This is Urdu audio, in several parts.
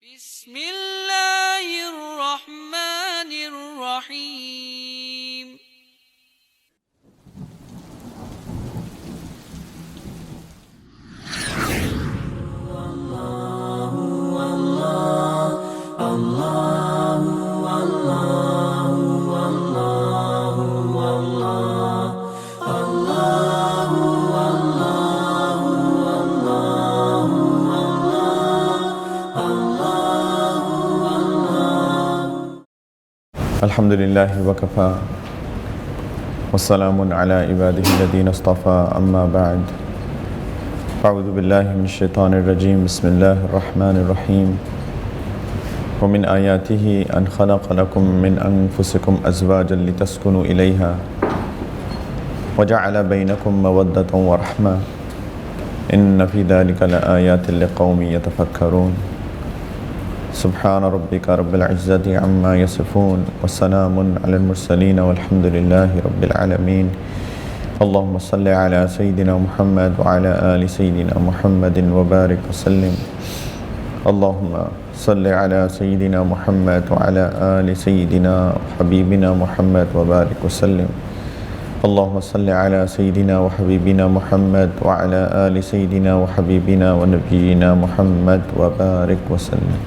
بسم اللہ الرحمن الرحیم۔ الحمد للہ وکفا والسلام علی عبادہ الذین اصطفى اما بعد اعوذ باللہ من الشیطان الرجیم بسم اللہ الرحمن الرحیم ومن آیاتہ ان خلق لکم من انفسکم ازواجا لتسکنوا الیہا وجعل بینکم مودۃ ورحمہ ان فی ذلک لآیات لقوم یتفکرون سبحان ربک رب العزة عما یصفون وسلام علی المرسلین والحمد للہ رب العالمین اللہم صل علی سیدنا محمد وعلی آل سیدنا محمد وبارک وسلم اللہم صل علی سیدنا محمد وعلی آل سیدنا حبیبنا محمد وبارک وسلم اللہم صل علی سیدنا وحبیبنا محمد وعلی آل سیدنا وحبیبنا ونبینا محمد وبارک وسلم۔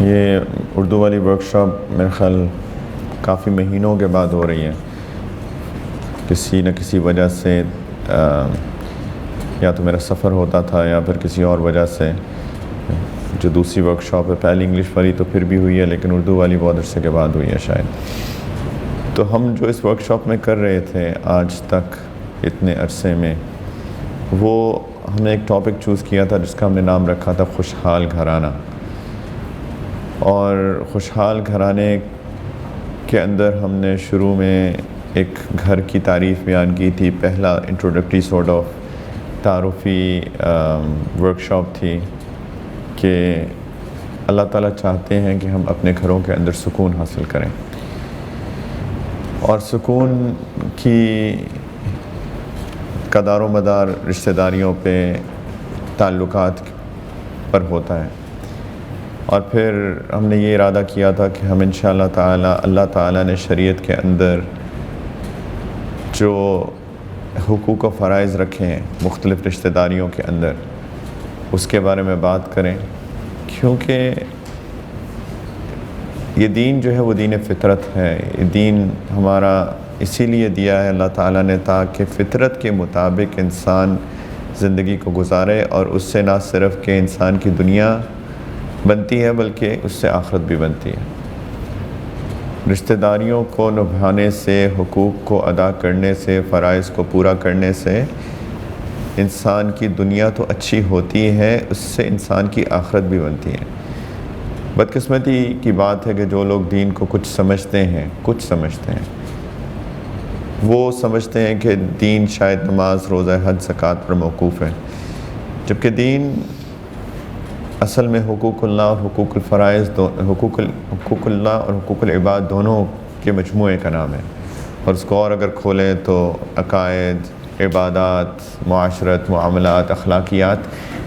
یہ اردو والی ورکشاپ میرے خیال کافی مہینوں کے بعد ہو رہی ہے، کسی نہ کسی وجہ سے یا تو میرا سفر ہوتا تھا یا پھر کسی اور وجہ سے۔ جو دوسری ورکشاپ ہے پہلی انگلش والی تو پھر بھی ہوئی ہے، لیکن اردو والی بہت عرصے کے بعد ہوئی ہے شاید۔ تو ہم جو اس ورکشاپ میں کر رہے تھے آج تک اتنے عرصے میں، وہ ہم نے ایک ٹاپک چوز کیا تھا جس کا ہم نے نام رکھا تھا خوشحال گھرانہ۔ اور خوشحال گھرانے کے اندر ہم نے شروع میں ایک گھر کی تعریف بیان کی تھی، پہلا انٹروڈکٹری سورٹ آف تعارفی ورکشاپ تھی کہ اللہ تعالیٰ چاہتے ہیں کہ ہم اپنے گھروں کے اندر سکون حاصل کریں، اور سکون کی کا دار و مدار رشتہ داریوں پہ، تعلقات پر ہوتا ہے۔ اور پھر ہم نے یہ ارادہ کیا تھا کہ ہم انشاءاللہ تعالیٰ اللہ تعالیٰ نے شریعت کے اندر جو حقوق و فرائض رکھے ہیں مختلف رشتہ داریوں کے اندر، اس کے بارے میں بات کریں، کیونکہ یہ دین جو ہے وہ دین فطرت ہے۔ یہ دین ہمارا اسی لیے دیا ہے اللہ تعالیٰ نے تاکہ فطرت کے مطابق انسان زندگی کو گزارے، اور اس سے نہ صرف کہ انسان کی دنیا بنتی ہے بلکہ اس سے آخرت بھی بنتی ہے۔ رشتہ داریوں کو نبھانے سے، حقوق کو ادا کرنے سے، فرائض کو پورا کرنے سے انسان کی دنیا تو اچھی ہوتی ہے، اس سے انسان کی آخرت بھی بنتی ہے۔ بدقسمتی کی بات ہے کہ جو لوگ دین کو کچھ سمجھتے ہیں وہ سمجھتے ہیں کہ دین شاید نماز، روزہ، حج، زکوٰۃ پر موقوف ہے، جبکہ دین اصل میں حقوق اللہ اور حقوق الفرائض حقوق اللہ اور حقوق العباد دونوں کے مجموعے کا نام ہے۔ اور اس کو اور اگر کھولیں تو عقائد، عبادات، معاشرت، معاملات، اخلاقیات،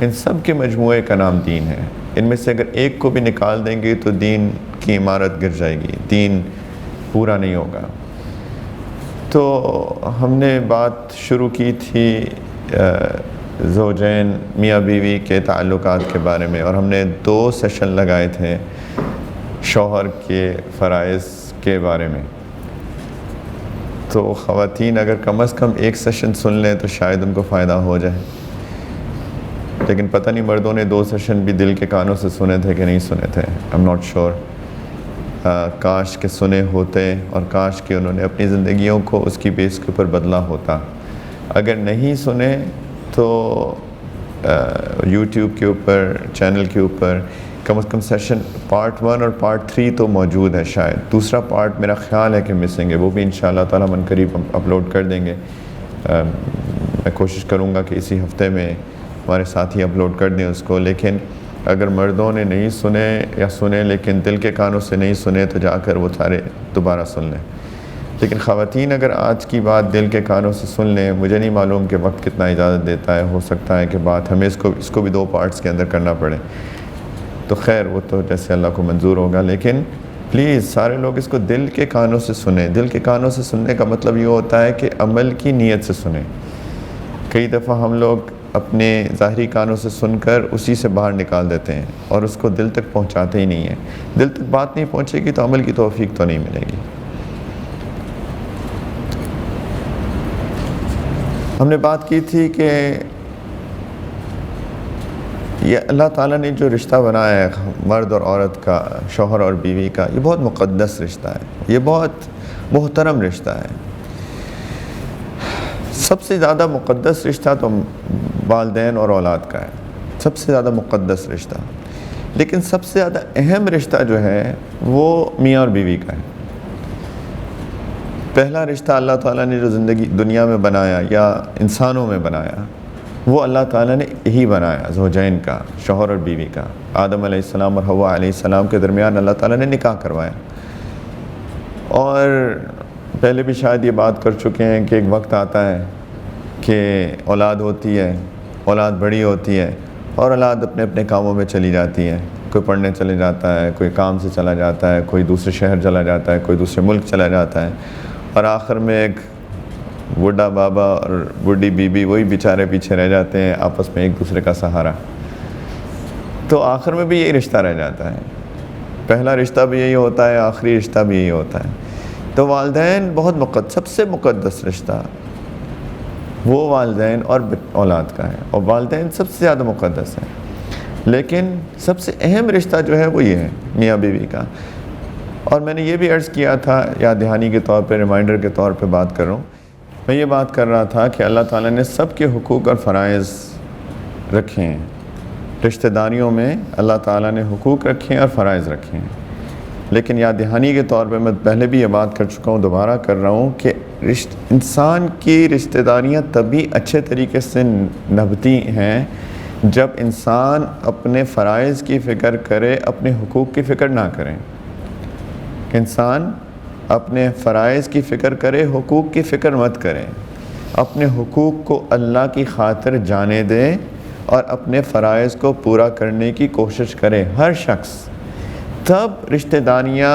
ان سب کے مجموعے کا نام دین ہے۔ ان میں سے اگر ایک کو بھی نکال دیں گے تو دین کی عمارت گر جائے گی، دین پورا نہیں ہوگا۔ تو ہم نے بات شروع کی تھی زوجین، میاں بیوی کے تعلقات کے بارے میں، اور ہم نے 2 سیشن لگائے تھے شوہر کے فرائض کے بارے میں۔ تو خواتین اگر کم از کم 1 سیشن سن لیں تو شاید ان کو فائدہ ہو جائے، لیکن پتہ نہیں مردوں نے 2 سیشن بھی دل کے کانوں سے سنے تھے کہ نہیں سنے تھے، I'm not sure۔ کاش کہ سنے ہوتے، اور کاش کہ انہوں نے اپنی زندگیوں کو اس کی بیس کے اوپر بدلا ہوتا۔ اگر نہیں سنے تو یوٹیوب کے اوپر، چینل کے اوپر کم از کم سیشن پارٹ 1 اور پارٹ 3 تو موجود ہے، شاید دوسرا پارٹ میرا خیال ہے کہ مسنگ ہے، وہ بھی انشاءاللہ تعالیٰ من قریب اپلوڈ کر دیں گے۔ میں کوشش کروں گا کہ اسی ہفتے میں ہمارے ساتھی اپلوڈ کر دیں اس کو۔ لیکن اگر مردوں نے نہیں سنے یا سنے لیکن دل کے کانوں سے نہیں سنے تو جا کر وہ سارے دوبارہ سن لیں۔ لیکن خواتین اگر آج کی بات دل کے کانوں سے سن لیں، مجھے نہیں معلوم کہ وقت کتنا اجازت دیتا ہے، ہو سکتا ہے کہ بات ہمیں اس کو بھی 2 پارٹس کے اندر کرنا پڑے، تو خیر وہ تو جیسے اللہ کو منظور ہوگا، لیکن پلیز سارے لوگ اس کو دل کے کانوں سے سنیں۔ دل کے کانوں سے سننے کا مطلب یہ ہوتا ہے کہ عمل کی نیت سے سنیں۔ کئی دفعہ ہم لوگ اپنے ظاہری کانوں سے سن کر اسی سے باہر نکال دیتے ہیں اور اس کو دل تک پہنچاتے ہی نہیں ہیں۔ دل تک بات نہیں پہنچے گی تو عمل کی توفیق تو نہیں ملے گی۔ ہم نے بات کی تھی کہ یہ اللہ تعالیٰ نے جو رشتہ بنایا ہے مرد اور عورت کا، شوہر اور بیوی کا، یہ بہت مقدس رشتہ ہے، یہ بہت محترم رشتہ ہے۔ سب سے زیادہ مقدس رشتہ تو والدین اور اولاد کا ہے، سب سے زیادہ مقدس رشتہ، لیکن سب سے زیادہ اہم رشتہ جو ہے وہ میاں اور بیوی کا ہے۔ پہلا رشتہ اللہ تعالیٰ نے جو زندگی دنیا میں بنایا یا انسانوں میں بنایا، وہ اللہ تعالیٰ نے یہی بنایا، زوجین کا، شوہر اور بیوی کا۔ آدم علیہ السلام اور حوا علیہ السلام کے درمیان اللہ تعالیٰ نے نکاح کروایا، اور پہلے بھی شاید یہ بات کر چکے ہیں کہ ایک وقت آتا ہے کہ اولاد ہوتی ہے، اولاد بڑی ہوتی ہے اور اولاد اپنے اپنے کاموں میں چلی جاتی ہے، کوئی پڑھنے چلے جاتا ہے، کوئی کام سے چلا جاتا ہے، کوئی دوسرے شہر چلا جاتا ہے، کوئی دوسرے ملک چلا جاتا ہے، اور آخر میں ایک بوڑھا بابا اور بوڑھی بیوی وہی بیچارے پیچھے رہ جاتے ہیں، آپس میں ایک دوسرے کا سہارا۔ تو آخر میں بھی یہی رشتہ رہ جاتا ہے، پہلا رشتہ بھی یہی ہوتا ہے، آخری رشتہ بھی یہی ہوتا ہے۔ تو والدین بہت سب سے مقدس رشتہ وہ والدین اور اولاد کا ہے، اور والدین سب سے زیادہ مقدس ہے، لیکن سب سے اہم رشتہ جو ہے وہ یہ ہے میاں بیوی کا۔ اور میں نے یہ بھی عرض کیا تھا، یاد دہانی کے طور پہ، ریمائنڈر کے طور پہ بات کر رہا ہوں، میں یہ بات کر رہا تھا کہ اللہ تعالیٰ نے سب کے حقوق اور فرائض رکھے ہیں، رشتہ داریوں میں اللہ تعالیٰ نے حقوق رکھے ہیں اور فرائض رکھے ہیں، لیکن یاد دہانی کے طور پہ میں پہلے بھی یہ بات کر چکا ہوں، دوبارہ کر رہا ہوں کہ انسان کی رشتہ داریاں تبھی اچھے طریقے سے نبھتی ہیں جب انسان اپنے فرائض کی فکر کرے، اپنے حقوق کی فکر نہ کریں۔ انسان اپنے فرائض کی فکر کرے، حقوق کی فکر مت کرے، اپنے حقوق کو اللہ کی خاطر جانے دے اور اپنے فرائض کو پورا کرنے کی کوشش کرے ہر شخص، تب رشتہ داریاں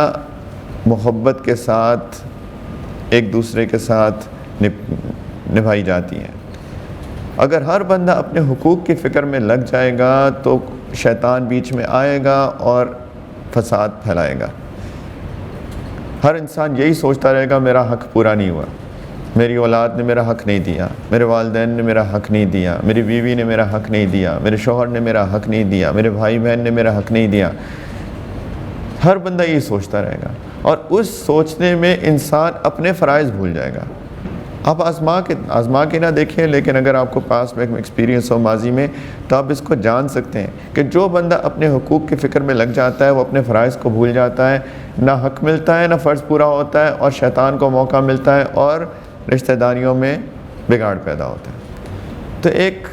محبت کے ساتھ ایک دوسرے کے ساتھ نبھائی جاتی ہیں۔ اگر ہر بندہ اپنے حقوق کی فکر میں لگ جائے گا تو شیطان بیچ میں آئے گا اور فساد پھیلائے گا۔ ہر انسان یہی سوچتا رہے گا میرا حق پورا نہیں ہوا، میری اولاد نے میرا حق نہیں دیا، میرے والدین نے میرا حق نہیں دیا، میری بیوی نے میرا حق نہیں دیا، میرے شوہر نے میرا حق نہیں دیا، میرے بھائی بہن نے میرا حق نہیں دیا۔ ہر بندہ یہی سوچتا رہے گا، اور اس سوچنے میں انسان اپنے فرائض بھول جائے گا۔ آپ آزما کے نہ دیکھیں، لیکن اگر آپ کو پاس میں ایکسپیرینس ہو ماضی میں تو آپ اس کو جان سکتے ہیں کہ جو بندہ اپنے حقوق کی فکر میں لگ جاتا ہے وہ اپنے فرائض کو بھول جاتا ہے، نہ حق ملتا ہے نہ فرض پورا ہوتا ہے، اور شیطان کو موقع ملتا ہے اور رشتہ داریوں میں بگاڑ پیدا ہوتا ہے۔ تو ایک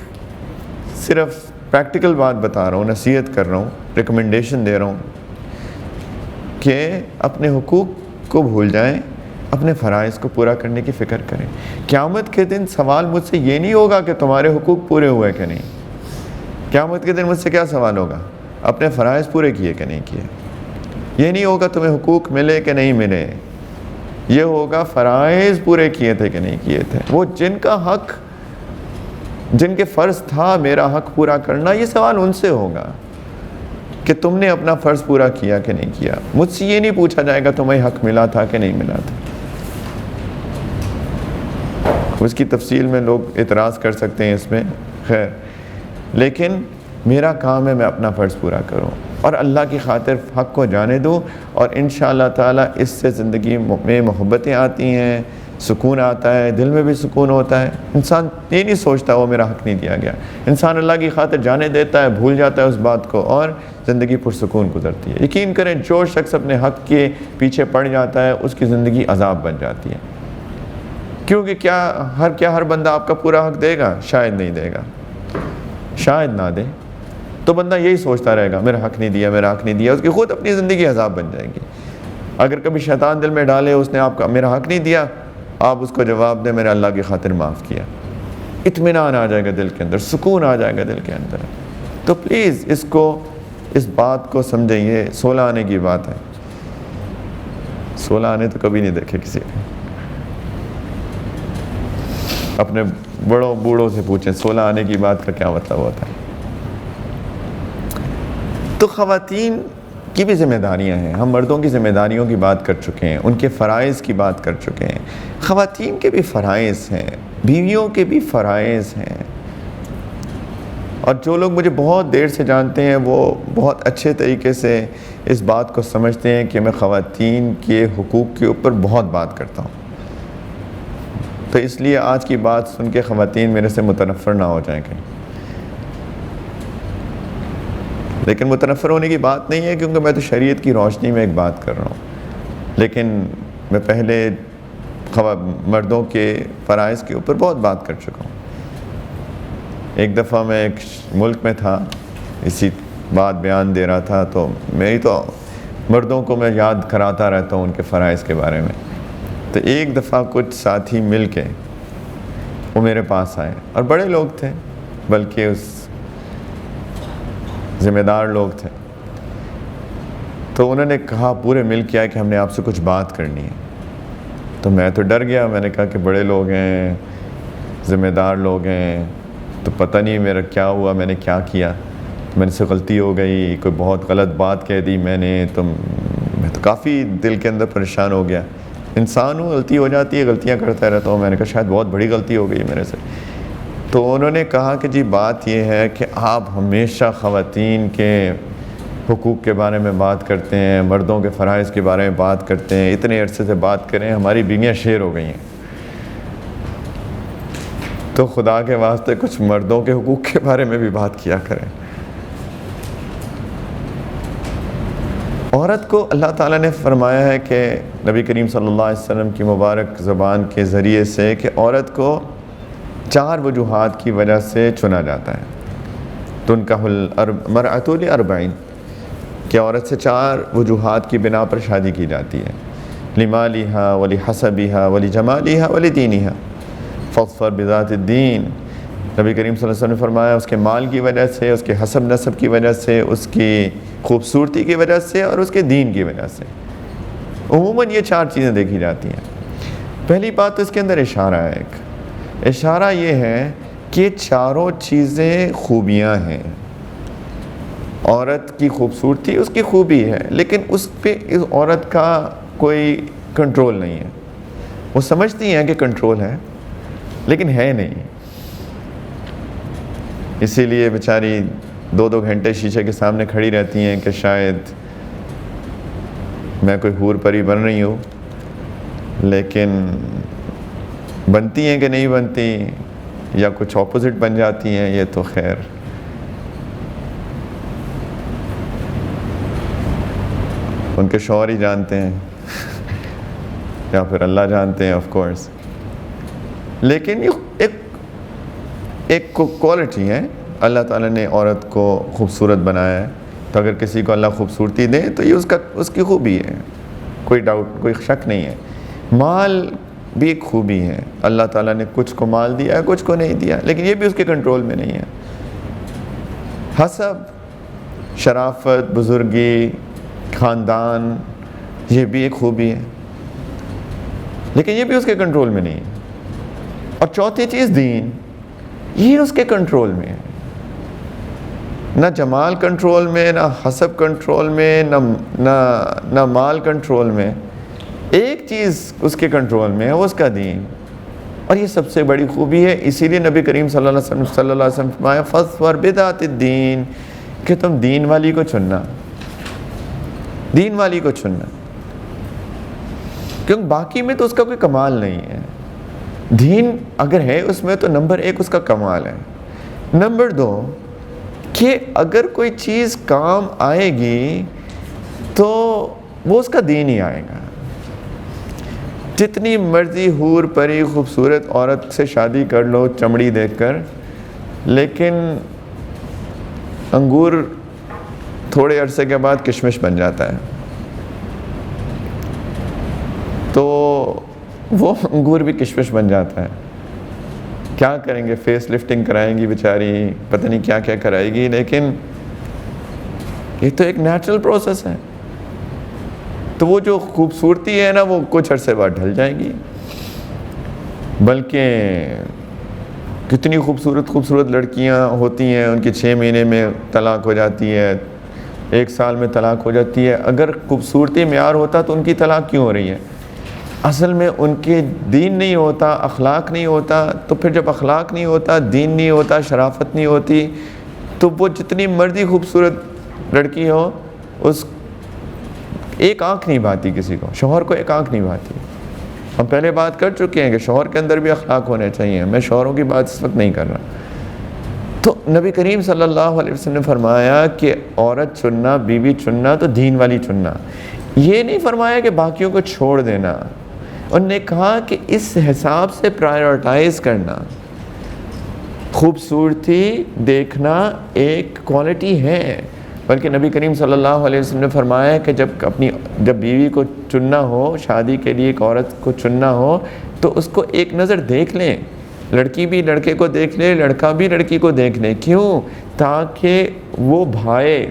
صرف پریکٹیکل بات بتا رہا ہوں، نصیحت کر رہا ہوں، ریکمنڈیشن دے رہا ہوں کہ اپنے حقوق کو بھول جائیں، اپنے فرائض کو پورا کرنے کی فکر کریں۔ قیامت کے دن سوال مجھ سے یہ نہیں ہوگا کہ تمہارے حقوق پورے ہوئے کہ نہیں، قیامت کے دن مجھ سے کیا سوال ہوگا؟ اپنے فرائض پورے کیے کہ نہیں کیے۔ یہ نہیں ہوگا تمہیں حقوق ملے کہ نہیں ملے، یہ ہوگا فرائض پورے کیے تھے کہ نہیں کیے تھے۔ وہ جن کا حق، جن کے فرض تھا میرا حق پورا کرنا، یہ سوال ان سے ہوگا کہ تم نے اپنا فرض پورا کیا کہ نہیں کیا۔ مجھ سے یہ نہیں پوچھا جائے گا تمہیں حق ملا تھا کہ نہیں ملا تھا۔ اس کی تفصیل میں لوگ اعتراض کر سکتے ہیں اس میں، خیر، لیکن میرا کام ہے میں اپنا فرض پورا کروں اور اللہ کی خاطر حق کو جانے دوں، اور انشاءاللہ تعالیٰ اس سے زندگی میں محبتیں آتی ہیں، سکون آتا ہے، دل میں بھی سکون ہوتا ہے۔ انسان یہ نہیں سوچتا وہ میرا حق نہیں دیا گیا، انسان اللہ کی خاطر جانے دیتا ہے، بھول جاتا ہے اس بات کو، اور زندگی پرسکون گزرتی ہے۔ یقین کریں جو شخص اپنے حق کے پیچھے پڑ جاتا ہے اس کی زندگی عذاب بن جاتی ہے، کیونکہ کیا ہر بندہ آپ کا پورا حق دے گا؟ شاید نہیں دے گا، شاید نہ دے، تو بندہ یہی سوچتا رہے گا میرا حق نہیں دیا، میرا حق نہیں دیا، اس کی خود اپنی زندگی عذاب بن جائے گی۔ اگر کبھی شیطان دل میں ڈالے اس نے آپ کا میرا حق نہیں دیا، آپ اس کو جواب دیں میں نے اللہ کی خاطر معاف کیا، اطمینان آ جائے گا دل کے اندر، سکون آ جائے گا دل کے اندر۔ تو پلیز اس بات کو سمجھیں، یہ 16 آنے کی بات ہے۔ 16 آنے تو کبھی نہیں دیکھے کسی نے۔ اپنے بڑوں بوڑھوں سے پوچھیں 16 آنے کی بات کا کیا مطلب ہوتا ہے۔ تو خواتین کی بھی ذمہ داریاں ہیں، ہم مردوں کی ذمہ داریوں کی بات کر چکے ہیں، ان کے فرائض کی بات کر چکے ہیں، خواتین کے بھی فرائض ہیں، بیویوں کے بھی فرائض ہیں۔ اور جو لوگ مجھے بہت دیر سے جانتے ہیں وہ بہت اچھے طریقے سے اس بات کو سمجھتے ہیں کہ میں خواتین کے حقوق کے اوپر بہت بات کرتا ہوں۔ تو اس لیے آج کی بات سن کے خواتین میرے سے متنفر نہ ہو جائیں گے، لیکن متنفر ہونے کی بات نہیں ہے، کیونکہ میں تو شریعت کی روشنی میں ایک بات کر رہا ہوں۔ لیکن میں پہلے مردوں کے فرائض کے اوپر بہت بات کر چکا ہوں۔ ایک دفعہ میں ایک ملک میں تھا، اسی بات بیان دے رہا تھا، تو میری تو مردوں کو میں یاد کراتا رہتا ہوں ان کے فرائض کے بارے میں۔ تو ایک دفعہ کچھ ساتھی مل کے وہ میرے پاس آئے، اور بڑے لوگ تھے، بلکہ ذمہ دار لوگ تھے۔ تو انہوں نے کہا پورے مل کے آئے کہ ہم نے آپ سے کچھ بات کرنی ہے۔ تو میں تو ڈر گیا، میں نے کہا کہ بڑے لوگ ہیں، ذمہ دار لوگ ہیں، تو پتہ نہیں میرا کیا ہوا، میں نے کیا کیا، میں سے غلطی ہو گئی، کوئی بہت غلط بات کہہ دی میں نے، تو میں تو کافی دل کے اندر پریشان ہو گیا۔ انسان ہوں، غلطی ہو جاتی ہے، غلطیاں کرتا رہتا ہوں۔ میں نے کہا شاید بہت بڑی غلطی ہو گئی میرے سے۔ تو انہوں نے کہا کہ جی بات یہ ہے کہ آپ ہمیشہ خواتین کے حقوق کے بارے میں بات کرتے ہیں، مردوں کے فرائض کے بارے میں بات کرتے ہیں، اتنے عرصے سے بات کریں، ہماری بیویاں شیر ہو گئی ہیں۔ تو خدا کے واسطے کچھ مردوں کے حقوق کے بارے میں بھی بات کیا کریں۔ عورت کو اللہ تعالیٰ نے فرمایا ہے کہ نبی کریم صلی اللہ علیہ وسلم کی مبارک زبان کے ذریعے سے کہ عورت کو 4 وجوہات کی وجہ سے چنا جاتا ہے۔ تنکح المرأۃ ل40، کہ عورت سے 4 وجوہات کی بنا پر شادی کی جاتی ہے، لمالہا ولحسبہا ولجمالہا ولدینہا فاظفر بذات الدین۔ نبی کریم صلی اللہ علیہ وسلم نے فرمایا اس کے مال کی وجہ سے، اس کے حسب نسب کی وجہ سے، اس کی خوبصورتی کی وجہ سے، اور اس کے دین کی وجہ سے۔ عموماً یہ 4 چیزیں دیکھی جاتی ہیں۔ پہلی بات تو اس کے اندر اشارہ ہے، ایک اشارہ یہ ہے کہ چاروں چیزیں خوبیاں ہیں۔ عورت کی خوبصورتی اس کی خوبی ہے، لیکن اس پہ اس عورت کا کوئی کنٹرول نہیں ہے۔ وہ سمجھتی ہیں کہ کنٹرول ہے، لیکن ہے نہیں۔ اسی لیے بیچاری 2 گھنٹے شیشے کے سامنے کھڑی رہتی ہیں کہ شاید میں کوئی حور پری بن رہی ہوں، لیکن بنتی ہیں کہ نہیں بنتی، یا کچھ اپوزٹ بن جاتی ہیں، یہ تو خیر ان کے شوہر ہی جانتے ہیں یا پھر اللہ جانتے ہیں آف کورس۔ لیکن یہ ایک کوالٹی ہے، اللہ تعالیٰ نے عورت کو خوبصورت بنایا ہے، تو اگر کسی کو اللہ خوبصورتی دے تو یہ اس کی خوبی ہے، کوئی ڈاؤٹ، کوئی شک نہیں ہے۔ مال بھی ایک خوبی ہے، اللہ تعالیٰ نے کچھ کو مال دیا ہے، کچھ کو نہیں دیا، لیکن یہ بھی اس کے کنٹرول میں نہیں ہے۔ حسب، شرافت، بزرگی، خاندان، یہ بھی ایک خوبی ہے، لیکن یہ بھی اس کے کنٹرول میں نہیں ہے۔ اور چوتھی چیز دین، یہ اس کے کنٹرول میں ہے، نہ جمال کنٹرول میں، نہ حسب کنٹرول میں، نہ مال کنٹرول میں۔ ایک چیز اس کے کنٹرول میں ہے، وہ اس کا دین، اور یہ سب سے بڑی خوبی ہے۔ اسی لیے نبی کریم صلی اللہ علیہ وسلم فرمایا فاظفر بذات الدین، کہ تم دین والی کو چننا، دین والی کو چننا، کیونکہ باقی میں تو اس کا کوئی کمال نہیں ہے۔ دین اگر ہے اس میں تو نمبر 1 اس کا کمال ہے۔ نمبر 2 کہ اگر کوئی چیز کام آئے گی تو وہ اس کا دین ہی آئے گا۔ جتنی مرضی حور پری خوبصورت عورت سے شادی کر لو چمڑی دیکھ کر، لیکن انگور تھوڑے عرصے کے بعد کشمش بن جاتا ہے۔ تو وہ انگور بھی کشمش بن جاتا ہے. کیا کریں گے, فیس لفٹنگ کرائیں گی بیچاری, پتہ نہیں کیا کیا کرائے گی, لیکن یہ تو ایک نیچرل پروسیس ہے. تو وہ جو خوبصورتی ہے نا وہ کچھ عرصے بعد ڈھل جائے گی. بلکہ کتنی خوبصورت لڑکیاں ہوتی ہیں, ان کی 6 مہینے میں طلاق ہو جاتی ہے, 1 سال میں طلاق ہو جاتی ہے. اگر خوبصورتی معیار ہوتا تو ان کی طلاق کیوں ہو رہی ہے؟ اصل میں ان کے دین نہیں ہوتا, اخلاق نہیں ہوتا. تو پھر جب اخلاق نہیں ہوتا, دین نہیں ہوتا, شرافت نہیں ہوتی, تو وہ جتنی مرضی خوبصورت لڑکی ہو, اس ایک آنکھ نہیں بھاتی کسی کو, شوہر کو ایک آنکھ نہیں بھاتی. ہم پہلے بات کر چکے ہیں کہ شوہر کے اندر بھی اخلاق ہونے چاہیے. میں شوہروں کی بات اس وقت نہیں کر رہا. تو نبی کریم صلی اللہ علیہ وسلم نے فرمایا کہ عورت چننا, بیوی چننا تو دین والی چننا. یہ نہیں فرمایا کہ باقیوں کو چھوڑ دینا. انہوں نے کہا کہ اس حساب سے پرائیورٹائز کرنا. خوبصورتی دیکھنا ایک کوالٹی ہے, بلکہ نبی کریم صلی اللہ علیہ وسلم نے فرمایا کہ جب بیوی کو چننا ہو, شادی کے لیے ایک عورت کو چننا ہو, تو اس کو ایک نظر دیکھ لیں. لڑکی بھی لڑکے کو دیکھ لے, لڑکا بھی لڑکی کو دیکھ لے. کیوں؟ تاکہ وہ بھائے.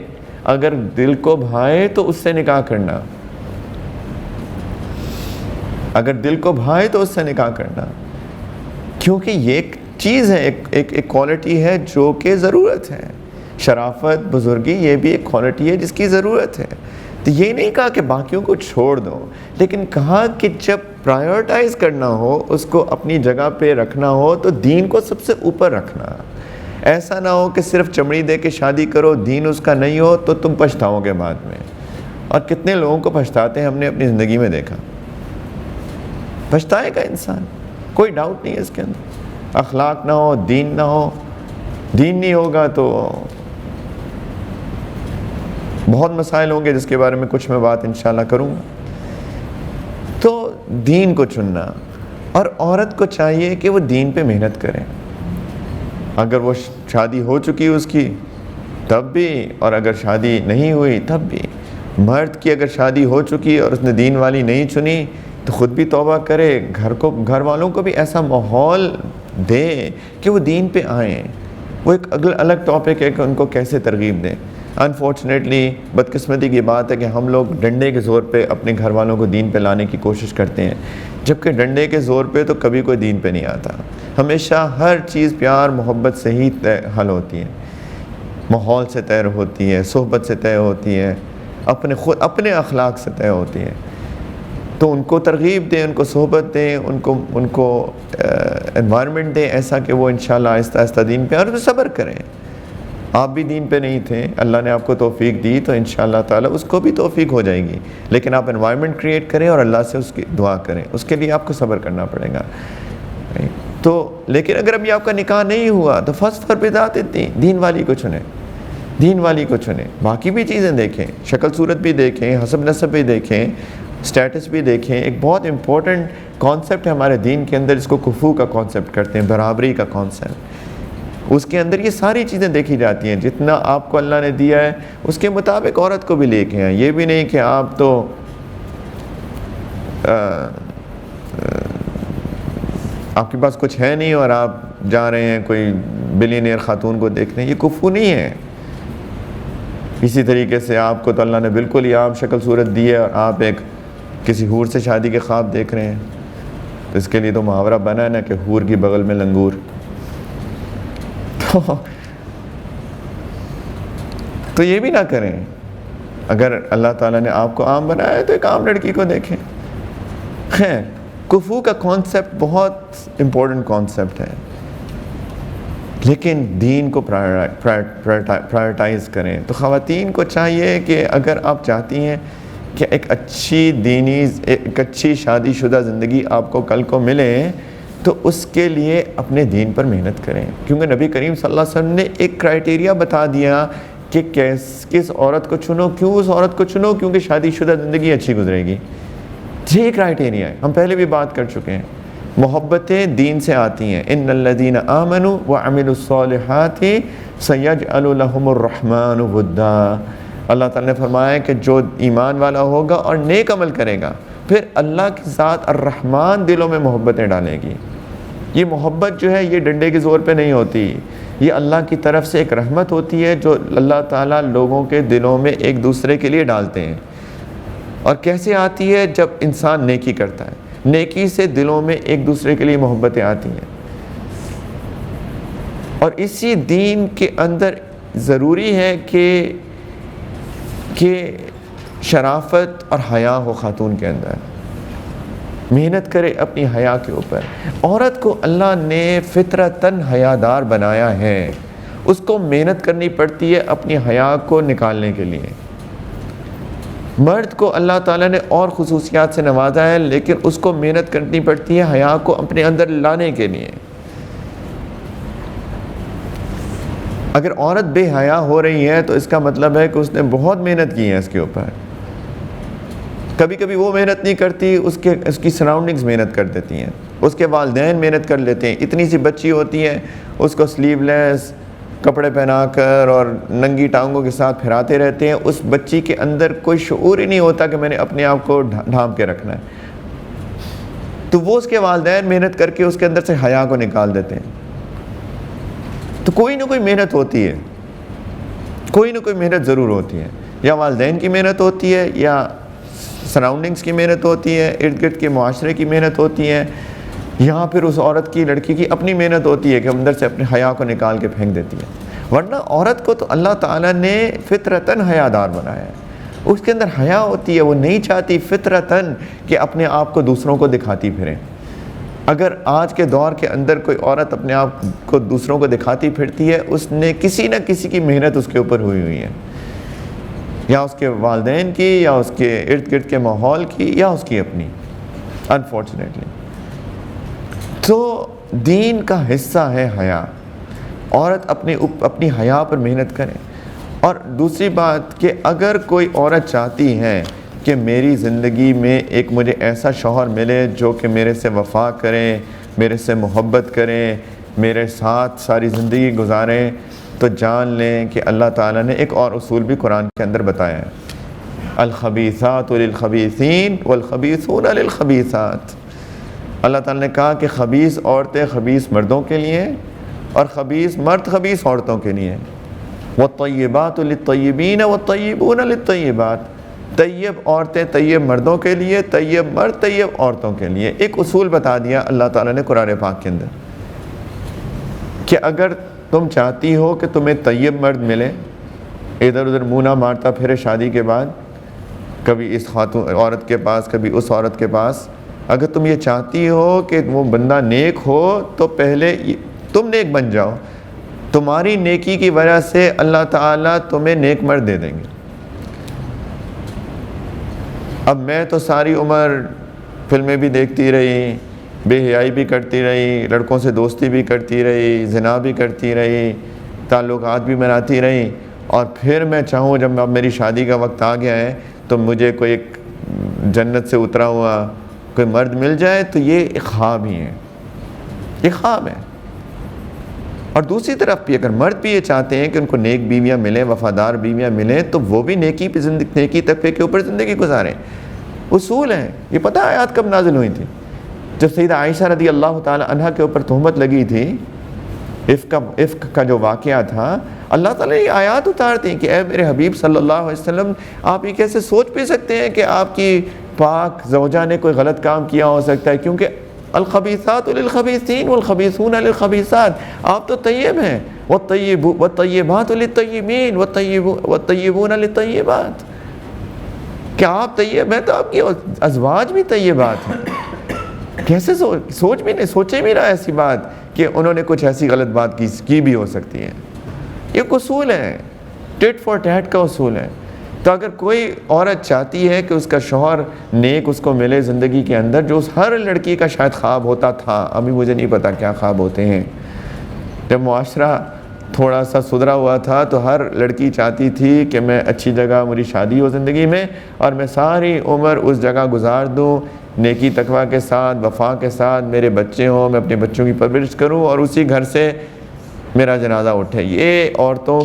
اگر دل کو بھائے تو اس سے نکاح کرنا, اگر دل کو بھائے تو اس سے نکاح کرنا. کیونکہ یہ ایک چیز ہے, ایک کوالٹی ہے جو کہ ضرورت ہے. شرافت, بزرگی, یہ بھی ایک کوالٹی ہے جس کی ضرورت ہے. تو یہ نہیں کہا کہ باقیوں کو چھوڑ دو, لیکن کہا کہ جب پرائیورٹائز کرنا ہو, اس کو اپنی جگہ پہ رکھنا ہو, تو دین کو سب سے اوپر رکھنا. ایسا نہ ہو کہ صرف چمڑی دے کے شادی کرو, دین اس کا نہیں ہو, تو تم پچھتاؤ گے بعد میں. اور کتنے لوگوں کو پچھتاتے ہیں ہم نے اپنی زندگی میں دیکھا. پچھتائے گا انسان, کوئی ڈاؤٹ نہیں ہے اس کے اندر. اخلاق نہ ہو, دین نہ ہو, دین نہیں ہوگا تو بہت مسائل ہوں گے جس کے بارے میں کچھ میں بات انشاءاللہ کروں گا. تو دین کو چننا, اور عورت کو چاہیے کہ وہ دین پہ محنت کرے. اگر وہ شادی ہو چکی اس کی تب بھی, اور اگر شادی نہیں ہوئی تب بھی. مرد کی اگر شادی ہو چکی اور اس نے دین والی نہیں چنی تو خود بھی توبہ کرے, گھر والوں کو بھی ایسا ماحول دے کہ وہ دین پہ آئیں. وہ ایک الگ ٹاپک ہے کہ ان کو کیسے ترغیب دیں. انفارچونیٹلی بدقسمتی کی بات ہے کہ ہم لوگ ڈنڈے کے زور پہ اپنے گھر والوں کو دین پہ لانے کی کوشش کرتے ہیں, جبکہ ڈنڈے کے زور پہ تو کبھی کوئی دین پہ نہیں آتا. ہمیشہ ہر چیز پیار محبت سے ہی حل ہوتی ہے, ماحول سے طے ہوتی ہے, صحبت سے طے ہوتی ہے, اپنے اخلاق سے طے ہوتی ہے. تو ان کو ترغیب دیں, ان کو صحبت دیں, ان کو انوائرمنٹ دیں ایسا کہ وہ انشاءاللہ آہستہ آہستہ دین پہ, اور صبر کریں. آپ بھی دین پہ نہیں تھے, اللہ نے آپ کو توفیق دی, تو انشاءاللہ تعالی اس کو بھی توفیق ہو جائے گی. لیکن آپ انوائرمنٹ کریٹ کریں اور اللہ سے اس کی دعا کریں, اس کے لیے آپ کو صبر کرنا پڑے گا. تو لیکن اگر ابھی آپ کا نکاح نہیں ہوا تو فسفر بدعت دین والی کو چنیں, دین والی کو چنیں. باقی بھی چیزیں دیکھیں, شکل صورت بھی دیکھیں, حسب نسب بھی دیکھیں, اسٹیٹس بھی دیکھیں. ایک بہت امپورٹنٹ کانسیپٹ ہے ہمارے دین کے اندر, جس کو کفو کا کانسیپٹ کرتے ہیں, برابری کا کانسیپٹ. اس کے اندر یہ ساری چیزیں دیکھی جاتی ہیں. جتنا آپ کو اللہ نے دیا ہے اس کے مطابق عورت کو بھی لے کے آئیں. یہ بھی نہیں کہ آپ تو آپ کے پاس کچھ ہے نہیں اور آپ جا رہے ہیں کوئی بلینئر خاتون کو دیکھنے. یہ کفو نہیں ہے. اسی طریقے سے آپ کو تو اللہ نے بالکل ہی عام شکل صورت دی ہے, اور آپ ایک کسی حور سے شادی کے خواب دیکھ رہے ہیں. تو اس کے لیے تو محاورہ بنا ہے نا کہ حور کی بغل میں لنگور. تو یہ بھی نہ کریں. اگر اللہ تعالیٰ نے آپ کو عام بنایا ہے تو ایک عام لڑکی کو دیکھیں. خیر, کفو کا کانسیپٹ بہت امپورٹنٹ کانسیپٹ ہے, لیکن دین کو پرائیورٹائز کریں. تو خواتین کو چاہیے کہ اگر آپ چاہتی ہیں کہ ایک اچھی شادی شدہ زندگی آپ کو کل کو ملے, تو اس کے لیے اپنے دین پر محنت کریں. کیونکہ نبی کریم صلی اللہ علیہ وسلم نے ایک کرائیٹیریا بتا دیا کہ کس عورت کو چنو. کیوں اس عورت کو چنو؟ کیونکہ شادی شدہ زندگی اچھی گزرے گی. یہ کرائیٹیریا ہے, ہم پہلے بھی بات کر چکے ہیں. محبتیں دین سے آتی ہیں. ان الذین آمنوا وعملوا الصالحات سیجعل لهم الرحمن ودا. اللہ تعالیٰ نے فرمایا کہ جو ایمان والا ہوگا اور نیک عمل کرے گا, پھر اللہ کی ذات الرحمن دلوں میں محبتیں ڈالے گی. یہ محبت جو ہے یہ ڈنڈے کے زور پہ نہیں ہوتی، یہ اللہ کی طرف سے ایک رحمت ہوتی ہے جو اللہ تعالیٰ لوگوں کے دلوں میں ایک دوسرے کے لیے ڈالتے ہیں. اور کیسے آتی ہے؟ جب انسان نیکی کرتا ہے، نیکی سے دلوں میں ایک دوسرے کے لیے محبتیں آتی ہیں. اور اسی دین کے اندر ضروری ہے کہ شرافت اور حیا ہو خاتون کے اندر، محنت کرے اپنی حیا کے اوپر. عورت کو اللہ نے فطرتاً حیادار بنایا ہے، اس کو محنت کرنی پڑتی ہے اپنی حیا کو نکالنے کے لیے. مرد کو اللہ تعالیٰ نے اور خصوصیات سے نوازا ہے، لیکن اس کو محنت کرنی پڑتی ہے حیا کو اپنے اندر لانے کے لیے. اگر عورت بے حیا ہو رہی ہے تو اس کا مطلب ہے کہ اس نے بہت محنت کی ہے اس کے اوپر. کبھی کبھی وہ محنت نہیں کرتی، اس کی سراؤنڈنگز محنت کر دیتی ہیں، اس کے والدین محنت کر لیتے ہیں. اتنی سی بچی ہوتی ہے، اس کو سلیو لیس کپڑے پہنا کر اور ننگی ٹانگوں کے ساتھ پھراتے رہتے ہیں. اس بچی کے اندر کوئی شعور ہی نہیں ہوتا کہ میں نے اپنے آپ کو ڈھانپ کے رکھنا ہے. تو وہ اس کے والدین محنت کر کے اس کے اندر سے حیا کو نکال دیتے ہیں. تو کوئی نہ کوئی محنت ہوتی ہے، کوئی نہ کوئی محنت ضرور ہوتی ہے. یا والدین کی محنت ہوتی ہے، یا سراؤنڈنگز کی محنت ہوتی ہے، ارد گرد کے معاشرے کی محنت ہوتی ہے، یہاں پھر اس عورت کی، لڑکی کی اپنی محنت ہوتی ہے کہ اندر سے اپنے حیا کو نکال کے پھینک دیتی ہے. ورنہ عورت کو تو اللہ تعالیٰ نے فطرتاً حیادار بنایا ہے، اس کے اندر حیا ہوتی ہے. وہ نہیں چاہتی فطرتاً کہ اپنے آپ کو دوسروں کو دکھاتی پھریں. اگر آج کے دور کے اندر کوئی عورت اپنے آپ کو دوسروں کو دکھاتی پھرتی ہے، اس نے کسی نہ کسی کی محنت اس کے اوپر ہوئی ہے، یا اس کے والدین کی، یا اس کے ارد گرد کے ماحول کی، یا اس کی اپنی، انفارچونیٹلی. تو دین کا حصہ ہے حیا. عورت اپنی حیا پر محنت کرے. اور دوسری بات کہ اگر کوئی عورت چاہتی ہے کہ میری زندگی میں ایک مجھے ایسا شوہر ملے جو کہ میرے سے وفا کرے، میرے سے محبت کرے، میرے ساتھ ساری زندگی گزارے، تو جان لیں کہ اللہ تعالیٰ نے ایک اور اصول بھی قرآن کے اندر بتایا ہے. الخبیثات للخبیثین والخبیثون للخبیثات. اللہ تعالیٰ نے کہا کہ خبیث عورتیں خبیث مردوں کے لیے، اور خبیث مرد خبیث عورتوں کے لیے. والطیبات للطیبین والطیبون للطیبات. طیب عورتیں طیب مردوں کے لیے، طیب مرد طیب عورتوں کے لیے. ایک اصول بتا دیا اللہ تعالیٰ نے قرآن پاک کے اندر کہ اگر تم چاہتی ہو کہ تمہیں طیب مرد ملے، ادھر ادھر منہ نہ مارتا پھرے شادی کے بعد، کبھی اس عورت کے پاس کبھی اس عورت کے پاس، اگر تم یہ چاہتی ہو کہ وہ بندہ نیک ہو تو پہلے تم نیک بن جاؤ. تمہاری نیکی کی وجہ سے اللہ تعالیٰ تمہیں نیک مرد دے دیں گے. اب میں تو ساری عمر فلمیں بھی دیکھتی رہی، بے حیائی بھی کرتی رہی، لڑکوں سے دوستی بھی کرتی رہی، زنا بھی کرتی رہی، تعلقات بھی بناتی رہی، اور پھر میں چاہوں جب اب میری شادی کا وقت آ گیا ہے تو مجھے کوئی ایک جنت سے اترا ہوا کوئی مرد مل جائے، تو یہ ایک خواب ہی ہے، یہ خواب ہے. اور دوسری طرف بھی اگر مرد بھی یہ چاہتے ہیں کہ ان کو نیک بیویاں ملیں، وفادار بیویاں ملیں، تو وہ بھی نیکی تقوی کے اوپر زندگی گزاریں. اصول ہیں. یہ پتہ آیات کب نازل ہوئی تھی؟ جب سیدہ عائشہ رضی اللہ تعالی عنہ کے اوپر تہمت لگی تھی، عفق کا جو واقعہ تھا، اللہ تعالیٰ یہ آیات اتارتے ہیں کہ اے میرے حبیب صلی اللہ علیہ وسلم، آپ یہ کیسے سوچ بھی سکتے ہیں کہ آپ کی پاک زوجہ نے کوئی غلط کام کیا ہو سکتا ہے، کیونکہ الخبیثات للخبیثین والخبیثون للخبیثات. آپ تو طیب ہیں، والطیبات للطیبین والطیبون للطیبات. کیا آپ طیب ہیں تو آپ کی ازواج بھی طیبات ہیں. کیسے سوچے بھی نہ ایسی بات کہ انہوں نے کچھ ایسی غلط بات کی بھی ہو سکتی ہے. یہ اصول ہے، ٹٹ فار ٹیٹ کا اصول ہے. تو اگر کوئی عورت چاہتی ہے کہ اس کا شوہر نیک اس کو ملے زندگی کے اندر، جو اس ہر لڑکی کا شاید خواب ہوتا تھا، ابھی مجھے نہیں پتا کیا خواب ہوتے ہیں، جب معاشرہ تھوڑا سا سدھرا ہوا تھا تو ہر لڑکی چاہتی تھی کہ میں اچھی جگہ میری شادی ہو زندگی میں، اور میں ساری عمر اس جگہ گزار دوں نیکی تقوی کے ساتھ، وفا کے ساتھ، میرے بچے ہوں، میں اپنے بچوں کی پرورش کروں، اور اسی گھر سے میرا جنازہ اٹھے. یہ عورتوں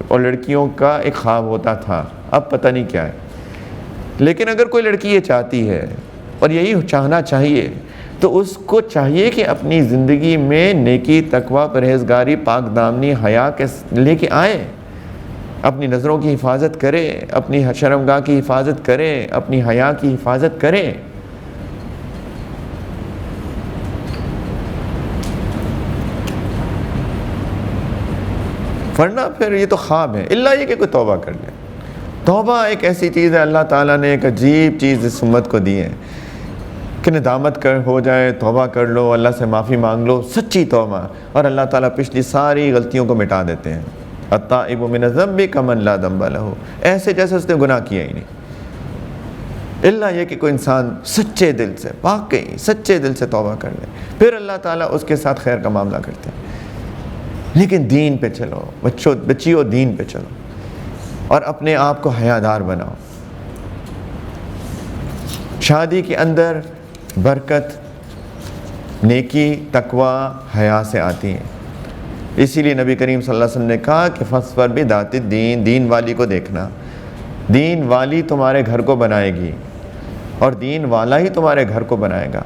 اور لڑکیوں کا ایک خواب ہوتا تھا. اب پتہ نہیں کیا ہے. لیکن اگر کوئی لڑکی یہ چاہتی ہے اور یہی چاہنا چاہیے، تو اس کو چاہیے کہ اپنی زندگی میں نیکی، تقوی، پرہیزگاری، پاک دامنی، حیا کے لے کے آئے، اپنی نظروں کی حفاظت کرے، اپنی شرمگاہ کی حفاظت کرے، اپنی حیا کی حفاظت کرے۔ ورنہ پھر یہ تو خواب ہے، اللہ یہ کہ کوئی توبہ کر لے۔ توبہ ایک ایسی چیز ہے، اللہ تعالیٰ نے ایک عجیب چیز اس امت کو دی ہے کہ ندامت ہو جائے، توبہ کر لو، اللہ سے معافی مانگ لو، سچی توبہ، اور اللہ تعالیٰ پچھلی ساری غلطیوں کو مٹا دیتے ہیں۔ التائب من الذنب کمن لا ذنب لہ، ایسے جیسے اس نے گناہ کیا ہی نہیں۔ اللہ یہ کہ کوئی انسان سچے دل سے، واقعی سچے دل سے توبہ کر لے، پھر اللہ تعالیٰ اس کے ساتھ خیر کا معاملہ کرتے ہیں۔ لیکن دین پہ چلو بچیو، دین پہ چلو اور اپنے آپ کو حیادار بناؤ۔ شادی کے اندر برکت، نیکی، تقوی حیا سے آتی ہے۔ اسی لیے نبی کریم صلی اللہ علیہ وسلم نے کہا کہ فاصبر بذات الدین، دین والی کو دیکھنا، دین والی تمہارے گھر کو بنائے گی اور دین والا ہی تمہارے گھر کو بنائے گا۔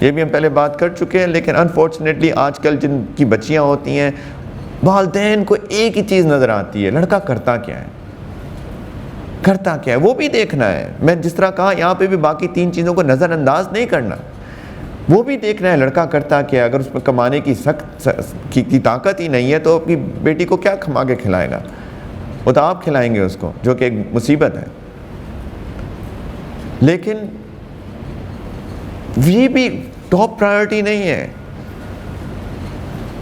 یہ بھی ہم پہلے بات کر چکے ہیں، لیکن انفارچونیٹلی آج کل جن کی بچیاں ہوتی ہیں، والدین کو ایک ہی چیز نظر آتی ہے، لڑکا کرتا کیا ہے، کرتا کیا ہے، وہ بھی دیکھنا ہے۔ میں جس طرح کہا یہاں پہ بھی باقی 3 چیزوں کو نظر انداز نہیں کرنا، وہ بھی دیکھنا ہے لڑکا کرتا کیا ہے۔ اگر اس پہ کمانے کی کی طاقت ہی نہیں ہے تو اپنی بیٹی کو کیا کھما کے کھلائے گا؟ وہ تو آپ کھلائیں گے اس کو، جو کہ ایک مصیبت ہے۔ لیکن یہ بھی ٹاپ پرائیورٹی نہیں ہے،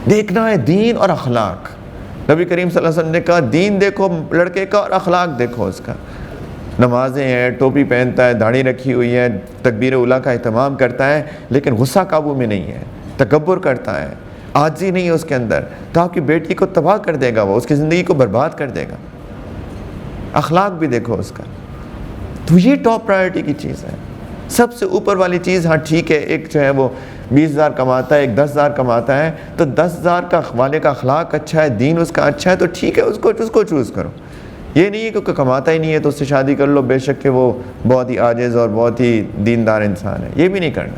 دیکھنا ہے دین اور اخلاق۔ نبی کریم صلی اللہ علیہ وسلم نے کہا دین دیکھو لڑکے کا اور اخلاق دیکھو اس کا۔ نمازیں ہیں، ٹوپی پہنتا ہے، داڑھی رکھی ہوئی ہے، تکبیر اولیٰ کا اہتمام کرتا ہے، لیکن غصہ قابو میں نہیں ہے، تکبر کرتا ہے، عاجزی نہیں ہے اس کے اندر، تو آپ کی بیٹی کو تباہ کر دے گا، وہ اس کی زندگی کو برباد کر دے گا۔ اخلاق بھی دیکھو اس کا۔ تو یہ ٹاپ پرائیورٹی کی چیز ہے، سب سے اوپر والی چیز۔ ہاں ٹھیک ہے، ایک جو ہے وہ 20,000 کماتا ہے، ایک 10,000 کماتا ہے، تو 10,000 کا والے کا اخلاق اچھا ہے، دین اس کا اچھا ہے، تو ٹھیک ہے، اس کو چوز کرو۔ یہ نہیں ہے کہ کماتا ہی نہیں ہے تو اس سے شادی کر لو، بے شک کہ وہ بہت ہی عاجز اور بہت ہی دیندار انسان ہے، یہ بھی نہیں کرنا۔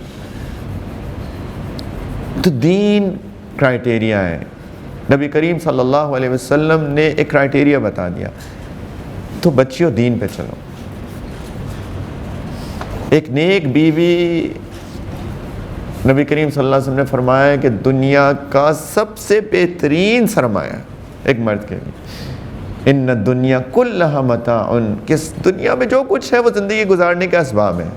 تو دین کرائٹیریا ہے، نبی کریم صلی اللہ علیہ وسلم نے ایک کرائٹیریا بتا دیا۔ تو بچیوں دین پہ چلو۔ ایک نیک بیوی، نبی کریم صلی اللہ علیہ وسلم نے فرمایا کہ دنیا کا سب سے بہترین سرمایہ ایک مرد کے لیے، ان الدنیا کلھا متاع، کہ دنیا میں جو کچھ ہے وہ زندگی گزارنے کا اسباب ہے۔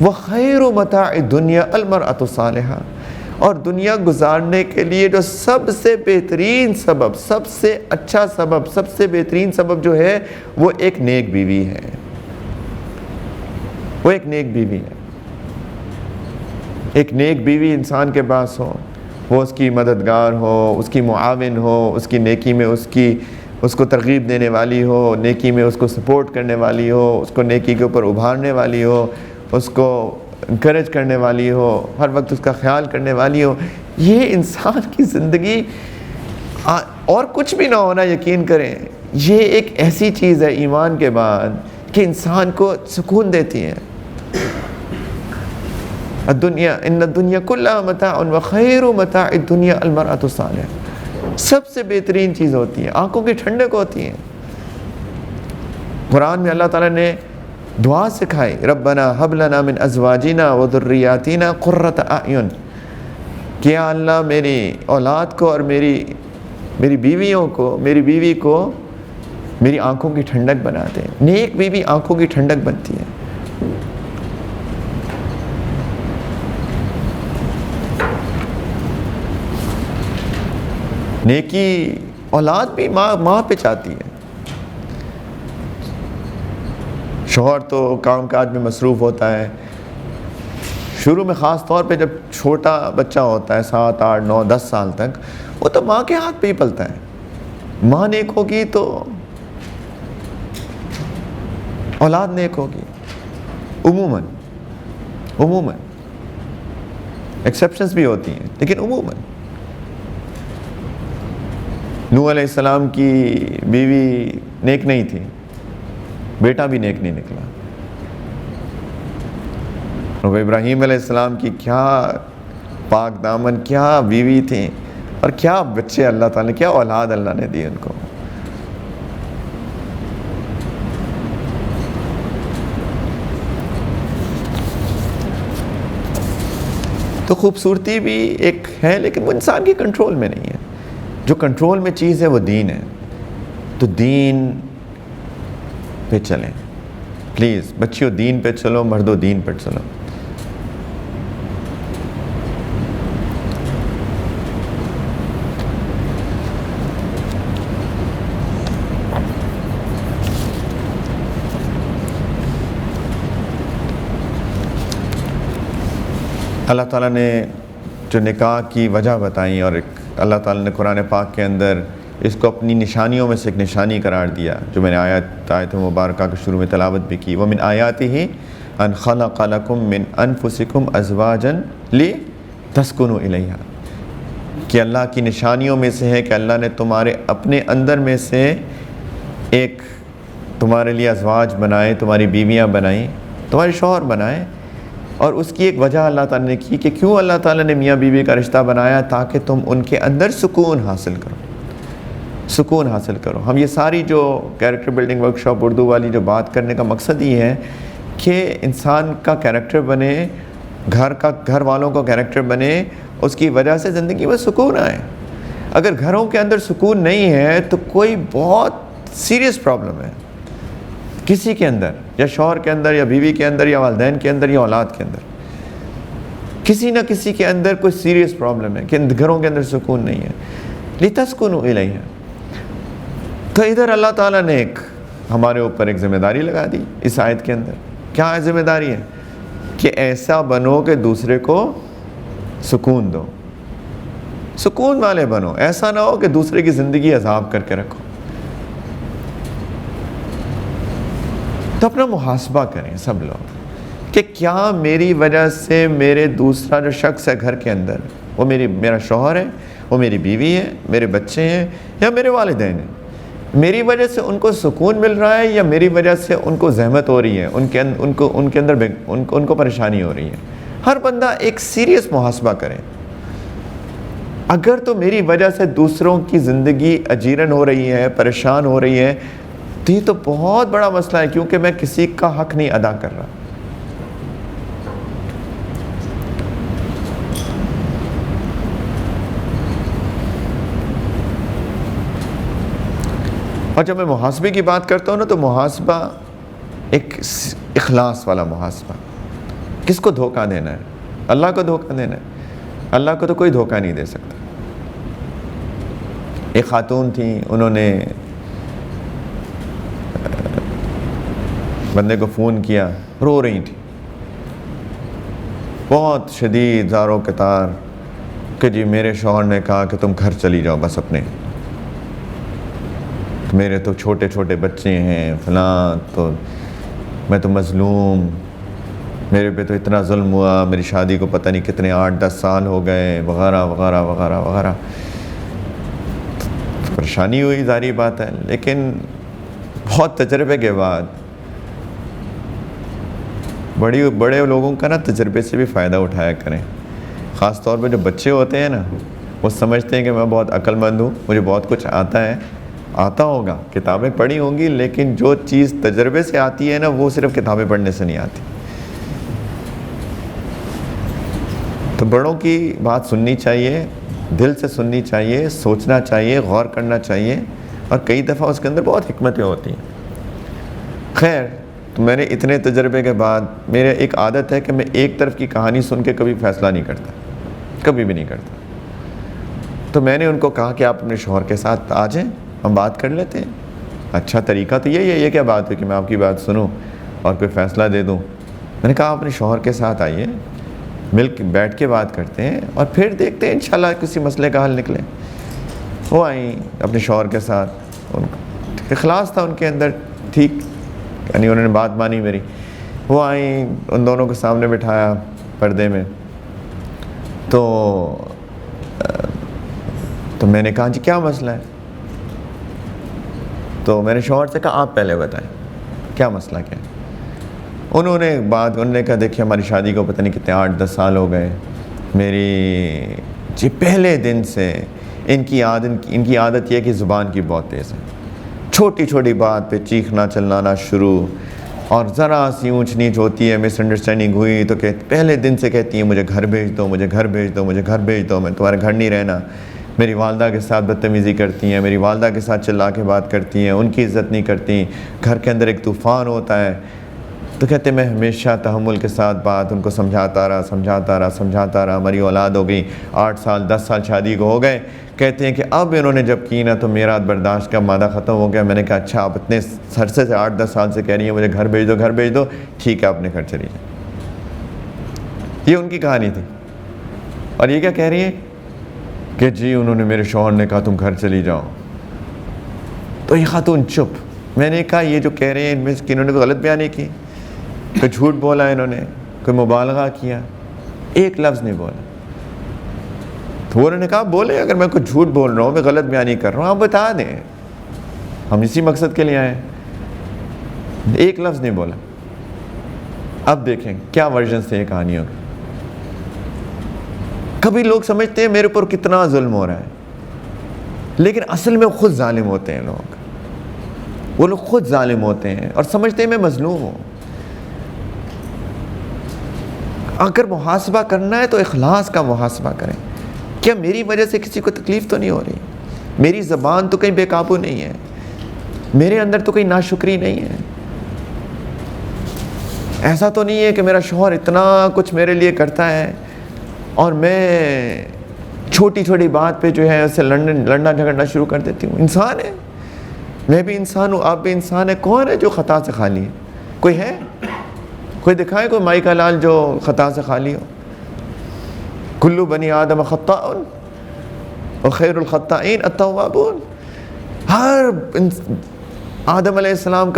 وخیر متاع الدنیا المرأۃ الصالحہ، اور دنیا گزارنے کے لیے جو سب سے بہترین سبب، سب سے اچھا سبب، سب سے بہترین سبب جو ہے وہ ایک نیک بیوی ہے، وہ ایک نیک بیوی ہے۔ ایک نیک بیوی انسان کے پاس ہو، وہ اس کی مددگار ہو، اس کی معاون ہو، اس کی نیکی میں اس کو ترغیب دینے والی ہو، نیکی میں اس کو سپورٹ کرنے والی ہو، اس کو نیکی کے اوپر ابھارنے والی ہو، اس کو انکریج کرنے والی ہو، ہر وقت اس کا خیال کرنے والی ہو۔ یہ انسان کی زندگی، اور کچھ بھی نہ ہونا یقین کریں، یہ ایک ایسی چیز ہے ایمان کے بعد کہ انسان کو سکون دیتی ہے۔ الدنیا ان الدنیا کلھا متاع وخیر متاع الدنیا المرأۃ الصالحہ، سب سے بہترین چیز ہوتی ہے، آنکھوں کی ٹھنڈک ہوتی ہے۔ قرآن میں اللہ تعالیٰ نے دعا سکھائی، ربنا ہب لنا من ازواجنا وذریاتنا قرۃ اعین، کہ یا اللہ میری اولاد کو اور میری بیویوں کو، میری بیوی کو میری آنکھوں کی ٹھنڈک بنا دے۔ نیک بیوی آنکھوں کی ٹھنڈک بنتی ہے۔ نیکی اولاد بھی ماں پہ چاہتی ہے۔ شوہر تو کام کاج میں مصروف ہوتا ہے، شروع میں خاص طور پہ جب چھوٹا بچہ ہوتا ہے 7، 8، 9، 10 سال تک، وہ تو ماں کے ہاتھ پہ ہی پلتا ہے۔ ماں نیک ہوگی تو اولاد نیک ہوگی، عموماً ایکسیپشنز بھی ہوتی ہیں، لیکن عموماً۔ نوح علیہ السلام کی بیوی نیک نہیں تھی، بیٹا بھی نیک نہیں نکلا۔ اور ابراہیم علیہ السلام کی کیا پاک دامن کیا بیوی تھیں اور کیا بچے اللہ تعالیٰ نے، کیا اولاد اللہ نے دی ان کو. تو خوبصورتی بھی ایک ہے لیکن وہ انسان کے کنٹرول میں نہیں ہے. جو کنٹرول میں چیز ہے وہ دین ہے. تو دین پہ چلیں پلیز بچیوں، دین پہ چلو، مردوں دین پہ چلو. اللہ تعالیٰ نے جو نکاح کی وجہ بتائیں اور ایک اللہ تعالیٰ نے قرآن پاک کے اندر اس کو اپنی نشانیوں میں سے ایک نشانی قرار دیا، جو میں نے آیت مبارکہ کے شروع میں تلاوت بھی کی. وَمِنْ آیَاتِهِ أَنْ خَلَقَ لَكُم مِّنْ أَنفُسِكُمْ أَزْوَاجًا لِتَسْكُنُوا إِلَيْهَا، کہ اللہ کی نشانیوں میں سے ہے کہ اللہ نے تمہارے اپنے اندر میں سے ایک تمہارے لیے ازواج بنائے، تمہاری بیویاں بنائیں، تمہارے شوہر بنائے. اور اس کی ایک وجہ اللہ تعالیٰ نے کی کہ کیوں اللہ تعالیٰ نے میاں بیوی کا رشتہ بنایا، تاکہ تم ان کے اندر سکون حاصل کرو، سکون حاصل کرو. ہم یہ ساری جو کیریکٹر بلڈنگ ورکشاپ اردو والی جو بات کرنے کا مقصد یہ ہے کہ انسان کا کیریکٹر بنے، گھر والوں کا کیریکٹر بنے، اس کی وجہ سے زندگی میں سکون آئے. اگر گھروں کے اندر سکون نہیں ہے تو کوئی بہت سیریس پرابلم ہے کسی کے اندر، یا شوہر کے اندر، یا بیوی کے اندر، یا والدین کے اندر، یا اولاد کے اندر. کسی نہ کسی کے اندر کوئی سیریس پرابلم ہے کہ گھروں کے اندر سکون نہیں ہے. لِتَسْكُنُوا إِلَيْهَا. تو ادھر اللہ تعالیٰ نے ایک ہمارے اوپر ایک ذمہ داری لگا دی اس آیت کے اندر. کیا ذمہ داری ہے؟ کہ ایسا بنو کہ دوسرے کو سکون دو، سکون والے بنو. ایسا نہ ہو کہ دوسرے کی زندگی عذاب کر کے رکھو. تو اپنا محاسبہ کریں سب لوگ کہ کیا میری وجہ سے میرے دوسرا جو شخص ہے گھر کے اندر، وہ میرا شوہر ہے، وہ میری بیوی ہے، میرے بچے ہیں، یا میرے والدین ہیں، میری وجہ سے ان کو سکون مل رہا ہے یا میری وجہ سے ان کو زحمت ہو رہی ہے، ان کے اندر ان کو پریشانی ہو رہی ہے. ہر بندہ ایک سیریس محاسبہ کرے. اگر تو میری وجہ سے دوسروں کی زندگی اجیرن ہو رہی ہے، پریشان ہو رہی ہے، تو یہ تو بہت بڑا مسئلہ ہے، کیونکہ میں کسی کا حق نہیں ادا کر رہا. اور جب میں محاسبے کی بات کرتا ہوں نا، تو محاسبہ ایک اخلاص والا محاسبہ. کس کو دھوکہ دینا ہے؟ اللہ کو دھوکہ دینا ہے. اللہ کو تو کوئی دھوکہ نہیں دے سکتا. ایک خاتون تھیں، انہوں نے بندے کو فون کیا، رو رہی تھی بہت شدید زاروں کے تار کہ جی میرے شوہر نے کہا کہ تم گھر چلی جاؤ بس اپنے، میرے تو چھوٹے چھوٹے بچے ہیں فلاں، تو میں تو مظلوم، میرے پہ تو اتنا ظلم ہوا، میری شادی کو پتہ نہیں کتنے 8-10 سال ہو گئے، وغیرہ وغیرہ وغیرہ وغیرہ. پریشانی ہوئی، ظاہری بات ہے، لیکن بہت تجربے کے بعد بڑے لوگوں کا نا تجربے سے بھی فائدہ اٹھایا کریں. خاص طور پہ جو بچے ہوتے ہیں نا، وہ سمجھتے ہیں کہ میں بہت عقل مند ہوں، مجھے بہت کچھ آتا ہوگا، کتابیں پڑھی ہوں گی، لیکن جو چیز تجربے سے آتی ہے نا، وہ صرف کتابیں پڑھنے سے نہیں آتی. تو بڑوں کی بات سننی چاہیے، دل سے سننی چاہیے، سوچنا چاہیے، غور کرنا چاہیے، اور کئی دفعہ اس کے اندر بہت حکمتیں ہوتی ہیں. خیر، تو میں نے اتنے تجربے کے بعد میرے ایک عادت ہے کہ میں ایک طرف کی کہانی سن کے کبھی فیصلہ نہیں کرتا، کبھی بھی نہیں کرتا. تو میں نے ان کو کہا کہ آپ اپنے شوہر کے ساتھ آ جائیں، ہم بات کر لیتے ہیں. اچھا طریقہ تو یہی ہے، یہ کیا بات ہے کہ میں آپ کی بات سنوں اور کوئی فیصلہ دے دوں. میں نے کہا آپ اپنے شوہر کے ساتھ آئیے، مل کے بیٹھ کے بات کرتے ہیں، اور پھر دیکھتے ہیں انشاءاللہ کسی مسئلے کا حل نکلے. وہ آئیں اپنے شوہر کے ساتھ، ان کا اخلاص تھا ان کے اندر، ٹھیک، یعنی انہوں نے بات مانی میری. وہ آئیں، ان دونوں کے سامنے بٹھایا پردے میں. تو میں نے کہا جی کیا مسئلہ ہے؟ تو میں نے شوہر سے کہا آپ پہلے بتائیں کیا مسئلہ کیا ہے. انہوں نے کہا دیکھیے ہماری شادی کو پتہ نہیں کتنے 8-10 سال ہو گئے، میری جی پہلے دن سے ان کی عادت یہ ہے کہ زبان کی بہت تیز ہے، چھوٹی چھوٹی بات پہ چیخنا چلانا شروع، اور ذرا سی اونچ نیچ ہوتی ہے، مس انڈرسٹینڈنگ ہوئی تو پہلے دن سے کہتی ہیں مجھے گھر بھیج دو، مجھے گھر بھیج دو، مجھے گھر بھیج دو، میں تمہارے گھر نہیں رہنا۔ میری والدہ کے ساتھ بدتمیزی کرتی ہیں، میری والدہ کے ساتھ چلا کے بات کرتی ہیں، ان کی عزت نہیں کرتی، گھر کے اندر ایک طوفان ہوتا ہے۔ تو کہتے میں ہمیشہ تحمل کے ساتھ بات ان کو سمجھاتا رہا، ہماری اولاد ہو گئی، 8 سال 10 سال شادی کو ہو گئے۔ کہتے ہیں کہ اب انہوں نے جب کی نا تو میرا برداشت کا مادہ ختم ہو گیا۔ میں نے کہا اچھا آپ اتنے عرصے سے 8-10 سال سے کہہ رہی ہیں مجھے گھر بھیج دو، ٹھیک ہے اپنے گھر چلی جائیں۔ یہ ان کی کہانی تھی، اور یہ کیا کہہ رہی ہے کہ جی انہوں نے میرے شوہر نے کہا تم گھر چلی جاؤ۔ تو یہ خاتون چپ۔ میں نے کہا یہ جو کہہ رہے ہیں ان میں سے انہوں نے کوئی غلط بیانی کی، کوئی جھوٹ بولا، انہوں نے کوئی مبالغہ کیا، ایک لفظ نہیں بولا۔ تو انہوں نے کہا بولے اگر میں کوئی جھوٹ بول رہا ہوں، میں غلط بیانی کر رہا ہوں، آپ بتا دیں، ہم اسی مقصد کے لیے آئے ہیں۔ ایک لفظ نہیں بولا۔ اب دیکھیں کیا ورژنز تھے یہ کہانیوں کے۔ کبھی لوگ سمجھتے ہیں میرے اوپر کتنا ظلم ہو رہا ہے، لیکن اصل میں خود ظالم ہوتے ہیں لوگ، وہ لوگ خود ظالم ہوتے ہیں اور سمجھتے ہیں میں مظلوم ہوں۔ اگر محاسبہ کرنا ہے تو اخلاص کا محاسبہ کریں، کیا میری وجہ سے کسی کو تکلیف تو نہیں ہو رہی، میری زبان تو کہیں بے قابو نہیں ہے، میرے اندر تو کوئی ناشکری نہیں ہے، ایسا تو نہیں ہے کہ میرا شوہر اتنا کچھ میرے لیے کرتا ہے اور میں چھوٹی چھوٹی بات پہ جو ہے اس سے لڑنا جھگڑنا شروع کر دیتی ہوں۔ انسان ہے، میں بھی انسان ہوں، آپ بھی انسان ہے۔ کون ہے جو خطا سے خالی ہے؟ کوئی ہے؟ کوئی دکھائے کوئی مائی کا لال جو خطا سے خالی ہو؟ کلو بنی آدم خطاء وخیر الخطائین التوابون۔ ہر آدم علیہ السلام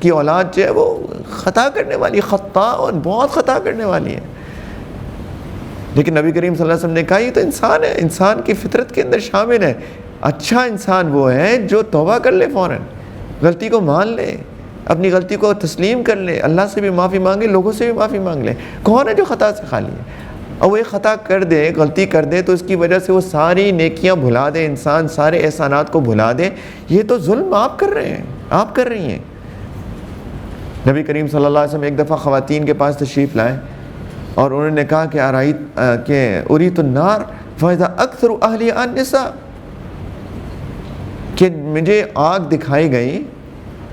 کی اولاد جو ہے وہ خطا کرنے والی، خطاء بہت خطا کرنے والی ہے، لیکن نبی کریم صلی اللہ علیہ وسلم نے کہا یہ تو انسان ہے، انسان کی فطرت کے اندر شامل ہے۔ اچھا انسان وہ ہے جو توبہ کر لے، فوراً غلطی کو مان لے، اپنی غلطی کو تسلیم کر لے، اللہ سے بھی معافی مانگے، لوگوں سے بھی معافی مانگ لے۔ کون ہے جو خطا سے خالی ہے؟ اور وہ ایک خطا کر دے، غلطی کر دے تو اس کی وجہ سے وہ ساری نیکیاں بھلا دے، انسان سارے احسانات کو بھلا دے، یہ تو ظلم آپ کر رہے ہیں، آپ کر رہی ہیں۔ نبی کریم صلی اللہ علیہ وسلم ایک دفعہ خواتین کے پاس تشریف لائے اور انہوں نے کہا کہ اریت النار فاذا اکثر اہلی النساء، کہ مجھے آگ دکھائی گئی،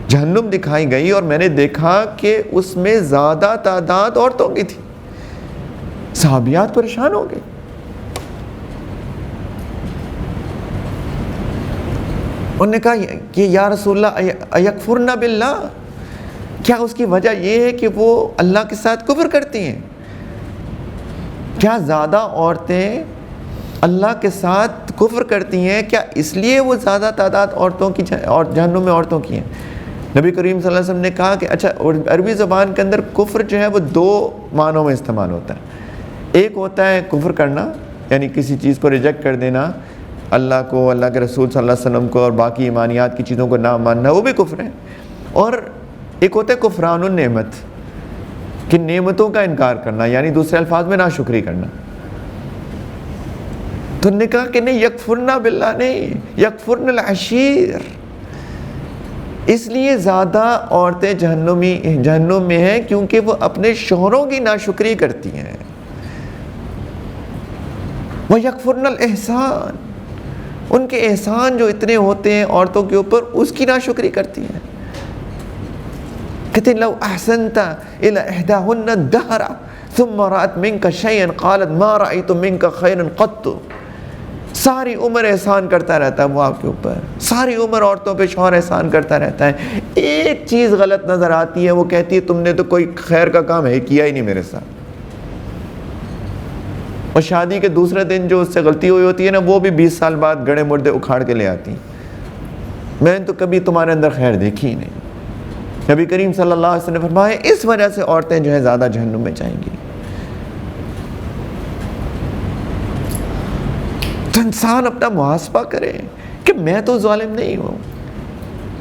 جہنم دکھائی گئی، اور میں نے دیکھا کہ اس میں زیادہ تعداد عورتوں کی تھی۔ صحابیات پریشان ہو گئے۔ انہوں نے کہا کہ یا رسول اللہ ایکفرن باللہ، کیا اس کی وجہ یہ ہے کہ وہ اللہ کے ساتھ کفر کرتی ہیں؟ کیا زیادہ عورتیں اللہ کے ساتھ کفر کرتی ہیں، کیا اس لیے وہ زیادہ تعداد عورتوں کی جہنم میں عورتوں کی ہیں؟ نبی کریم صلی اللہ علیہ وسلم نے کہا کہ اچھا عربی زبان کے اندر کفر جو ہے وہ 2 معنوں میں استعمال ہوتا ہے۔ ایک ہوتا ہے کفر کرنا، یعنی کسی چیز کو ریجیکٹ کر دینا، اللہ کو، اللہ کے رسول صلی اللہ علیہ وسلم کو اور باقی ایمانیات کی چیزوں کو نہ ماننا، وہ بھی کفر ہے۔ اور ایک ہوتا ہے کفران النعمت، کہ نعمتوں کا انکار کرنا، یعنی دوسرے الفاظ میں ناشکری کرنا۔ تو انہوں نے کہا کہ نہیں، یکفرن باللہ نہیں، یکفرن العشیر، اس لیے زیادہ عورتیں جہنم میں ہیں کیونکہ وہ اپنے شوہروں کی ناشکری کرتی ہیں۔ وَيَكْفُرْنَ الْإِحْسَانِ، ان کے احسان جو اتنے ہوتے ہیں عورتوں کے اوپر، اس کی ناشکری کرتی ہیں۔ کہتے ہیں لو احسنت الى احداهن الدهر ثم رأت منك شيئا قالت ما رأيت منك خيرا قط، ساری عمر احسان کرتا رہتا ہے وہ آپ کے اوپر، ساری عمر عورتوں پہ شوہر احسان کرتا رہتا ہے، ایک چیز غلط نظر آتی ہے، وہ کہتی ہے تم نے تو کوئی خیر کا کام ہے کیا ہی نہیں میرے ساتھ۔ اور شادی کے دوسرے دن جو اس سے غلطی ہوئی ہوتی ہے نا، وہ بھی 20 سال بعد گڑے مردے اکھاڑ کے لے آتی، میں نے تو کبھی تمہارے اندر خیر دیکھی ہی نہیں۔ نبی کریم صلی اللہ علیہ وسلم نے فرمایا اس وجہ سے عورتیں جو ہے زیادہ جہنم میں جائیں گی۔ تو انسان اپنا محاسبہ کرے کہ میں تو ظالم نہیں ہوں،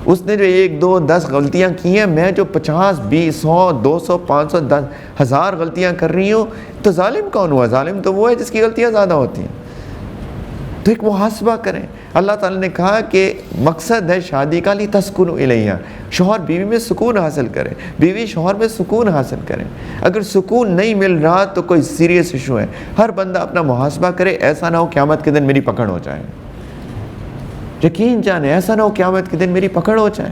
اس نے جو 1 2 10 غلطیاں کی ہیں، میں جو 50 20 100 200 500 10 1000 غلطیاں کر رہی ہوں، تو ظالم کون ہوا؟ ظالم تو وہ ہے جس کی غلطیاں زیادہ ہوتی ہیں۔ تو ایک محاسبہ کریں۔ اللہ تعالیٰ نے کہا کہ مقصد ہے شادی کا لِتَسْكُنُوا إِلَيْهَا، شوہر بیوی میں سکون حاصل کرے، بیوی شوہر میں سکون حاصل کرے۔ اگر سکون نہیں مل رہا تو کوئی سیریس ایشو ہے۔ ہر بندہ اپنا محاسبہ کرے، ایسا نہ ہو قیامت کے دن میری پکڑ ہو جائے۔ یقین جانے ایسا نہ ہو قیامت کے دن میری پکڑ ہو جائے۔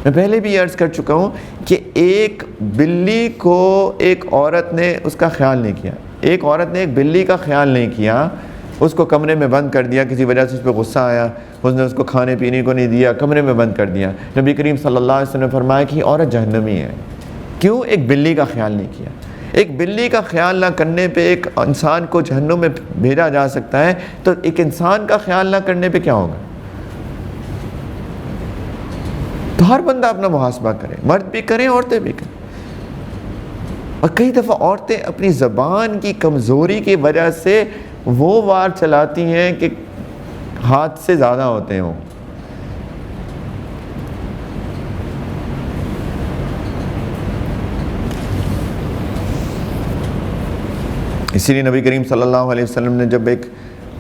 میں پہلے بھی عرض کر چکا ہوں کہ ایک بلی کو ایک عورت نے اس کا خیال نہیں کیا، ایک عورت نے ایک بلی کا خیال نہیں کیا، اس کو کمرے میں بند کر دیا، کسی وجہ سے اس پہ غصہ آیا، اس نے اس کو کھانے پینے کو نہیں دیا، کمرے میں بند کر دیا۔ نبی کریم صلی اللہ علیہ وسلم نے فرمایا کہ یہ عورت جہنمی ہے۔ کیوں؟ ایک بلی کا خیال نہیں کیا۔ ایک بلی کا خیال نہ کرنے پہ ایک انسان کو جہنم میں بھیجا جا سکتا ہے، تو ایک انسان کا خیال نہ کرنے پہ کیا ہوگا؟ تو ہر بندہ اپنا محاسبہ کرے، مرد بھی کریں، عورتیں بھی کریں۔ اور کئی دفعہ عورتیں اپنی زبان کی کمزوری کی وجہ سے وہ وار چلاتی ہیں کہ ہاتھ سے زیادہ ہوتے ہوں۔ اسی لیے نبی کریم صلی اللہ علیہ وسلم نے جب ایک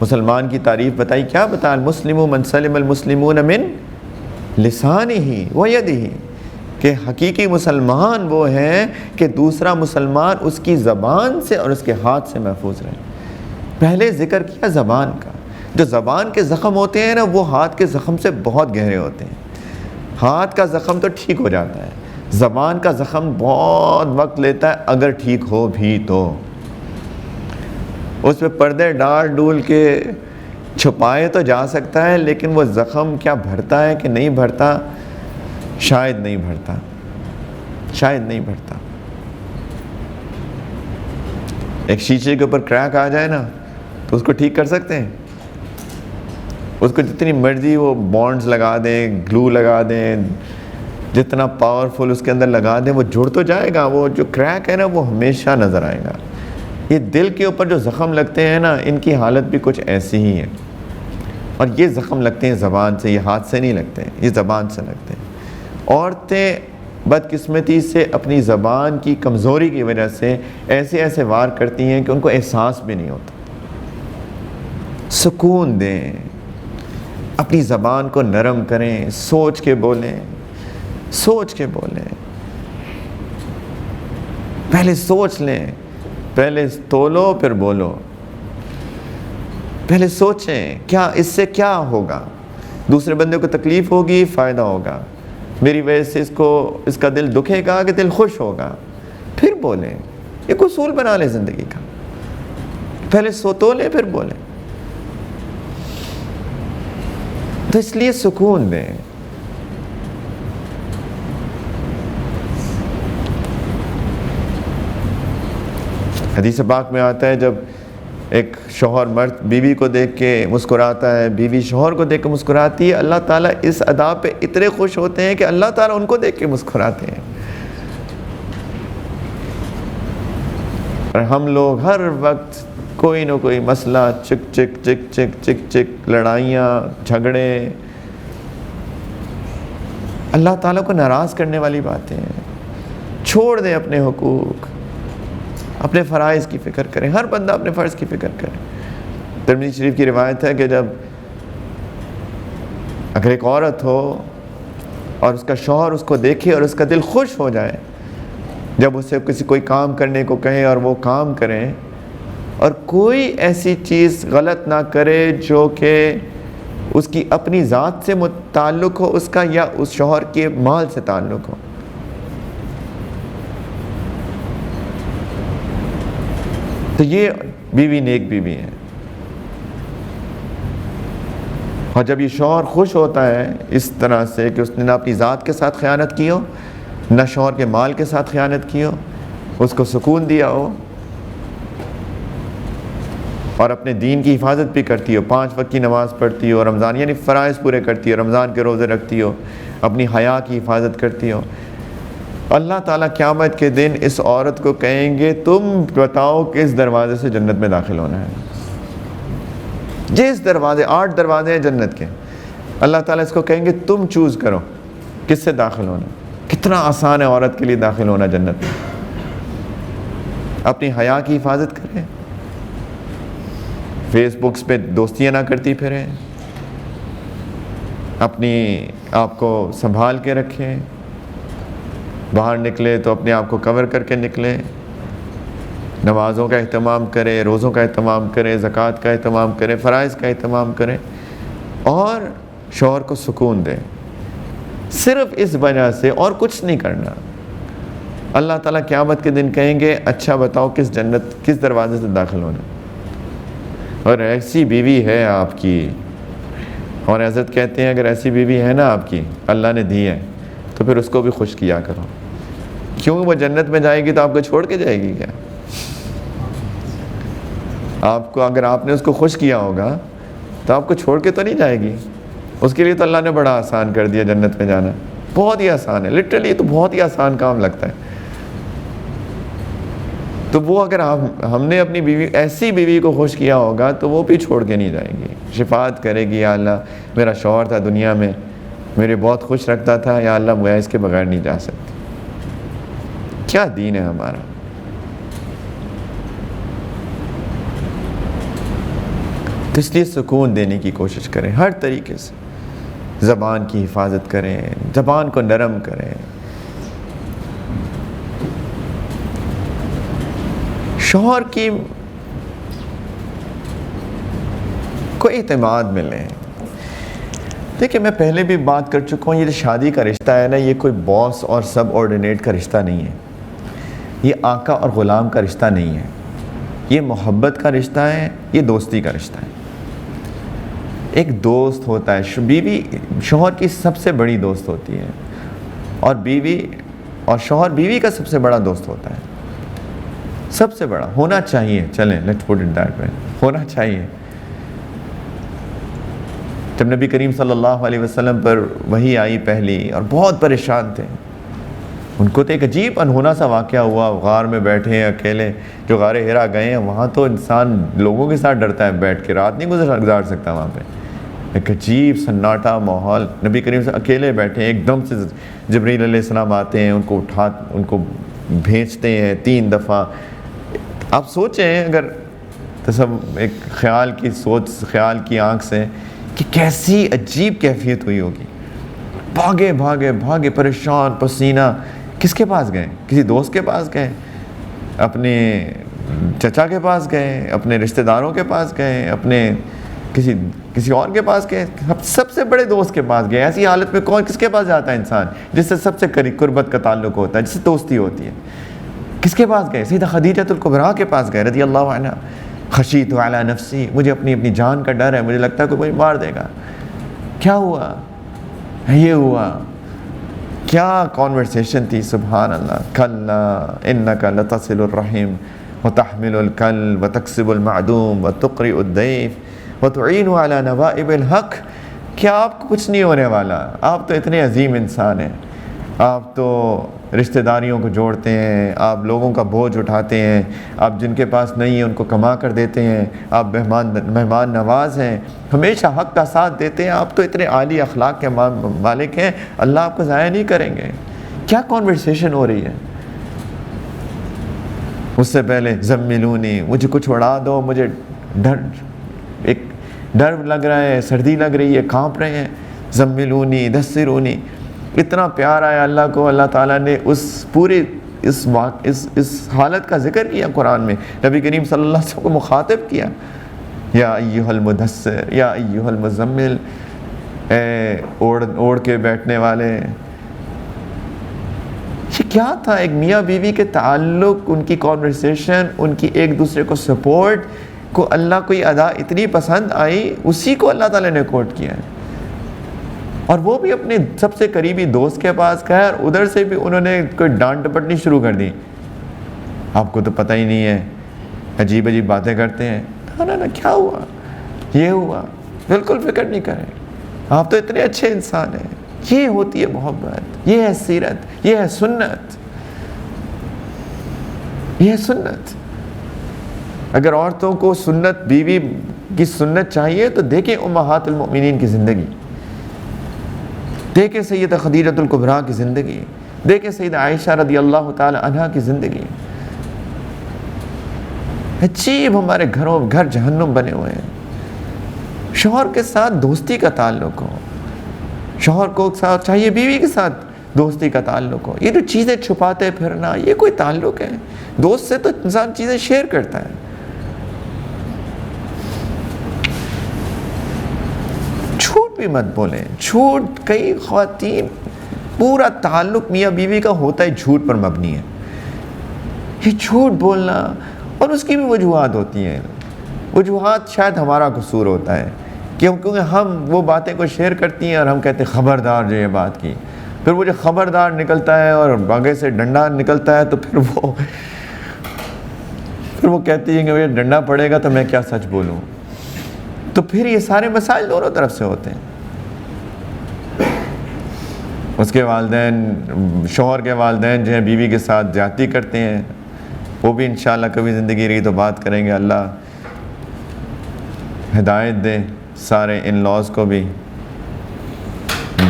مسلمان کی تعریف بتائی، کیا بتایا؟ المسلم من سلم المسلمون من لسانہ ویدہ، کہ حقیقی مسلمان وہ ہے کہ دوسرا مسلمان اس کی زبان سے اور اس کے ہاتھ سے محفوظ رہے۔ پہلے ذکر کیا زبان کا۔ جو زبان کے زخم ہوتے ہیں نا، وہ ہاتھ کے زخم سے بہت گہرے ہوتے ہیں۔ ہاتھ کا زخم تو ٹھیک ہو جاتا ہے، زبان کا زخم بہت وقت لیتا ہے، اگر ٹھیک ہو بھی تو۔ اس پہ پردے ڈال ڈول کے چھپائے تو جا سکتا ہے، لیکن وہ زخم کیا بھرتا ہے کہ نہیں بھرتا؟ شاید نہیں بھرتا، شاید نہیں بھرتا۔ ایک شیشے کے اوپر کریک آ جائے نا تو اس کو ٹھیک کر سکتے ہیں؟ اس کو جتنی مرضی وہ بانڈز لگا دیں، گلو لگا دیں، جتنا پاورفل اس کے اندر لگا دیں، وہ جڑ تو جائے گا، وہ جو کریک ہے نا وہ ہمیشہ نظر آئے گا۔ یہ دل کے اوپر جو زخم لگتے ہیں نا، ان کی حالت بھی کچھ ایسی ہی ہے۔ اور یہ زخم لگتے ہیں زبان سے، یہ ہاتھ سے نہیں لگتے ہیں، یہ زبان سے لگتے ہیں۔ عورتیں بدقسمتی سے اپنی زبان کی کمزوری کی وجہ سے ایسے ایسے وار کرتی ہیں کہ ان کو احساس بھی نہیں ہوتا۔ سکون دیں، اپنی زبان کو نرم کریں، سوچ کے بولیں، سوچ کے بولیں۔ پہلے سوچ لیں، پہلے تولو پھر بولو۔ پہلے سوچیں کیا اس سے کیا ہوگا، دوسرے بندے کو تکلیف ہوگی، فائدہ ہوگا، میری وجہ سے اس کا دل دکھے گا کہ دل خوش ہوگا، پھر بولیں۔ ایک اصول بنا لیں زندگی کا، پہلے تولیں پھر بولیں۔ تو اس لیے سکون دیں۔ حدیث پاک میں آتا ہے جب ایک شوہر مرد بیوی کو دیکھ کے مسکراتا ہے، بیوی شوہر کو دیکھ کے مسکراتی ہے، اللہ تعالیٰ اس ادا پہ اتنے خوش ہوتے ہیں کہ اللہ تعالیٰ ان کو دیکھ کے مسکراتے ہیں۔ اور ہم لوگ ہر وقت کوئی نہ کوئی مسئلہ، چک چک چک چک چک چک، لڑائیاں، جھگڑے، اللہ تعالیٰ کو ناراض کرنے والی باتیں ہیں۔ چھوڑ دیں اپنے حقوق، اپنے فرائض کی فکر کریں، ہر بندہ اپنے فرض کی فکر کرے۔ ترمذی شریف کی روایت ہے کہ جب اگر ایک عورت ہو اور اس کا شوہر اس کو دیکھے اور اس کا دل خوش ہو جائے، جب اسے کوئی کام کرنے کو کہے اور وہ کام کریں، اور کوئی ایسی چیز غلط نہ کرے جو کہ اس کی اپنی ذات سے تعلق ہو اس کا، یا اس شوہر کے مال سے تعلق ہو، تو یہ بیوی نیک بیوی ہے۔ اور جب یہ شوہر خوش ہوتا ہے اس طرح سے کہ اس نے نہ اپنی ذات کے ساتھ خیانت کی ہو، نہ شوہر کے مال کے ساتھ خیانت کی ہو، اس کو سکون دیا ہو، اور اپنے دین کی حفاظت بھی کرتی ہو، 5 وقت کی نماز پڑھتی ہو، رمضان یعنی فرائض پورے کرتی ہو، رمضان کے روزے رکھتی ہو، اپنی حیا کی حفاظت کرتی ہو، اللہ تعالیٰ قیامت کے دن اس عورت کو کہیں گے تم بتاؤ کس دروازے سے جنت میں داخل ہونا ہے۔ جس دروازے، 8 دروازے ہیں جنت کے، اللہ تعالیٰ اس کو کہیں گے تم چوز کرو کس سے داخل ہونا. کتنا آسان ہے عورت کے لیے داخل ہونا جنت میں. اپنی حیا کی حفاظت کریں, فیس بکس پہ دوستیاں نہ کرتی پھریں, اپنی آپ کو سنبھال کے رکھیں, باہر نکلے تو اپنے آپ کو کور کر کے نکلیں, نمازوں کا اہتمام کرے, روزوں کا اہتمام کرے, زکوٰۃ کا اہتمام کرے, فرائض کا اہتمام کرے, اور شوہر کو سکون دے. صرف اس وجہ سے, اور کچھ نہیں کرنا. اللہ تعالیٰ قیامت کے دن کہیں گے اچھا بتاؤ کس جنت کس دروازے سے داخل ہونا. اور ایسی بیوی ہے آپ کی, اور حضرت کہتے ہیں اگر ایسی بیوی ہے نا آپ کی, اللہ نے دی ہے, تو پھر اس کو بھی خوش کیا کرو. کیوں, وہ جنت میں جائے گی تو آپ کو چھوڑ کے جائے گی کیا؟ آپ کو اگر آپ نے اس کو خوش کیا ہوگا تو آپ کو چھوڑ کے تو نہیں جائے گی. اس کے لیے تو اللہ نے بڑا آسان کر دیا جنت میں جانا, بہت ہی آسان ہے, لٹرلی تو بہت ہی آسان کام لگتا ہے. تو وہ اگر ہم نے اپنی بیوی ایسی بیوی کو خوش کیا ہوگا تو وہ بھی چھوڑ کے نہیں جائے گی, شفاعت کرے گی یا اللہ میرا شوہر تھا دنیا میں میرے بہت خوش رکھتا تھا, یا اللہ میں اس کے بغیر نہیں جا سکتی. کیا دین ہے ہمارا. تو اس لیے سکون دینے کی کوشش کریں ہر طریقے سے, زبان کی حفاظت کریں, زبان کو نرم کریں, شوہر کی کو اعتماد ملے. دیکھیں میں پہلے بھی بات کر چکا ہوں, یہ جو شادی کا رشتہ ہے نا, یہ کوئی باس اور سب آرڈینیٹ کا رشتہ نہیں ہے, یہ آقا اور غلام کا رشتہ نہیں ہے, یہ محبت کا رشتہ ہے, یہ دوستی کا رشتہ ہے. ایک دوست ہوتا ہے, بیوی شوہر کی سب سے بڑی دوست ہوتی ہے, اور بیوی اور شوہر بیوی کا سب سے بڑا دوست ہوتا ہے, سب سے بڑا ہونا چاہیے. چلیں let's put it that way, ہونا چاہیے. جب نبی کریم صلی اللہ علیہ وسلم پر وحی آئی پہلی اور بہت پریشان تھے, ان کو تو ایک عجیب انہونا سا واقعہ ہوا, غار میں بیٹھے ہیں اکیلے, جو غار ہرا گئے ہیں وہاں تو انسان لوگوں کے ساتھ ڈرتا ہے, بیٹھ کے رات نہیں گزار سکتا وہاں پہ, ایک عجیب سناٹا ماحول. نبی کریم سے اکیلے بیٹھے ہیں, ایک دم سے جبریل علیہ السلام آتے ہیں, ان کو بھیجتے ہیں 3 دفعہ. آپ سوچیں اگر ایک خیال کی آنکھ سے کہ کیسی عجیب کیفیت ہوئی ہوگی. بھاگے پریشان پسینہ. کس کے پاس گئے؟ کسی دوست کے پاس گئے, اپنے چچا کے پاس گئے, اپنے رشتہ داروں کے پاس گئے, اپنے کسی اور کے پاس گئے, سب سے بڑے دوست کے پاس گئے. ایسی حالت میں کس کے پاس جاتا ہے انسان جس سے سب سے قربت کا تعلق ہوتا ہے, جس سے دوستی ہوتی ہے؟ کس کے پاس گئے؟ سیدہ خدیجہ الکبریٰ کے پاس گئے رضی اللہ عنہ. خشیت علی نفسی, مجھے اپنی جان کا ڈر ہے, مجھے لگتا ہے کوئی مجھے مار دے گا. کیا ہوا؟ یہ ہوا. کیا کانورسیشن تھی, سبحان اللہ. کلا انک لتصل الرحم وتحمل الکل وتکسب المعدوم وتقرئ الضیف وتعین علی نوائب الحق. کیا آپ کو کچھ نہیں ہونے والا؟ آپ تو اتنے عظیم انسان ہیں, آپ تو رشتہ داریوں کو جوڑتے ہیں, آپ لوگوں کا بوجھ اٹھاتے ہیں, آپ جن کے پاس نہیں ہیں ان کو کما کر دیتے ہیں, آپ مہمان نواز ہیں, ہمیشہ حق کا ساتھ دیتے ہیں, آپ تو اتنے عالی اخلاق کے مالک ہیں, اللہ آپ کو ضائع نہیں کریں گے. کیا کانورسیشن ہو رہی ہے؟ اس سے پہلے زملونی, مجھے کچھ اڑا دو, مجھے ڈر لگ رہا ہے, سردی لگ رہی ہے, کانپ رہے ہیں. زملونی دثرونی. اتنا پیار آیا اللہ کو, اللہ تعالیٰ نے اس حالت کا ذکر کیا قرآن میں, نبی کریم صلی اللہ علیہ وسلم کو مخاطب کیا, یا ایھا المدثر یا ایھا المزمل, اے اوڑھ کے بیٹھنے والے. یہ کیا تھا؟ ایک میاں بیوی کے تعلق, ان کی کانورسیشن, ان کی ایک دوسرے کو سپورٹ کو اللہ کو یہ ادا اتنی پسند آئی, اسی کو اللہ تعالیٰ نے کوٹ کیا ہے. اور وہ بھی اپنے سب سے قریبی دوست کے پاس گئے, اور ادھر سے بھی انہوں نے کوئی ڈانٹ ڈپٹنی شروع کر دی. آپ کو تو پتہ ہی نہیں ہے, عجیب باتیں کرتے ہیں. نا کیا ہوا, یہ ہوا, بالکل فکر نہیں کریں, آپ تو اتنے اچھے انسان ہیں. یہ ہوتی ہے محبت, یہ ہے سیرت, یہ ہے سنت, یہ ہے سنت. اگر عورتوں کو سنت, بیوی کی سنت چاہیے تو دیکھیں امہات المؤمنین کی زندگی. دیکھیں سیدہ خدیجہ الکبریٰ کی زندگی، دیکھیں سیدہ عائشہ رضی اللہ تعالی عنہ کی زندگی. عجیب ہمارے گھر جہنم بنے ہوئے ہیں. شوہر کے ساتھ دوستی کا تعلق ہو، شوہر کو ساتھ چاہیے بیوی کے ساتھ دوستی کا تعلق ہو. یہ جو چیزیں چھپاتے پھرنا، یہ کوئی تعلق ہے؟ دوست سے تو انسان چیزیں شیئر کرتا ہے. جھوٹ بھی مت بولیں. جھوٹ، کئی خواتین پورا تعلق میاں بیوی کا ہوتا ہے جھوٹ پر مبنی ہے. یہ جھوٹ بولنا، اور اس کی بھی وجوہات ہوتی ہیں. وجوہات شاید ہمارا قصور ہوتا ہے کیونکہ ہم وہ باتیں کو شیئر کرتی ہیں اور ہم کہتے ہیں خبردار جو یہ بات کی. پھر وہ جو خبردار نکلتا ہے اور آگے سے ڈنڈا نکلتا ہے تو پھر وہ کہتی ہیں کہ یہ ڈنڈا پڑے گا تو میں کیا سچ بولوں. تو پھر یہ سارے مسائل دونوں طرف سے ہوتے ہیں. اس کے والدین، شوہر کے والدین جو ہیں بیوی کے ساتھ زیادتی کرتے ہیں، وہ بھی انشاءاللہ کبھی زندگی رہی تو بات کریں گے. اللہ ہدایت دے سارے ان لاز کو بھی،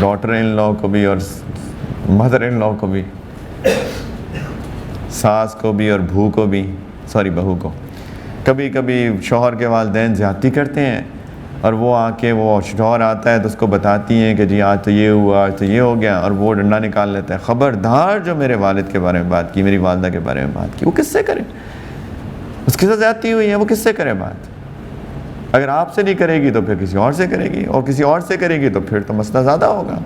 ڈاٹر ان لا کو بھی اور مدر ان لا کو بھی، ساس کو بھی اور بہو کو. کبھی کبھی شوہر کے والدین زیادتی کرتے ہیں اور وہ آ کے، وہ شوہر آتا ہے تو اس کو بتاتی ہیں کہ جی آج تو یہ ہوا، آج تو یہ ہو گیا، اور وہ ڈنڈا نکال لیتا ہے. خبردار جو میرے والد کے بارے میں بات کی، میری والدہ کے بارے میں بات کی، وہ کس سے کرے؟ اس کے ساتھ زیادتی ہوئی ہے، وہ کس سے کرے بات؟ اگر آپ سے نہیں کرے گی تو پھر کسی اور سے کرے گی، اور کسی اور سے کرے گی تو پھر تو مسئلہ زیادہ ہوگا.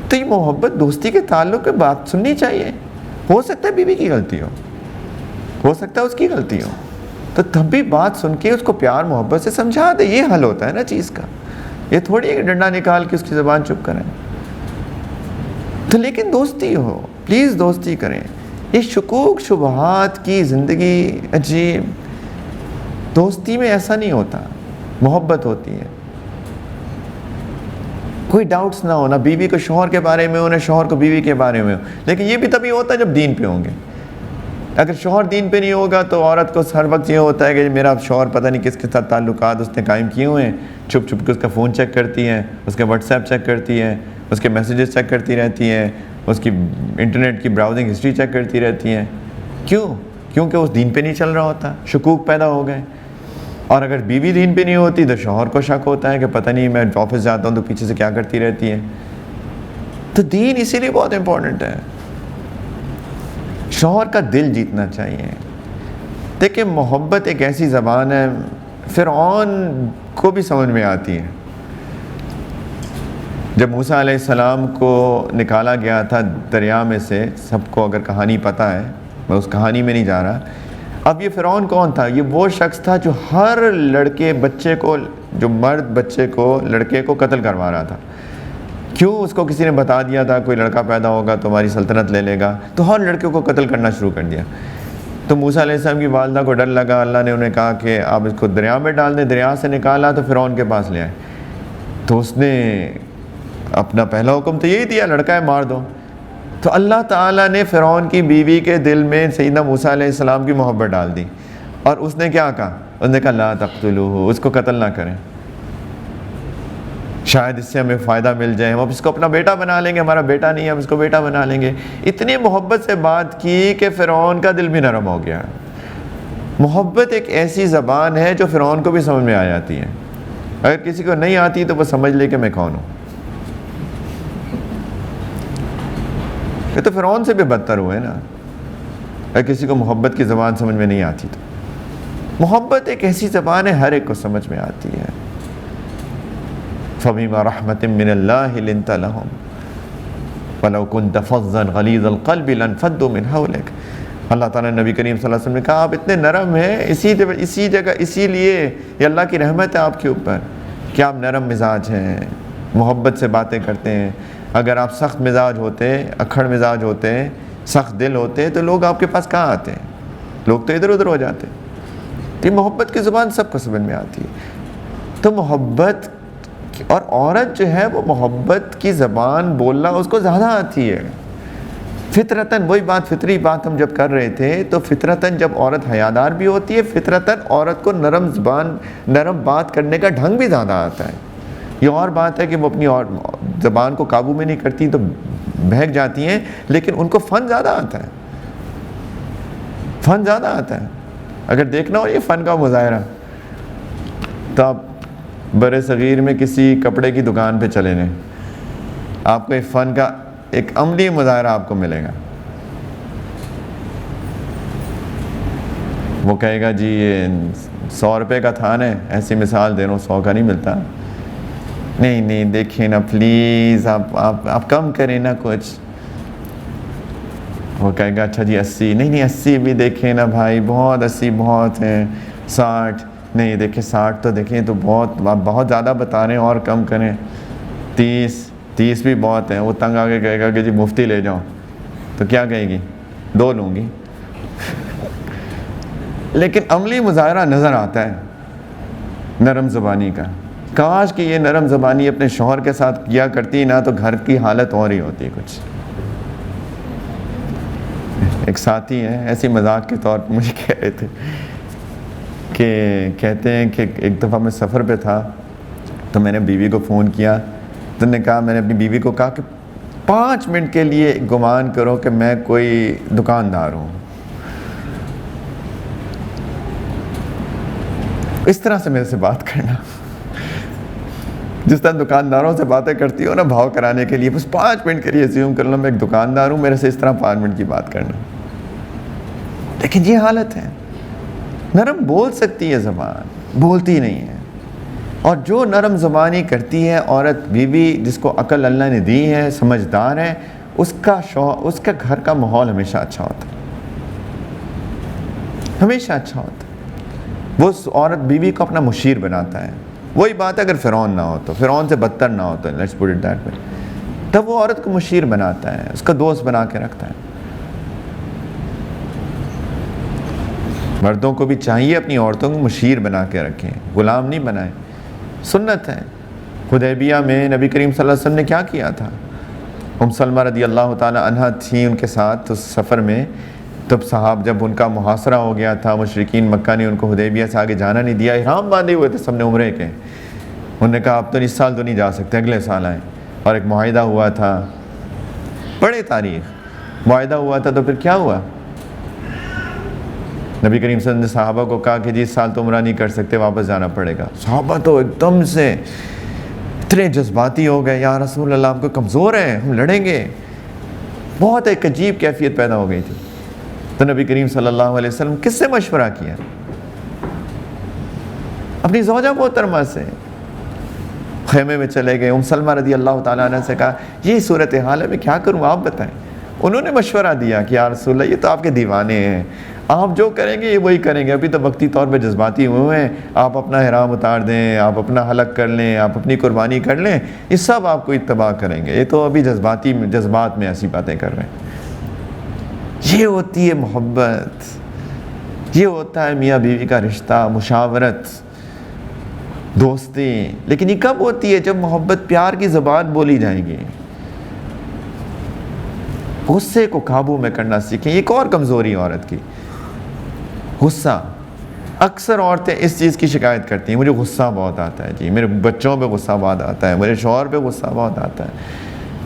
تو یہ محبت دوستی کے تعلق پہ بات سننی چاہیے. ہو سکتا ہے بیوی کی غلطی ہو سکتا ہے اس کی غلطی ہو، تو تب بھی بات سن کے اس کو پیار محبت سے سمجھا دے. یہ حل ہوتا ہے نا چیز کا. یہ تھوڑی ہے کہ ڈنڈا نکال کے اس کی زبان چپ کریں. تو لیکن دوستی ہو، پلیز دوستی کریں. یہ شکوک شبہات کی زندگی عجیب. دوستی میں ایسا نہیں ہوتا، محبت ہوتی ہے. کوئی ڈاؤٹس نہ ہونا، بیوی کو شوہر کے بارے میں ہو، نہ شوہر کو بیوی کے بارے میں ہو. لیکن یہ بھی تبھی ہوتا ہے جب دین پہ ہوں گے. اگر شوہر دین پہ نہیں ہوگا تو عورت کو ہر وقت یہ ہوتا ہے کہ میرا شوہر پتہ نہیں کس کے ساتھ تعلقات اس نے قائم کیے ہوئے ہیں. چھپ چھپ کے اس کا فون چیک کرتی ہیں، اس کے واٹس ایپ چیک کرتی ہیں، اس کے میسیجز چیک کرتی رہتی ہیں، اس کی انٹرنیٹ کی براؤزنگ ہسٹری چیک کرتی رہتی ہیں. کیونکہ اس دین پہ نہیں چل رہا ہوتا. شکوک پیدا ہو گئے. اور اگر بیوی دین پہ نہیں ہوتی تو شوہر کو شک ہوتا ہے کہ پتہ نہیں میں آفس جاتا ہوں تو پیچھے سے کیا کرتی رہتی ہے. تو دین اسی لیے بہت امپورٹنٹ ہے. شوہر کا دل جیتنا چاہیے. دیکھیں محبت ایک ایسی زبان ہے، فرعون کو بھی سمجھ میں آتی ہے. جب موسیٰ علیہ السلام کو نکالا گیا تھا دریا میں سے، سب کو اگر کہانی پتہ ہے، میں اس کہانی میں نہیں جا رہا. اب یہ فرعون کون تھا؟ یہ وہ شخص تھا جو ہر بچے کو، جو مرد بچے کو، لڑکے کو قتل کروا رہا تھا. کیوں؟ اس کو کسی نے بتا دیا تھا کوئی لڑکا پیدا ہوگا تو ہماری سلطنت لے لے گا، تو ہر لڑکے کو قتل کرنا شروع کر دیا. تو موسیٰ علیہ السلام کی والدہ کو ڈر لگا. اللہ نے انہیں کہا کہ آپ اس کو دریا میں ڈال دیں. دریا سے نکالا تو فرعون کے پاس لے آئے. تو اس نے اپنا پہلا حکم تو یہی دیا، لڑکا ہے مار دو. تو اللہ تعالیٰ نے فرعون کی بیوی کے دل میں سیدنا موسیٰ علیہ السلام کی محبت ڈال دی، اور اس نے کیا کہا؟ اس نے کہا لا تقتلوہ، اس کو قتل نہ کریں، شاید اس سے ہمیں فائدہ مل جائے، ہم اس کو اپنا بیٹا بنا لیں گے. ہمارا بیٹا نہیں ہے، ہم اس کو بیٹا بنا لیں گے. اتنی محبت سے بات کی کہ فرعون کا دل بھی نرم ہو گیا. محبت ایک ایسی زبان ہے جو فرعون کو بھی سمجھ میں آ جاتی ہے. اگر کسی کو نہیں آتی تو وہ سمجھ لے کہ میں کون ہوں. یہ تو فرعون سے بھی بدتر ہوئے نا. اگر کسی کو محبت کی زبان سمجھ میں نہیں آتی تو محبت ایک ایسی زبان ہے ہر ایک کو سمجھ میں آتی ہے. فَبِمَا رَحْمَةٍ مِّنَ اللَّهِ لِنْتَ لَهُمْ وَلَوْ كُنْتَ فَظًّا غَلِيظَ الْقَلْبِ لَانفَضُّوا مِنْ حَوْلِكَ. اللہ تعالیٰ نے نبی کریم صلی اللہ علیہ وسلم نے کہا آپ اتنے نرم ہیں اسی جگہ اسی لیے یہ اللہ کی رحمت ہے آپ کے اوپر کہ آپ نرم مزاج ہیں، محبت سے باتیں کرتے ہیں. اگر آپ سخت مزاج ہوتے، اکھڑ مزاج ہوتے، سخت دل ہوتے تو لوگ آپ کے پاس کہاں آتے ہیں؟ لوگ تو ادھر ادھر ہو جاتے. یہ محبت کی زبان سب کو سمجھ میں آتی ہے. تو محبت، اور عورت جو ہے وہ محبت کی زبان بولنا اس کو زیادہ آتی ہے فطرتاً. وہی بات، فطری بات ہم جب کر رہے تھے تو فطرتاً جب عورت حیادار بھی ہوتی ہے، فطرتاً عورت کو نرم زبان، نرم بات کرنے کا ڈھنگ بھی زیادہ آتا ہے. یہ اور بات ہے کہ وہ اپنی اور زبان کو قابو میں نہیں کرتی تو بہک جاتی ہیں، لیکن ان کو فن زیادہ آتا ہے، فن زیادہ آتا ہے. اگر دیکھنا ہو یہ فن کا مظاہرہ تو آپ بر صغیر میں کسی کپڑے کی دکان پہ چلے جائیں، آپ کو ایک فن کا ایک عملی مظاہرہ آپ کو ملے گا. وہ کہے گا جی یہ 100 روپے کا تھان ہے، ایسی مثال دے رہا ہوں، 100 کا نہیں ملتا. نہیں نہیں دیکھیں نا پلیز آپ کم کریں نا کچھ. وہ کہے گا اچھا جی 80، نہیں نہیں 80 بھی دیکھیں نا بھائی، بہت 80 بہت ہیں. 60، نہیں دیکھیں 60 تو دیکھیں تو بہت زیادہ بتا رہے ہیں، اور کم کریں. 30 بھی بہت ہیں. وہ تنگ آ کے کہے گا کہ جی مفتی لے جاؤ، تو کیا کہے گی؟ 2 لوں گی. لیکن عملی مظاہرہ نظر آتا ہے نرم زبانی کا. کاش کہ یہ نرم زبانی اپنے شوہر کے ساتھ کیا کرتی نا تو گھر کی حالت اور ہی ہوتی کچھ. ایک ساتھی ہیں ایسی مذاق کے طور پر مجھے کہہ رہے تھے کہ کہتے ہیں کہ ایک دفعہ میں سفر پہ تھا تو میں نے بیوی کو فون کیا تو نے کہا، میں نے اپنی بیوی کو کہا کہ 5 منٹ کے لیے گمان کرو کہ میں کوئی دکاندار ہوں. اس طرح سے میرے سے بات کرنا، جس طرح دکانداروں سے باتیں کرتی ہو نا بھاؤ کرانے کے لیے، بس 5 منٹ کے لیے زیوم کر لو میں ایک دکاندار ہوں، میرے سے اس طرح 5 منٹ کی بات کرنا. لیکن یہ حالت ہے. نرم بول سکتی ہے زبان، بولتی نہیں ہے. اور جو نرم زبانی کرتی ہے عورت بیوی، جس کو عقل اللہ نے دی ہے، سمجھدار ہے، اس کا گھر کا ماحول ہمیشہ اچھا ہوتا ہے، ہمیشہ اچھا ہوتا ہے. وہ اس عورت بیوی کو اپنا مشیر بناتا ہے. وہی بات ہے اگر فرعون نہ ہو تو، فرعون سے بدتر نہ ہو تو، let's put it that way, تب وہ عورت کو مشیر بناتا ہے، اس کا دوست بنا کے رکھتا ہے. مردوں کو بھی چاہیے اپنی عورتوں کو مشیر بنا کے رکھیں، غلام نہیں بنائیں. سنت ہے. حدیبیہ میں نبی کریم صلی اللہ علیہ وسلم نے کیا کیا تھا؟ ام سلمہ رضی اللہ تعالی عنہ تھیں ان کے ساتھ اس سفر میں. تب صحاب جب ان کا محاصرہ ہو گیا تھا، مشرکین مکہ نے ان کو حدیبیہ سے آگے جانا نہیں دیا، احرام باندھے ہوئے تھے سب نے عمرے کے. انہوں نے کہا اب تو اس سال تو نہیں جا سکتے، اگلے سال آئیں. اور ایک معاہدہ ہوا تھا، بڑے تاریخ معاہدہ ہوا تھا. تو پھر کیا ہوا؟ نبی کریم صلی اللہ علیہ وسلم نے صحابہ کو کہا کہ جی اس سال تو عمرہ نہیں کر سکتے، واپس جانا پڑے گا. صحابہ تو ایک دم سے اتنے جذباتی ہو گئے، یا رسول اللہ ہم کو کمزور ہیں، ہم لڑیں گے. بہت ایک عجیب کیفیت پیدا ہو گئی تھی. تو نبی کریم صلی اللہ علیہ وسلم کس سے مشورہ کیا؟ اپنی زوجہ محترمہ سے. خیمے میں چلے گئے، ام سلمہ رضی اللہ تعالیٰ عنہ سے کہا یہ صورتحال ہے، میں کیا کروں آپ بتائیں. انہوں نے مشورہ دیا کہ یا رسول اللہ یہ تو آپ کے دیوانے ہیں، آپ جو کریں گے یہ وہی کریں گے، ابھی تو وقتی طور پہ جذباتی ہوئے ہیں، آپ اپنا احرام اتار دیں، آپ اپنا حلق کر لیں، آپ اپنی قربانی کر لیں، یہ سب آپ کو اتباع کریں گے. یہ تو ابھی جذبات میں ایسی باتیں کر رہے ہیں. یہ ہوتی ہے محبت، یہ ہوتا ہے میاں بیوی کا رشتہ، مشاورت، دوستی. لیکن یہ کب ہوتی ہے؟ جب محبت پیار کی زبان بولی جائے گی. غصے کو قابو میں کرنا سیکھیں. ایک اور کمزوری عورت کی، غصہ. اکثر عورتیں اس چیز کی شکایت کرتی ہیں مجھے غصہ بہت آتا ہے جی، میرے بچوں پہ غصہ بہت آتا ہے، میرے شوہر پہ غصہ بہت آتا ہے.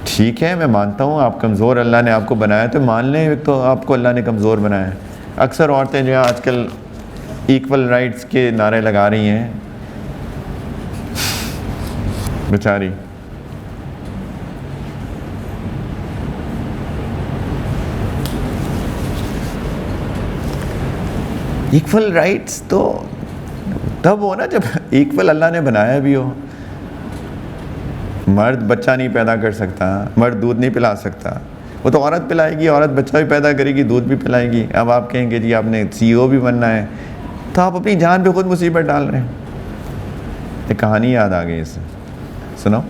ٹھیک ہے میں مانتا ہوں آپ کمزور اللہ نے آپ کو بنایا، تو مان لیں تو آپ کو اللہ نے کمزور بنایا ہے. اکثر عورتیں جو ہیں آج کل ایکول رائٹس کے نعرے لگا رہی ہیں، بیچاری. ایکول رائٹس تو تب ہو نا جب ایکول اللہ نے بنایا بھی ہو. مرد بچہ نہیں پیدا کر سکتا، مرد دودھ نہیں پلا سکتا، وہ تو عورت پلائے گی. عورت بچہ بھی پیدا کرے گی، دودھ بھی پلائے گی. اب آپ کہیں گے جی آپ نے سی او بھی بننا ہے، تو آپ اپنی جان پہ خود مصیبت ڈال رہے ہیں. ایک کہانی یاد آ گئی اس سے، سنو.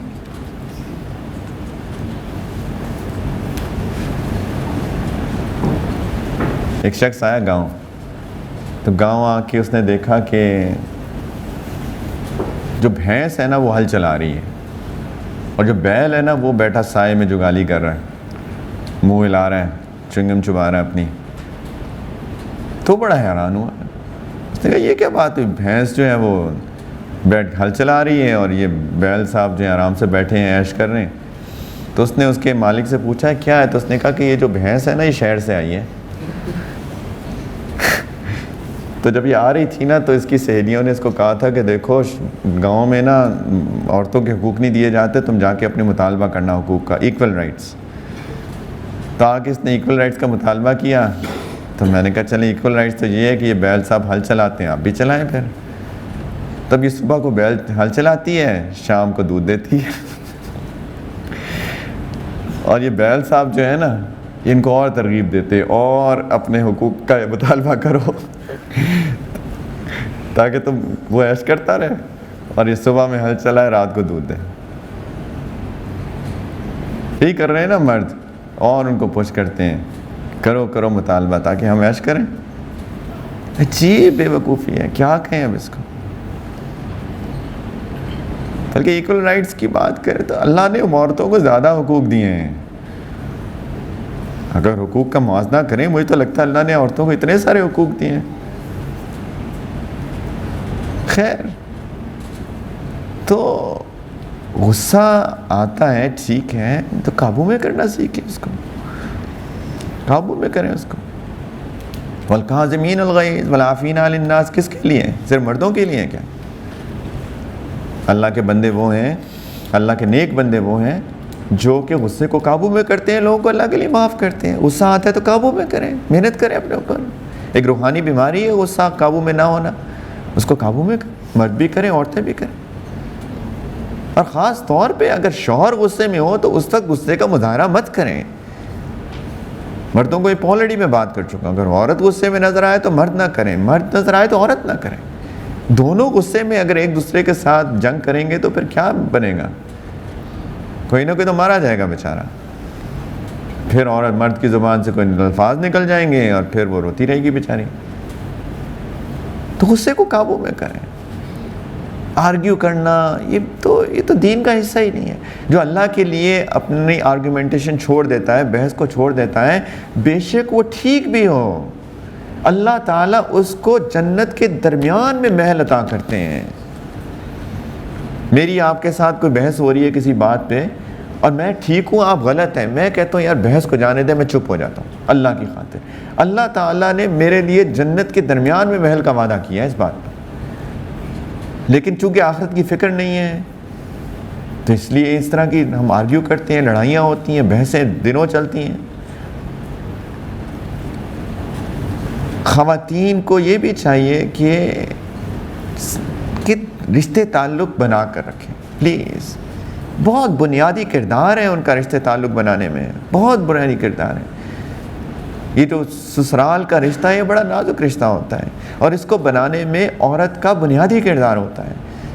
ایک شخص آیا گاؤں، تو گاؤں آ کے اس نے دیکھا کہ جو بھینس ہے نا وہ ہل چلا رہی ہے، اور جو بیل ہے نا وہ بیٹھا سائے میں جگالی کر رہا ہے، منہ ہلا رہا ہے، چنگم چبا رہا ہے اپنی. تو بڑا حیران ہوا. اس نے کہا یہ کیا بات ہوئی؟ بھینس جو ہے وہ بیٹھ ہل چلا رہی ہے اور یہ بیل صاحب جو ہیں آرام سے بیٹھے ہیں، عیش کر رہے ہیں. تو اس نے اس کے مالک سے پوچھا ہے کیا ہے، تو اس نے کہا کہ یہ جو بھینس ہے نا یہ شہر سے آئی ہے. تو جب یہ آ رہی تھی نا تو اس کی سہیلیوں نے اس کو کہا تھا کہ دیکھو گاؤں میں نا عورتوں کے حقوق نہیں دیے جاتے، تم جا کے اپنے مطالبہ کرنا حقوق کا، ایکول رائٹس. تو آ کے اس نے ایکول رائٹس کا مطالبہ کیا. تو میں نے کہا چلیں ایکول رائٹس تو یہ ہے کہ یہ بیل صاحب ہل چلاتے ہیں، آپ بھی چلائیں پھر. تب یہ صبح کو بیل ہل چلاتی ہے، شام کو دودھ دیتی ہے. اور یہ بیل صاحب جو ہے نا ان کو اور ترغیب دیتے اور اپنے حقوق کا مطالبہ کرو تاکہ تم وہ عیش کرتا رہے اور یہ صبح میں ہل چلائے، رات کو دودھ دے. یہی کر رہے ہیں نا مرد، اور ان کو پوچھ کرتے ہیں کرو کرو مطالبہ تاکہ ہم عیش کریں. عجیب بے وقوفی ہے، کیا کہیں اب اس کو. بلکہ ایکول رائٹس کی بات کریں تو اللہ نے عورتوں کو زیادہ حقوق دیے ہیں. اگر حقوق کا موازنہ کریں، مجھے تو لگتا ہے اللہ نے عورتوں کو اتنے سارے حقوق دیے ہیں. خیر، تو غصہ آتا ہے ٹھیک ہے، تو قابو میں کرنا سیکھیں، اس کو قابو میں کریں اس کو. والکاظمین الغیظ والعافین عن الناس کس کے لیے؟ صرف مردوں کے لیے کیا؟ اللہ کے بندے وہ ہیں، اللہ کے نیک بندے وہ ہیں جو کہ غصے کو قابو میں کرتے ہیں، لوگوں کو اللہ کے لیے معاف کرتے ہیں. غصہ آتا ہے تو قابو میں کریں، محنت کریں اپنے اوپر. ایک روحانی بیماری ہے غصہ قابو میں نہ ہونا، اس کو قابو میں کریں. مرد بھی کریں، عورتیں بھی کریں. اور خاص طور پہ اگر شوہر غصے میں ہو تو اس وقت غصے کا مظاہرہ مت کریں. مردوں کو یہ آلریڈی میں بات کر چکا ہوں، اگر عورت غصے میں نظر آئے تو مرد نہ کریں، مرد نظر آئے تو عورت نہ کریں. دونوں غصے میں اگر ایک دوسرے کے ساتھ جنگ کریں گے تو پھر کیا بنے گا؟ کوئی نہ کوئی تو مارا جائے گا بیچارہ. پھر عورت مرد کی زبان سے کوئی الفاظ نکل جائیں گے اور پھر وہ روتی رہے گی بیچاری. تو غصے کو قابو میں کریں. آرگیو کرنا یہ تو دین کا حصہ ہی نہیں ہے. جو اللہ کے لیے اپنی آرگومنٹیشن چھوڑ دیتا ہے، بحث کو چھوڑ دیتا ہے، بے شک وہ ٹھیک بھی ہو، اللہ تعالیٰ اس کو جنت کے درمیان میں محل عطا کرتے ہیں. میری آپ کے ساتھ کوئی بحث ہو رہی ہے کسی بات پہ اور میں ٹھیک ہوں، آپ غلط ہیں، میں کہتا ہوں یار بحث کو جانے دیں، میں چپ ہو جاتا ہوں اللہ کی خاطر. اللہ تعالیٰ نے میرے لیے جنت کے درمیان میں محل کا وعدہ کیا ہے اس بات پر. لیکن چونکہ آخرت کی فکر نہیں ہے تو اس لیے اس طرح کی ہم آرگیو کرتے ہیں، لڑائیاں ہوتی ہیں، بحثیں دنوں چلتی ہیں. خواتین کو یہ بھی چاہیے کہ رشتے تعلق بنا کر رکھیں پلیز. بہت بنیادی کردار ہے ان کا رشتے تعلق بنانے میں، بہت بنیادی کردار ہے. یہ جو سسرال کا رشتہ ہے یہ بڑا نازک رشتہ ہوتا ہے اور اس کو بنانے میں عورت کا بنیادی کردار ہوتا ہے.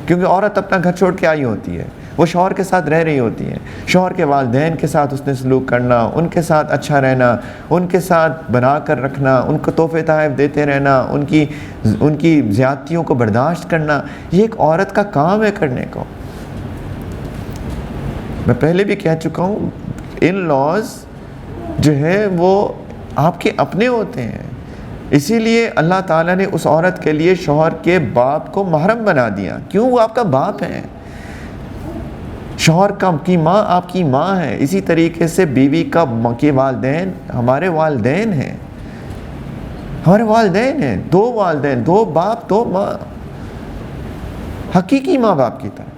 کیونکہ عورت اپنا گھر چھوڑ کے آئی ہوتی ہے، وہ شوہر کے ساتھ رہ رہی ہوتی ہے. شوہر کے والدین کے ساتھ اس نے سلوک کرنا، ان کے ساتھ اچھا رہنا، ان کے ساتھ بنا کر رکھنا، ان کو تحفے تحائف دیتے رہنا، ان کی زیادتیوں کو برداشت کرنا، یہ ایک عورت کا کام ہے کرنے کو. میں پہلے بھی کہہ چکا ہوں، ان لاز جو ہے وہ آپ کے اپنے ہوتے ہیں. اسی لیے اللہ تعالیٰ نے اس عورت کے لیے شوہر کے باپ کو محرم بنا دیا. کیوں؟ وہ آپ کا باپ ہے. شوہر کی ماں آپ کی ماں ہے. اسی طریقے سے بیوی کے والدین ہمارے والدین ہیں. ہمارے والدین ہیں، دو والدین، دو باپ دو ماں، حقیقی ماں باپ کی طرح.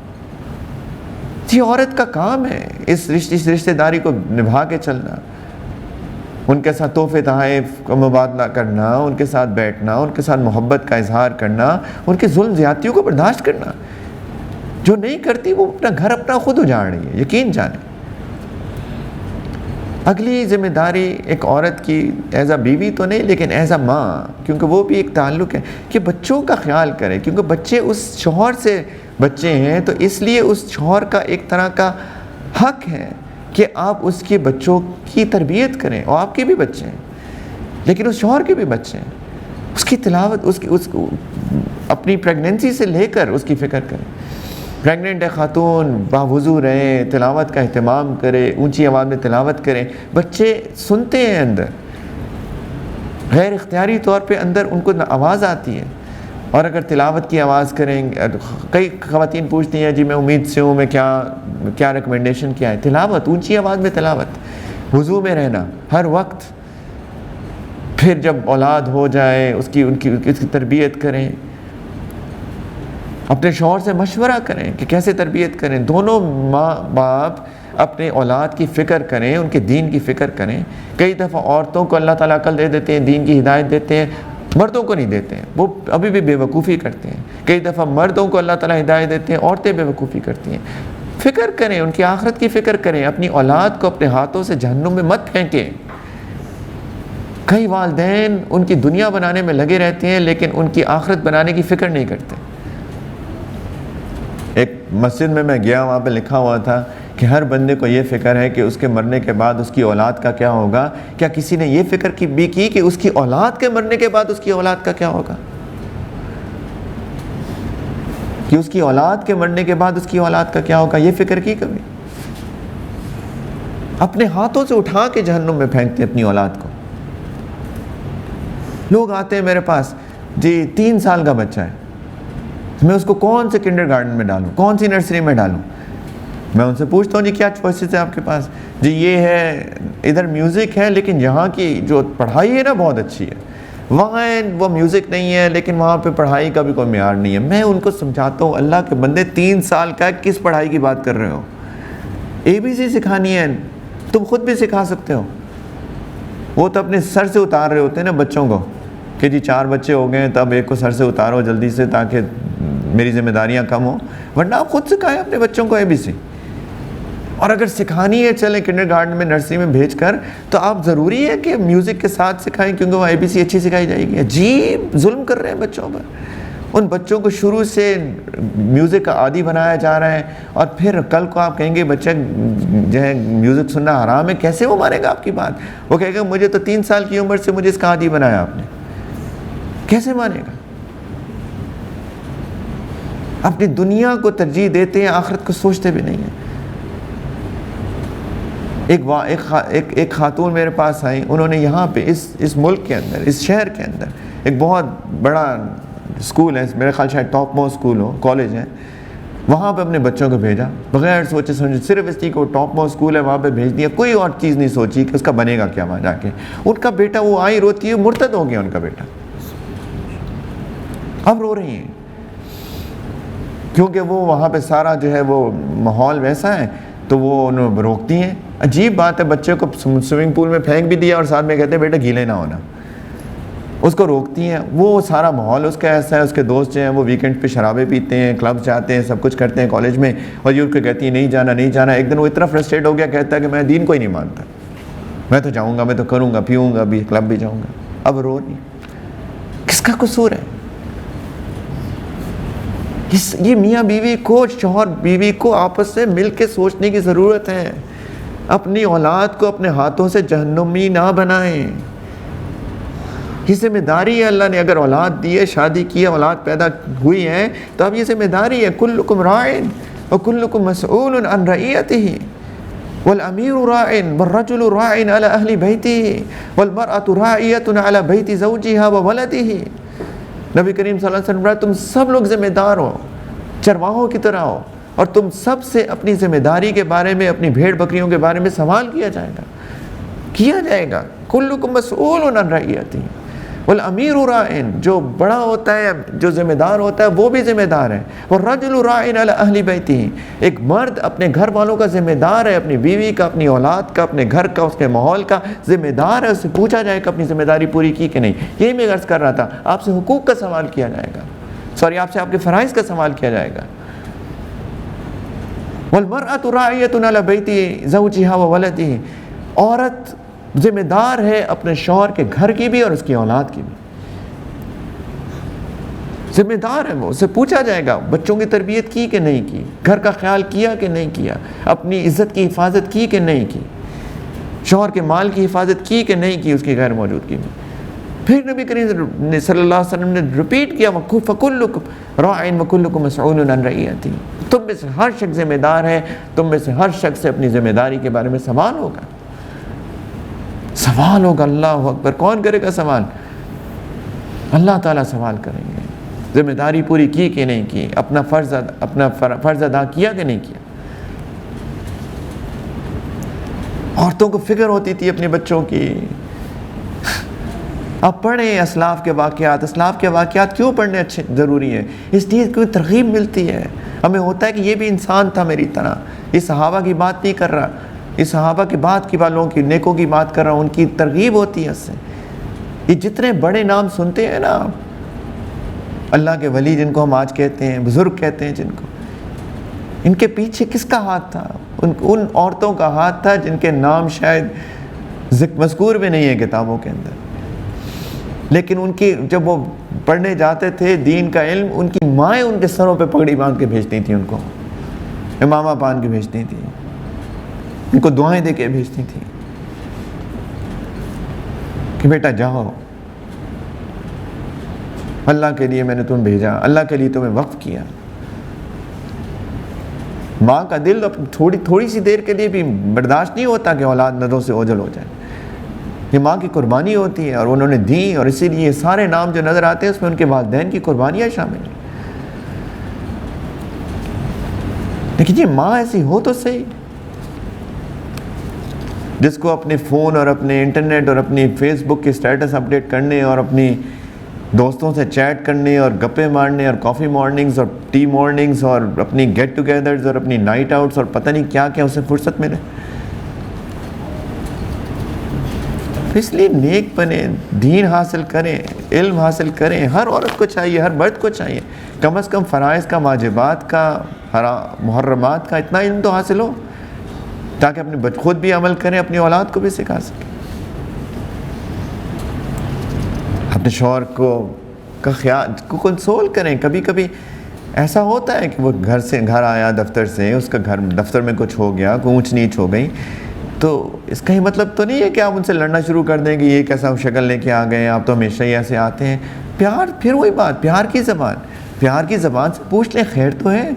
یہ عورت کا کام ہے اس رشتہ داری کو نبھا کے چلنا، ان کے ساتھ تحفے تحائف کا مبادلہ کرنا، ان کے ساتھ بیٹھنا، ان کے ساتھ محبت کا اظہار کرنا، ان کے ظلم زیادتیوں کو برداشت کرنا. جو نہیں کرتی وہ اپنا گھر اپنا خود اجاڑ رہی ہے، یقین جانیں. اگلی ذمہ داری ایک عورت کی ایز اے بیوی تو نہیں لیکن ایز اے ماں، کیونکہ وہ بھی ایک تعلق ہے کہ بچوں کا خیال کرے، کیونکہ بچے اس شوہر سے بچے ہیں تو اس لیے اس شوہر کا ایک طرح کا حق ہے کہ آپ اس کے بچوں کی تربیت کریں. اور آپ کے بھی بچے ہیں لیکن اس شوہر کے بھی بچے ہیں، اس کی تلاوت اس اپنی پریگننسی سے لے کر اس کی فکر کریں. پریگننٹ ہے خاتون، باوضو رہے، تلاوت کا اہتمام کرے، اونچی آواز میں تلاوت کریں. بچے سنتے ہیں اندر، غیر اختیاری طور پہ اندر ان کو آواز آتی ہے. اور اگر تلاوت کی آواز کریں، کئی خواتین پوچھتی ہیں جی میں امید سے ہوں، میں کیا ریکمنڈیشن کیا ہے؟ تلاوت، اونچی آواز میں تلاوت، وضو میں رہنا ہر وقت. پھر جب اولاد ہو جائے اس کی تربیت کریں، اپنے شوہر سے مشورہ کریں کہ کیسے تربیت کریں. دونوں ماں باپ اپنے اولاد کی فکر کریں، ان کے دین کی فکر کریں. کئی دفعہ عورتوں کو اللہ تعالیٰ عقل دے دیتے ہیں، دین کی ہدایت دیتے ہیں، مردوں کو نہیں دیتے ہیں، وہ ابھی بھی بے وقوفی کرتے ہیں. کئی دفعہ مردوں کو اللہ تعالیٰ ہدایت دیتے ہیں، عورتیں بے وقوفی کرتی ہیں. فکر کریں، ان کی آخرت کی فکر کریں. اپنی اولاد کو اپنے ہاتھوں سے جہنم میں مت پھینکیں. کئی والدین ان کی دنیا بنانے میں لگے رہتے ہیں لیکن ان کی آخرت بنانے کی فکر نہیں کرتے. ایک مسجد میں گیا، وہاں پہ لکھا ہوا تھا کہ ہر بندے کو یہ فکر ہے کہ اس کے مرنے کے بعد اس کی اولاد کا کیا ہوگا. کیا کسی نے یہ فکر بھی کی کہ اس کی اولاد کے مرنے کے بعد اس کی اولاد کا کیا ہوگا؟ کہ اس کی اولاد کے مرنے کے بعد اس کی اولاد کا کیا ہوگا؟ یہ فکر کی کبھی؟ اپنے ہاتھوں سے اٹھا کے جہنم میں پھینکتے اپنی اولاد کو. لوگ آتے ہیں میرے پاس، جی 3 سال کا بچہ ہے، میں اس کو کون سے کنڈر گارڈن میں ڈالوں، کون سی نرسری میں ڈالوں؟ میں ان سے پوچھتا ہوں جی کیا چوائسز ہے آپ کے پاس؟ جی یہ ہے، ادھر میوزک ہے لیکن یہاں کی جو پڑھائی ہے نا بہت اچھی ہے. وہاں وہ میوزک نہیں ہے لیکن وہاں پہ پڑھائی کا بھی کوئی معیار نہیں ہے. میں ان کو سمجھاتا ہوں اللہ کے بندے 3 سال کا ہے، کس پڑھائی کی بات کر رہے ہو؟ ABC سکھانی ہے، تم خود بھی سکھا سکتے ہو. وہ تو اپنے سر سے اتار رہے ہوتے ہیں نا بچوں کو کہ جی 4 بچے ہو گئے تب ایک کو سر سے اتارو جلدی سے تاکہ میری ذمہ داریاں کم ہوں. ورنہ آپ خود سکھائیں اپنے بچوں کو ABC. اور اگر سکھانی ہے چلیں کنڈر گارڈن میں نرسری میں بھیج کر، تو آپ ضروری ہے کہ میوزک کے ساتھ سکھائیں کیونکہ وہ ABC اچھی سکھائی جائے گی. عجیب ظلم کر رہے ہیں بچوں پر. ان بچوں کو شروع سے میوزک کا عادی بنایا جا رہا ہے اور پھر کل کو آپ کہیں گے بچہ جو ہے میوزک سننا حرام ہے، کیسے وہ مانے گا آپ کی بات؟ وہ کہے گا مجھے تو 3 سال کی عمر سے مجھے اس کا عادی بنایا آپ نے. کیسے مانے گا؟ اپنی دنیا کو ترجیح دیتے ہیں، آخرت کو سوچتے بھی نہیں ہیں. ایک خاتون میرے پاس آئی، انہوں نے یہاں پہ اس ملک کے اندر، اس شہر کے اندر ایک بہت بڑا اسکول ہے، میرے خیال شاید ٹاپ موسٹ اسکول ہو، کالج ہے، وہاں پہ اپنے بچوں کو بھیجا بغیر سوچے سمجھے. صرف اس لیے کہ وہ ٹاپ موسٹ اسکول ہے وہاں پہ بھیج دیا، کوئی اور چیز نہیں سوچی کہ اس کا بنے گا کیا وہاں جا کے. ان کا بیٹا، وہ آئی روتی ہے، مرتد ہو گیا ان کا بیٹا. اب رو رہی ہیں کیونکہ وہ وہاں پہ سارا جو ہے وہ ماحول ویسا ہے تو وہ انہوں روکتی ہیں. عجیب بات ہے، بچے کو سوئمنگ پول میں پھینک بھی دیا اور ساتھ میں کہتے ہیں بیٹا گیلے نہ ہونا. اس کو روکتی ہیں. وہ سارا ماحول اس کا ایسا ہے، اس کے دوست جو ہیں وہ ویکینڈ پہ شرابیں پیتے ہیں، کلب جاتے ہیں، سب کچھ کرتے ہیں کالج میں، اور یہ ان کو کہتی ہے نہیں جانا نہیں جانا. ایک دن وہ اتنا فرسٹریٹ ہو گیا، کہتا ہے کہ میں دین کو ہی نہیں مانتا، میں تو جاؤں گا، میں تو کروں گا، پیوں گا بھی، کلب بھی جاؤں گا. اب رو نہیں. کس کا قصور ہے؟ یہ میاں بیوی کو، شوہر بیوی کو آپس سے مل کے سوچنے کی ضرورت ہے. اپنی اولاد کو اپنے ہاتھوں سے جہنمی نہ بنائیں. یہ ذمہ داری ہے. اللہ نے اگر اولاد دی ہے، شادی کی ہے، اولاد پیدا ہوئی ہے تو اب یہ ذمہ داری ہے. کلکم راعٍ وکلکم مسئول عن رعیتہ والامیر راعٍ والرجل راعٍ علی اہل بیتہ والمرأة راعیۃ علی بیت زوجہا وولدہ. نبی کریم صلی اللہ علیہ وسلم تم سب لوگ ذمہ دار ہو، چرواہوں کی طرح ہو، اور تم سب سے اپنی ذمہ داری کے بارے میں، اپنی بھیڑ بکریوں کے بارے میں سوال کیا جائے گا. کلکم مسئول عن رعیتہ والامیر راعٍ. جو بڑا ہوتا ہے، جو ذمہ دار ہوتا ہے وہ بھی ذمہ دار ہے. والرجل راعٍ علی اہل بیتہ. ایک مرد اپنے گھر والوں کا ذمہ دار ہے، اپنی بیوی کا، اپنی اولاد کا، اپنے گھر کا، اس کے ماحول کا ذمہ دار ہے. اس سے پوچھا جائے کہ اپنی ذمہ داری پوری کی کہ نہیں. یہی میں عرض کر رہا تھا، آپ سے حقوق کا سوال کیا جائے گا، آپ سے آپ کے فرائض کا سوال کیا جائے گا. والمرأة راعیۃ علی بیت زوجہا وولدہ. عورت ذمہ دار ہے اپنے شوہر کے گھر کی بھی اور اس کی اولاد کی بھی. ذمہ دار ہے وہ. اس سے پوچھا جائے گا بچوں کی تربیت کی کہ نہیں کی، گھر کا خیال کیا کہ نہیں کیا، اپنی عزت کی حفاظت کی کہ نہیں کی، شوہر کے مال کی حفاظت کی کہ نہیں کی اس کی غیر موجودگی میں. پھر نبی کریم صلی اللہ علیہ وسلم نے ریپیٹ کیا فَكُلُّكُمْ رَاعٍ وَكُلُّكُمْ مَسْئُولٌ عَنْ رَعِيَّتِهِ. تم میں سے ہر شخص ذمہ دار ہے، تم میں سے ہر شخص سے اپنی ذمہ داری کے بارے میں سوال ہوگا. سوال ہوگا. اللہ اکبر. کون کرے گا سوال؟ اللہ تعالیٰ سوال کریں گے. ذمہ داری پوری کی کہ نہیں کی، اپنا فرض ادا کیا کہ نہیں کیا. عورتوں کو فکر ہوتی تھی اپنے بچوں کی. اب پڑھیں اسلاف کے واقعات. اسلاف کے واقعات کیوں پڑھنے اچھے ضروری ہیں؟ اس لیے کوئی ترغیب ملتی ہے ہمیں. ہوتا ہے کہ یہ بھی انسان تھا میری طرح. یہ صحابہ کی بات نہیں کر رہا، یہ صحابہ کی بات کی والوں کی نیکوں کی بات کر رہا ہوں. ان کی ترغیب ہوتی ہے اس سے. یہ جتنے بڑے نام سنتے ہیں نا، اللہ کے ولی جن کو ہم آج کہتے ہیں، بزرگ کہتے ہیں جن کو، ان کے پیچھے کس کا ہاتھ تھا؟ ان عورتوں کا ہاتھ تھا جن کے نام شاید مذکور بھی نہیں ہے کتابوں کے اندر. لیکن ان کی جب وہ پڑھنے جاتے تھے دین کا علم، ان کی مائیں ان کے سروں پہ پگڑی باندھ کے بھیجتی تھیں، ان کو امامہ باندھ کے بھیجتی تھیں، ان کو دعائیں دے کے بھیجتی تھیں کہ بیٹا جاؤ، اللہ کے لیے میں نے تمہیں بھیجا، اللہ کے لیے تمہیں وقف کیا. ماں کا دل تھوڑی سی دیر کے لیے بھی برداشت نہیں ہوتا کہ اولاد نظروں سے اوجھل ہو جائے. یہ ماں کی قربانی ہوتی ہے اور انہوں نے دی، اور اسی لیے سارے نام جو نظر آتے ہیں اس میں ان کے والدین کی قربانیاں شامل ہیں. لیکن یہ ماں ایسی ہو تو صحیح، جس کو اپنے فون اور اپنے انٹرنیٹ اور اپنی فیس بک کے سٹیٹس اپڈیٹ کرنے اور اپنی دوستوں سے چیٹ کرنے اور گپے مارنے اور کافی مارننگز اور ٹی مارننگز اور اپنی گیٹ ٹوگیدرز اور اپنی نائٹ آؤٹس اور پتہ نہیں کیا کیا اسے فرصت ملے. اس لیے نیک بنیں، دین حاصل کریں، علم حاصل کریں. ہر عورت کو چاہیے، ہر مرد کو چاہیے کم از کم فرائض کا، واجبات کا، محرمات کا اتنا علم تو حاصل ہو تاکہ اپنے خود بھی عمل کریں، اپنی اولاد کو بھی سکھا سکیں. اپنے شوہر کا خیال کو کنسول کریں. کبھی کبھی ایسا ہوتا ہے کہ وہ گھر آیا دفتر سے، اس کا دفتر میں کچھ ہو گیا، کوئی اونچ نیچ ہو گئی، تو اس کا ہی مطلب تو نہیں ہے کہ آپ ان سے لڑنا شروع کر دیں کہ یہ کیسا شکل لے کے آ گئے، آپ تو ہمیشہ ہی ایسے آتے ہیں. پیار، پھر وہی بات، پیار کی زبان سے پوچھ لیں خیر تو ہے،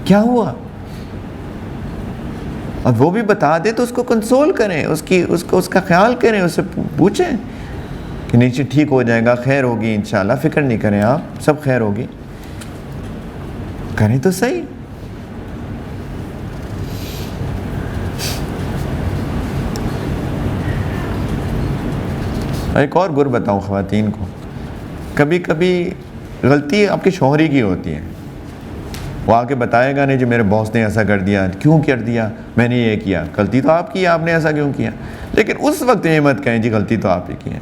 کیا ہوا؟ اور وہ بھی بتا دے تو اس کو کنسول کریں، اس کا خیال کریں، اس سے پوچھیں کہ نیچے ٹھیک ہو جائے گا، خیر ہوگی انشاءاللہ، فکر نہیں کریں آپ، سب خیر ہوگی. کریں تو صحیح. ایک اور گر بتاؤں خواتین کو، کبھی کبھی غلطی آپ کے شوہری کی ہوتی ہے. وہ آ کے بتائے گا نہیں جو میرے باس نے ایسا کر دیا، کیوں کر دیا، میں نے یہ کیا. غلطی تو آپ کی ہے، آپ نے ایسا کیوں کیا. لیکن اس وقت یہ مت کہیں جی غلطی تو آپ ہی کی ہے.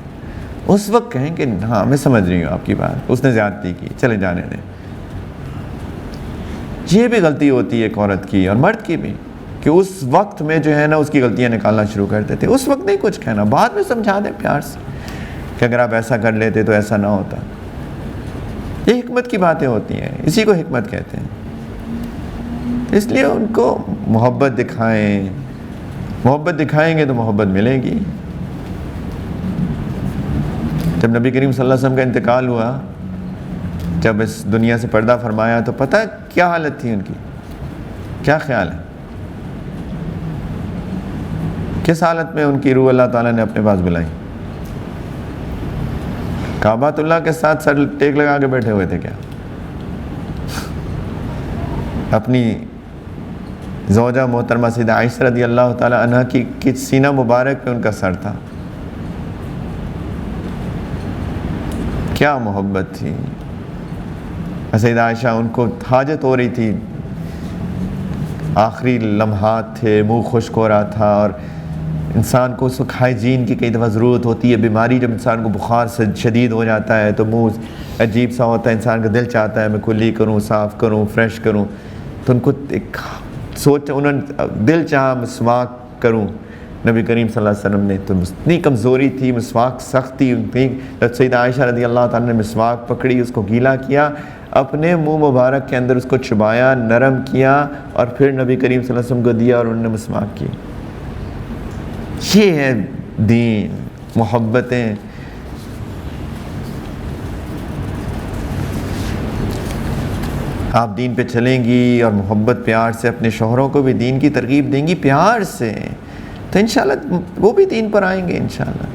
اس وقت کہیں کہ ہاں میں سمجھ رہی ہوں آپ کی بات، اس نے زیادتی کی، چلے جانے دیں. یہ بھی غلطی ہوتی ہے ایک عورت کی اور مرد کی بھی، کہ اس وقت میں جو ہے نا اس کی غلطیاں نکالنا شروع کر دیتے. اس وقت نہیں کچھ کہنا، بعد میں سمجھا دیں پیار سے کہ اگر آپ ایسا کر لیتے تو ایسا نہ ہوتا. یہ حکمت کی باتیں ہوتی ہیں، اسی کو حکمت کہتے ہیں. اس لیے ان کو محبت دکھائیں. محبت دکھائیں گے تو محبت ملے گی. جب نبی کریم صلی اللہ علیہ وسلم کا انتقال ہوا، جب اس دنیا سے پردہ فرمایا، تو پتہ کیا حالت تھی ان کی؟ کیا خیال ہے؟ کس حالت میں ان کی روح اللہ تعالیٰ نے اپنے پاس بلائی؟ کعبۃ اللہ کے ساتھ سر ٹیک لگا کے بیٹھے ہوئے تھے کیا؟ اپنی زوجہ محترمہ سیدہ عائشہ رضی اللہ تعالیٰ عنہ کی سینہ مبارک پہ ان کا سر تھا. کیا محبت تھی. سیدہ عائشہ، ان کو حاجت ہو رہی تھی، آخری لمحات تھے، منہ خشک ہو رہا تھا، اور انسان کو اس وقت ہائیجین کی کئی دفعہ ضرورت ہوتی ہے. بیماری جب انسان کو بخار سے شدید ہو جاتا ہے تو منہ عجیب سا ہوتا ہے، انسان کا دل چاہتا ہے میں کلی کروں، صاف کروں، فریش کروں. تو ان کو ایک انہوں نے دل چاہا مسواک کروں. نبی کریم صلی اللہ علیہ وسلم نے، تو اتنی کمزوری تھی، مسواک سخت تھی. سیدہ عائشہ رضی اللہ تعالیٰ نے مسواک پکڑی، اس کو گیلا کیا، اپنے منہ مبارک کے اندر اس کو چبایا، نرم کیا، اور پھر نبی کریم صلی اللہ علیہ وسلم کو دیا اور انہوں نے مسواک کی. یہ ہے دین، محبتیں. آپ دین پہ چلیں گی اور محبت پیار سے اپنے شوہروں کو بھی دین کی ترغیب دیں گی پیار سے، تو انشاءاللہ وہ بھی دین پر آئیں گے انشاءاللہ.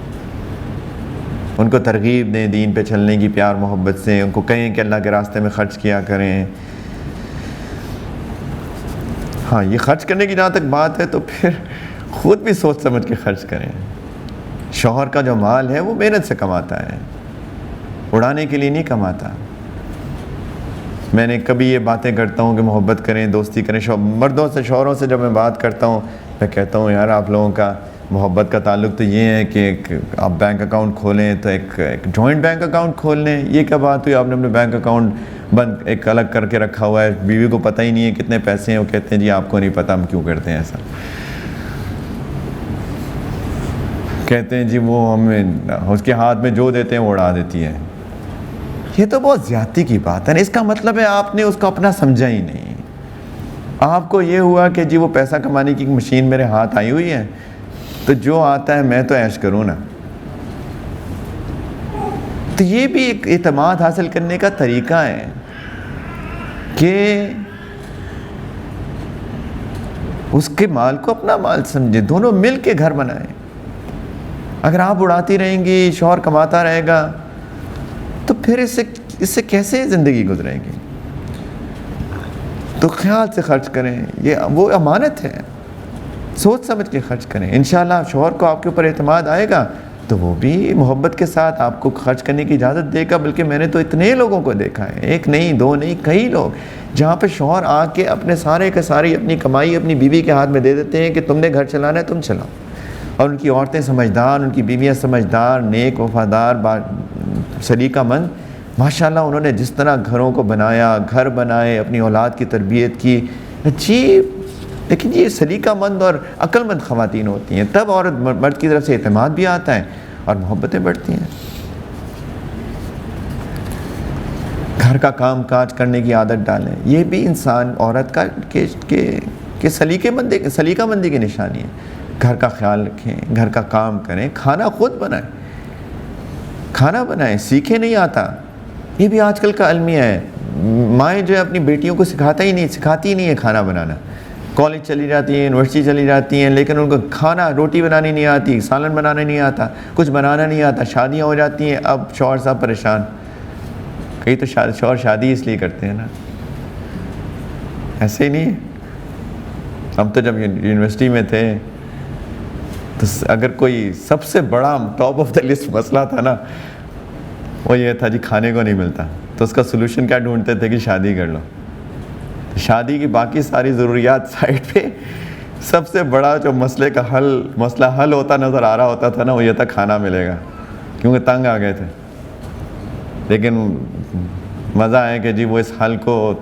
ان کو ترغیب دیں دین پہ چلنے کی پیار محبت سے، ان کو کہیں کہ اللہ کے راستے میں خرچ کیا کریں۔ ہاں یہ خرچ کرنے کی جہاں تک بات ہے تو پھر خود بھی سوچ سمجھ کے خرچ کریں۔ شوہر کا جو مال ہے وہ محنت سے کماتا ہے، اڑانے کے لیے نہیں کماتا۔ میں نے کبھی یہ باتیں کرتا ہوں کہ محبت کریں، دوستی کریں، مردوں سے شوہروں سے جب میں بات کرتا ہوں میں کہتا ہوں یار آپ لوگوں کا محبت کا تعلق تو یہ ہے کہ آپ بینک اکاؤنٹ کھولیں تو ایک جوائنٹ بینک اکاؤنٹ کھول لیں۔ یہ کیا بات ہوئی آپ نے اپنے بینک اکاؤنٹ بند ایک الگ کر کے رکھا ہوا ہے، بیوی کو پتہ ہی نہیں ہے کتنے پیسے ہیں، وہ کہتے ہیں جی آپ کو نہیں پتہ ہم کیوں کرتے ہیں ایسا، کہتے ہیں جی وہ ہمیں اس کے ہاتھ میں جو دیتے ہیں وہ اڑا دیتی ہے۔ یہ تو بہت زیادتی کی بات ہے نا، اس کا مطلب ہے آپ نے اس کو اپنا سمجھا ہی نہیں۔ آپ کو یہ ہوا کہ جی وہ پیسہ کمانے کی مشین میرے ہاتھ آئی ہوئی ہے تو جو آتا ہے میں تو عیش کروں نا۔ تو یہ بھی ایک اعتماد حاصل کرنے کا طریقہ ہے کہ اس کے مال کو اپنا مال سمجھے، دونوں مل کے گھر بنائیں۔ اگر آپ اڑاتی رہیں گی، شوہر کماتا رہے گا تو پھر اس سے کیسے زندگی گزرے گی؟ تو خیال سے خرچ کریں، یہ وہ امانت ہے، سوچ سمجھ کے خرچ کریں۔ انشاءاللہ شوہر کو آپ کے اوپر اعتماد آئے گا تو وہ بھی محبت کے ساتھ آپ کو خرچ کرنے کی اجازت دے گا۔ بلکہ میں نے تو اتنے لوگوں کو دیکھا ہے، ایک نہیں دو نہیں کئی لوگ، جہاں پہ شوہر آ کے اپنے سارے کے ساری اپنی کمائی اپنی بیوی کے ہاتھ میں دے دیتے ہیں کہ تم نے گھر چلانا ہے تم چلاؤ، اور ان کی عورتیں سمجھدار، ان کی بیویاں سمجھدار، نیک، وفادار، سلیقہ مند، ماشاءاللہ انہوں نے جس طرح گھروں کو بنایا، گھر بنائے، اپنی اولاد کی تربیت کی، عجیب۔ لیکن یہ سلیقہ مند اور عقل مند خواتین ہوتی ہیں، تب عورت مرد کی طرف سے اعتماد بھی آتا ہے اور محبتیں بڑھتی ہیں۔ گھر کا کام کاج کرنے کی عادت ڈالیں، یہ بھی انسان عورت کا کہ سلیقہ مندی کی نشانی ہے۔ گھر کا خیال رکھیں، گھر کا کام کریں، کھانا خود بنائیں، کھانا بنائیں، سیکھے نہیں آتا، یہ بھی آج کل کا المیہ ہے۔ مائیں جو ہے اپنی بیٹیوں کو سکھاتی ہی نہیں ہے کھانا بنانا، کالج چلی جاتی ہیں، یونیورسٹی چلی جاتی ہیں، لیکن ان کو کھانا روٹی بنانی نہیں آتی، سالن بنانا نہیں آتا، کچھ بنانا نہیں آتا، شادیاں ہو جاتی ہیں، اب شوہر صاحب پریشان۔ کئی تو شوہر شادی اس لیے کرتے ہیں نا، ایسے ہی نہیں ہے۔ ہم تو جب یونیورسٹی میں تھے تو اگر کوئی سب سے بڑا ٹاپ آف دا لسٹ مسئلہ تھا نا، وہ یہ تھا جی کھانے کو نہیں ملتا، تو اس کا سلوشن کیا ڈھونڈتے تھے کہ شادی کر لو۔ شادی کی باقی ساری ضروریات سائڈ پہ، سب سے بڑا جو مسئلہ حل ہوتا نظر آ رہا ہوتا تھا نا، وہ یہ تھا کھانا ملے گا، کیونکہ تنگ آ گئے تھے۔ لیکن مزہ آیا کہ جی وہ اس حل کو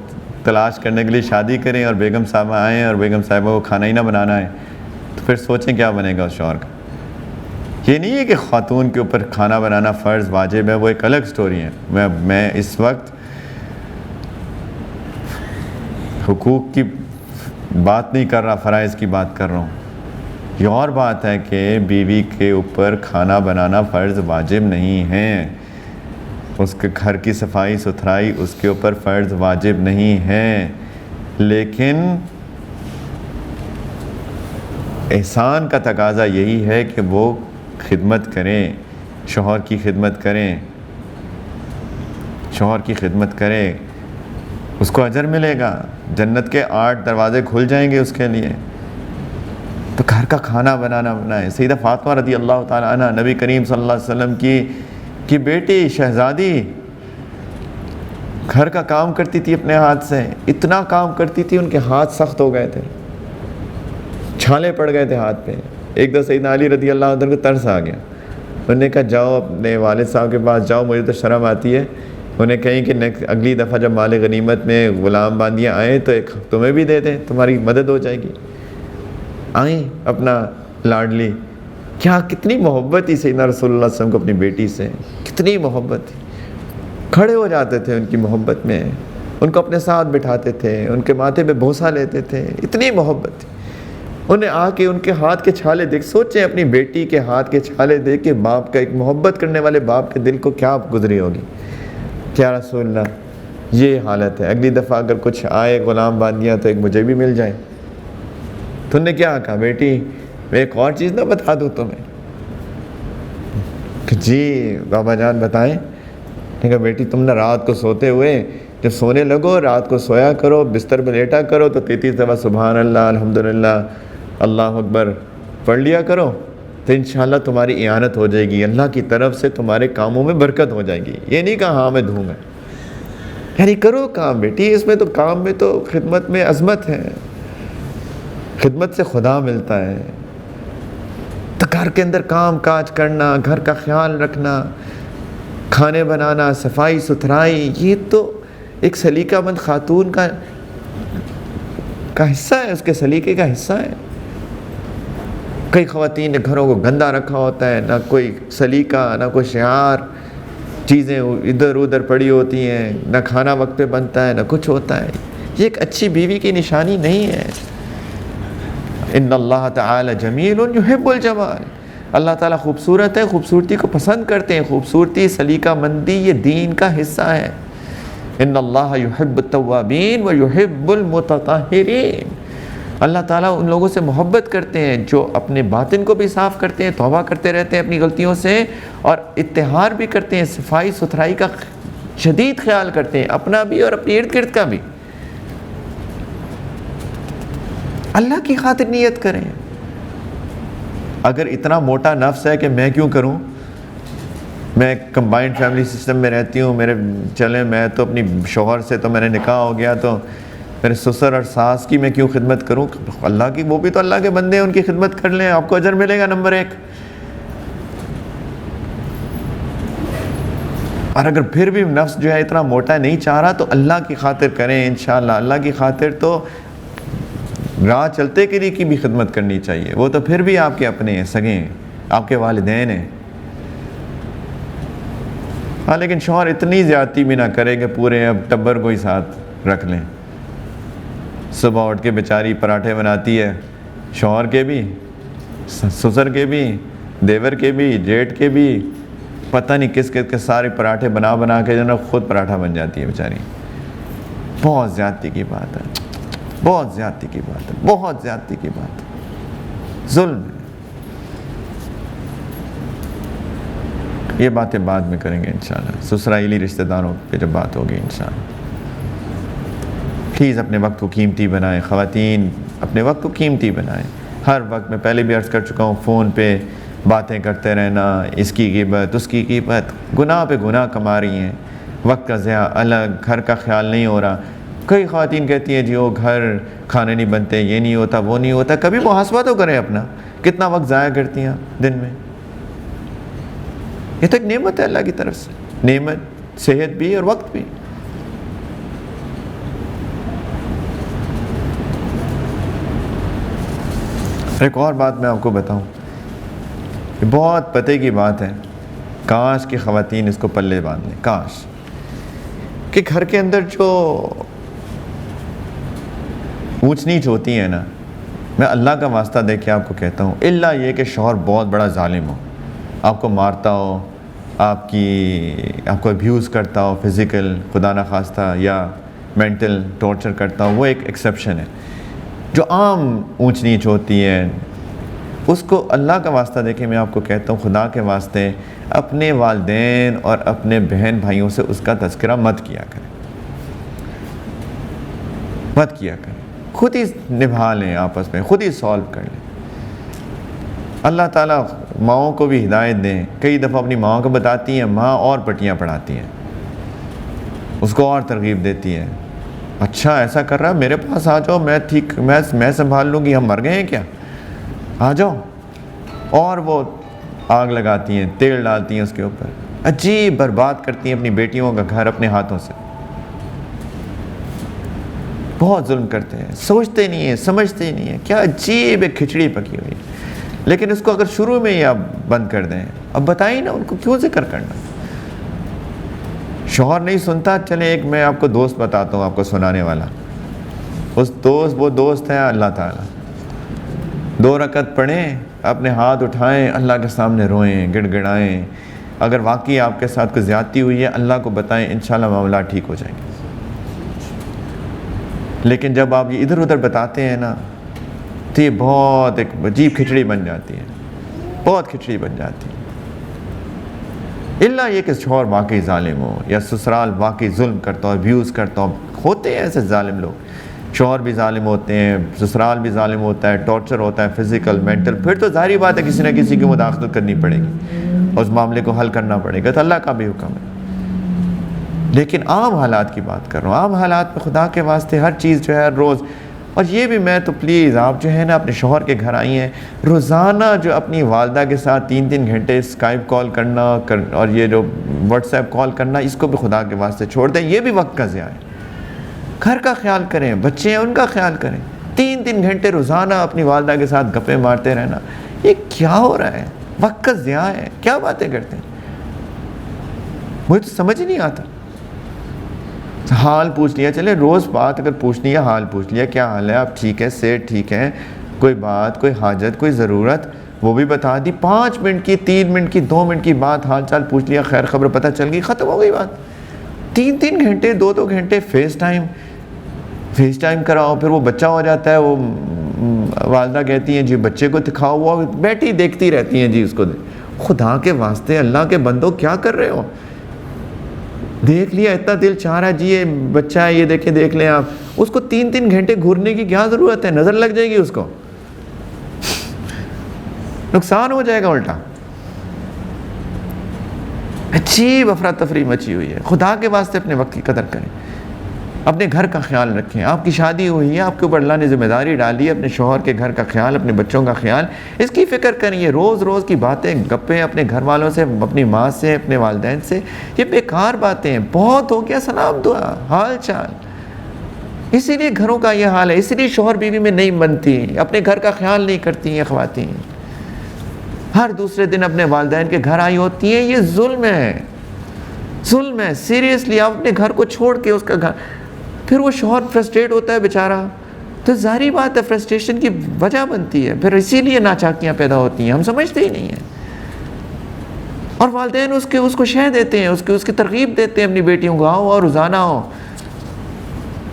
تلاش کرنے کے لیے شادی کریں اور بیگم صاحبہ آئیں اور بیگم صاحبہ کو کھانا ہی نہ بنانا ہے، تو پھر سوچیں کیا بنے گا اس شوہر کا۔ یہ نہیں ہے کہ خاتون کے اوپر کھانا بنانا فرض واجب ہے، وہ ایک الگ سٹوری ہے۔ میں اس وقت حقوق کی بات نہیں کر رہا، فرائض کی بات کر رہا ہوں۔ یہ اور بات ہے کہ بیوی کے اوپر کھانا بنانا فرض واجب نہیں ہے، اس کے گھر کی صفائی ستھرائی اس کے اوپر فرض واجب نہیں ہے، لیکن احسان کا تقاضا یہی ہے کہ وہ خدمت کریں، شوہر کی خدمت کریں، شوہر کی خدمت کریں، اس کو اجر ملے گا، جنت کے 8 دروازے کھل جائیں گے اس کے لیے۔ تو گھر کا کھانا بنائیں۔ سیدہ فاطمہ رضی اللہ تعالیٰ عنہ، نبی کریم صلی اللہ علیہ وسلم کی بیٹی شہزادی، گھر کا کام کرتی تھی اپنے ہاتھ سے، اتنا کام کرتی تھی ان کے ہاتھ سخت ہو گئے تھے، چھالے پڑ گئے تھے ہاتھ پہ۔ ایک دو سیدنا علی رضی اللہ عنہ کو ترس آ گیا، انہوں نے کہا جاؤ اپنے والد صاحب کے پاس جاؤ، مجھے تو شرم آتی ہے، انہیں کہیں کہ اگلی دفعہ جب مال غنیمت میں غلام باندیاں آئیں تو ایک تمہیں بھی دے دیں، تمہاری مدد ہو جائے گی۔ آئیں اپنا لاڈلی، کیا کتنی محبت تھی سیدنا رسول اللہ صلی اللہ علیہ وسلم کو اپنی بیٹی سے، کتنی محبت تھی، کھڑے ہو جاتے تھے ان کی محبت میں، ان کو اپنے ساتھ بٹھاتے تھے، ان کے ماتھے پہ بوسہ لیتے تھے، اتنی محبت تھی۔ انہیں آ کے ان کے ہاتھ کے چھالے دیکھ، سوچیں اپنی بیٹی کے ہاتھ کے چھالے دیکھ کے باپ کا، ایک محبت کرنے والے باپ کے دل کو کیا گزری ہوگی، کیا رسول اللہ یہ حالت ہے، اگلی دفعہ اگر کچھ آئے غلام باندیاں تو ایک مجھے بھی مل جائے۔ تو انہوں نے کیا کہا، بیٹی میں ایک اور چیز نہ بتا دوں تمہیں، کہ جی بابا جان بتائیں. نے کہا بیٹی تم نے رات کو سوتے ہوئے جب سونے لگو رات کو سویا کرو, بستر میں لیٹا کرو تو 33 دفعہ سبحان اللہ الحمدللہ اللہ اکبر پڑھ لیا کرو, تو انشاءاللہ تمہاری اعانت ہو جائے گی, اللہ کی طرف سے تمہارے کاموں میں برکت ہو جائے گی. یہ نہیں کہا ہاں میں دوں گا, یعنی کرو کام بیٹی, اس میں تو کام میں تو خدمت میں عظمت ہے, خدمت سے خدا ملتا ہے. تو گھر کے اندر کام کاج کرنا, گھر کا خیال رکھنا, کھانے بنانا, صفائی ستھرائی, یہ تو ایک سلیقہ مند خاتون کا حصہ ہے, اس کے سلیقے کا حصہ ہے. کئی خواتین نے گھروں کو گندا رکھا ہوتا ہے, نہ کوئی سلیقہ نہ کوئی شعار, چیزیں ادھر ادھر پڑی ہوتی ہیں, نہ کھانا وقت پہ بنتا ہے نہ کچھ ہوتا ہے. یہ ایک اچھی بیوی کی نشانی نہیں ہے. ان اللہ تعالی جمیل یحب الجمال, اللہ تعالیٰ خوبصورت ہے, خوبصورتی کو پسند کرتے ہیں. خوبصورتی, سلیقہ مندی یہ دین کا حصہ ہے. ان اللہ یحب التوابین و یحب المتطہرین, اللہ تعالیٰ ان لوگوں سے محبت کرتے ہیں جو اپنے باطن کو بھی صاف کرتے ہیں, توبہ کرتے رہتے ہیں اپنی غلطیوں سے, اور اتحار بھی کرتے ہیں, صفائی ستھرائی کا شدید خیال کرتے ہیں, اپنا بھی اور اپنے ارد گرد کا بھی. اللہ کی خاطر نیت کریں. اگر اتنا موٹا نفس ہے کہ میں کیوں کروں, میں کمبائنڈ فیملی سسٹم میں رہتی ہوں, میں تو اپنی شوہر سے تو میں نے نکاح ہو گیا, تو میرے سسر اور ساس کی میں کیوں خدمت کروں. اللہ کی, وہ بھی تو اللہ کے بندے ہیں, ان کی خدمت کر لیں, آپ کو اجر ملے گا نمبر 1. اور اگر پھر بھی نفس جو ہے اتنا موٹا نہیں چاہ رہا تو اللہ کی خاطر کریں انشاءاللہ. اللہ کی خاطر تو راہ چلتے کے لیے کی بھی خدمت کرنی چاہیے, وہ تو پھر بھی آپ کے اپنے ہیں, سگے ہیں, آپ کے والدین ہیں. ہاں لیکن شوہر اتنی زیادتی بھی نہ کرے کہ پورے اب ٹبر کو ہی ساتھ رکھ لیں. صبح اٹھ کے بیچاری پراٹھے بناتی ہے, شوہر کے بھی, سسر کے بھی, دیور کے بھی, جیٹھ کے بھی, پتہ نہیں کس کس کے سارے پراٹھے بنا کے جو نا خود پراٹھا بن جاتی ہے بیچاری. بہت زیادتی کی بات ہے, بہت زیادتی کی بات ہے, بہت زیادتی کی بات ہے, ظلم ہے. یہ باتیں بعد میں کریں گے انشاءاللہ, سسرائیلی رشتہ داروں پہ جب بات ہوگی انشاءاللہ. پلیز اپنے وقت کو قیمتی بنائیں, خواتین اپنے وقت کو قیمتی بنائیں. ہر وقت, میں پہلے بھی عرض کر چکا ہوں, فون پہ باتیں کرتے رہنا, اس کی غیبت اس کی غیبت, گناہ پہ گناہ کما رہی ہیں. وقت کا ضیاع الگ, گھر کا خیال نہیں ہو رہا. کئی خواتین کہتی ہیں جی وہ گھر کھانے نہیں بنتے, یہ نہیں ہوتا, وہ نہیں ہوتا. کبھی محاسبہ تو کریں اپنا, کتنا وقت ضائع کرتی ہیں دن میں. یہ تو ایک نعمت ہے اللہ کی طرف سے, نعمت, صحت بھی اور وقت بھی. ایک اور بات میں آپ کو بتاؤں, یہ بہت پتے کی بات ہے, کاش کی خواتین اس کو پلے باندھ لیں. کاش کہ گھر کے اندر جو اونچ نیچ ہوتی ہیں نا, میں اللہ کا واسطہ دے کے آپ کو کہتا ہوں, الا یہ کہ شوہر بہت بڑا ظالم ہو, آپ کو مارتا ہو, آپ کو ابیوز کرتا ہو, فزیکل خدا نخواستہ, یا مینٹل ٹارچر کرتا ہو, وہ ایک ایکسیپشن ہے. جو عام اونچ نیچ ہوتی ہے اس کو اللہ کا واسطہ دے کے میں آپ کو کہتا ہوں, خدا کے واسطے اپنے والدین اور اپنے بہن بھائیوں سے اس کا تذکرہ مت کیا کریں, مت کیا کریں. خود ہی نبھا لیں, آپس میں خود ہی سالو کر لیں. اللہ تعالیٰ ماؤں کو بھی ہدایت دیں. کئی دفعہ اپنی ماؤں کو بتاتی ہیں, ماں اور پٹیاں پڑھاتی ہیں, اس کو اور ترغیب دیتی ہیں, اچھا ایسا کر رہا ہے, میرے پاس آ جاؤ, میں ٹھیک, میں سنبھال لوں گی, ہم مر گئے ہیں کیا, آ جاؤ. اور وہ آگ لگاتی ہیں, تیل ڈالتی ہیں اس کے اوپر, عجیب برباد کرتی ہیں اپنی بیٹیوں کا گھر اپنے ہاتھوں سے. بہت ظلم کرتے ہیں, سوچتے نہیں ہیں, سمجھتے نہیں ہیں, کیا عجیب ایک کھچڑی پکی ہوئی. لیکن اس کو اگر شروع میں ہی آپ بند کر دیں, اب بتائیں نا ان کو کیوں ذکر کرنا. شوہر نہیں سنتا, چلیں ایک میں آپ کو دوست بتاتا ہوں, آپ کو سنانے والا. وہ دوست ہے اللہ تعالیٰ. 2 رکعت پڑھیں, اپنے ہاتھ اٹھائیں, اللہ کے سامنے روئیں, گڑ گڑائیں. اگر واقعی آپ کے ساتھ کوئی زیادتی ہوئی ہے, اللہ کو بتائیں, انشاءاللہ معاملات ٹھیک ہو جائیں گے. لیکن جب آپ یہ ادھر ادھر بتاتے ہیں نا, تو یہ بہت ایک عجیب کھچڑی بن جاتی ہے, بہت کھچڑی بن جاتی ہے. اللہ یہ کہ شوہر واقعی ظالم ہو یا سسرال واقعی ظلم کرتا ہو، ابیوز کرتا ہو. ہوتے ہیں ایسے ظالم لوگ، شوہر بھی ظالم ہوتے ہیں، سسرال بھی ظالم ہوتا ہے، ٹارچر ہوتا ہے فزیکل مینٹل. پھر تو ظاہری بات ہے کسی نہ کسی کی مداخلت کرنی پڑے گی اور اس معاملے کو حل کرنا پڑے گا، تو اللہ کا بھی حکم ہے. لیکن عام حالات کی بات کر رہا ہوں، عام حالات میں خدا کے واسطے ہر چیز جو ہے ہر روز. اور یہ بھی میں تو پلیز آپ جو ہے نا اپنے شوہر کے گھر آئی ہیں، روزانہ جو اپنی والدہ کے ساتھ 3 گھنٹے اسکائپ کال کرنا اور یہ جو واٹس ایپ کال کرنا، اس کو بھی خدا کے واسطے چھوڑ دیں. یہ بھی وقت کا ضیاع ہے. گھر کا خیال کریں، بچے ہیں ان کا خیال کریں. 3 گھنٹے روزانہ اپنی والدہ کے ساتھ گپیں مارتے رہنا، یہ کیا ہو رہا ہے؟ وقت کا ضیاع ہے. کیا باتیں کرتے ہیں؟ مجھے تو سمجھ ہی نہیں آتا. حال پوچھ لیا، چلے روز بات اگر پوچھنی ہے، حال پوچھ لیا، کیا حال ہے، آپ ٹھیک ہے، صحت ٹھیک ہے، کوئی بات، کوئی حاجت، کوئی ضرورت، وہ بھی بتا دی. 5 منٹ کی، 3 منٹ کی، 2 منٹ کی بات، حال چال پوچھ لیا، خیر خبر پتہ چل گئی، ختم ہو گئی بات. 3 گھنٹے، 2 گھنٹے فیس ٹائم کراؤ. پھر وہ بچہ ہو جاتا ہے، وہ والدہ کہتی ہیں جی بچے کو دکھاؤ، وہ بیٹھی دیکھتی رہتی ہیں جی اس کو. خدا کے واسطے اللہ کے بندو کیا کر رہے ہو؟ دیکھ لیا، اتنا دل چاہ رہا ہے جی یہ بچہ ہے، یہ دیکھ لیں آپ. اس کو 3 گھنٹے گھورنے کی کیا ضرورت ہے؟ نظر لگ جائے گی اس کو، نقصان ہو جائے گا الٹا. عجیب افراتفری مچی ہوئی ہے. خدا کے واسطے اپنے وقت کی قدر کریں، اپنے گھر کا خیال رکھیں. آپ کی شادی ہوئی ہے، آپ کے اوپر اللہ نے ذمہ داری ڈالی ہے اپنے شوہر کے گھر کا خیال، اپنے بچوں کا خیال، اس کی فکر کریں. یہ روز کی باتیں، گپیں اپنے گھر والوں سے، اپنی ماں سے، اپنے والدین سے، یہ بیکار باتیں ہیں. بہت ہو گیا سلام دعا، حال چال. اسی لیے گھروں کا یہ حال ہے، اسی لیے شوہر بیوی میں نہیں بنتی، اپنے گھر کا خیال نہیں کرتی ہیں خواتین. ہر دوسرے دن اپنے والدین کے گھر آئی ہوتی ہیں. یہ ظلم ہے سیریسلی. آپ اپنے گھر کو چھوڑ کے اس کا گھر، پھر وہ شوہر فرسٹریٹ ہوتا ہے بیچارہ، تو ظاہری بات ہے فرسٹریشن کی وجہ بنتی ہے. پھر اسی لیے ناچاکیاں پیدا ہوتی ہیں، ہم سمجھتے ہی نہیں ہیں. اور والدین اس کو شے دیتے ہیں، اس کی ترغیب دیتے ہیں اپنی بیٹیوں کو، آؤ اور روزانہ ہو.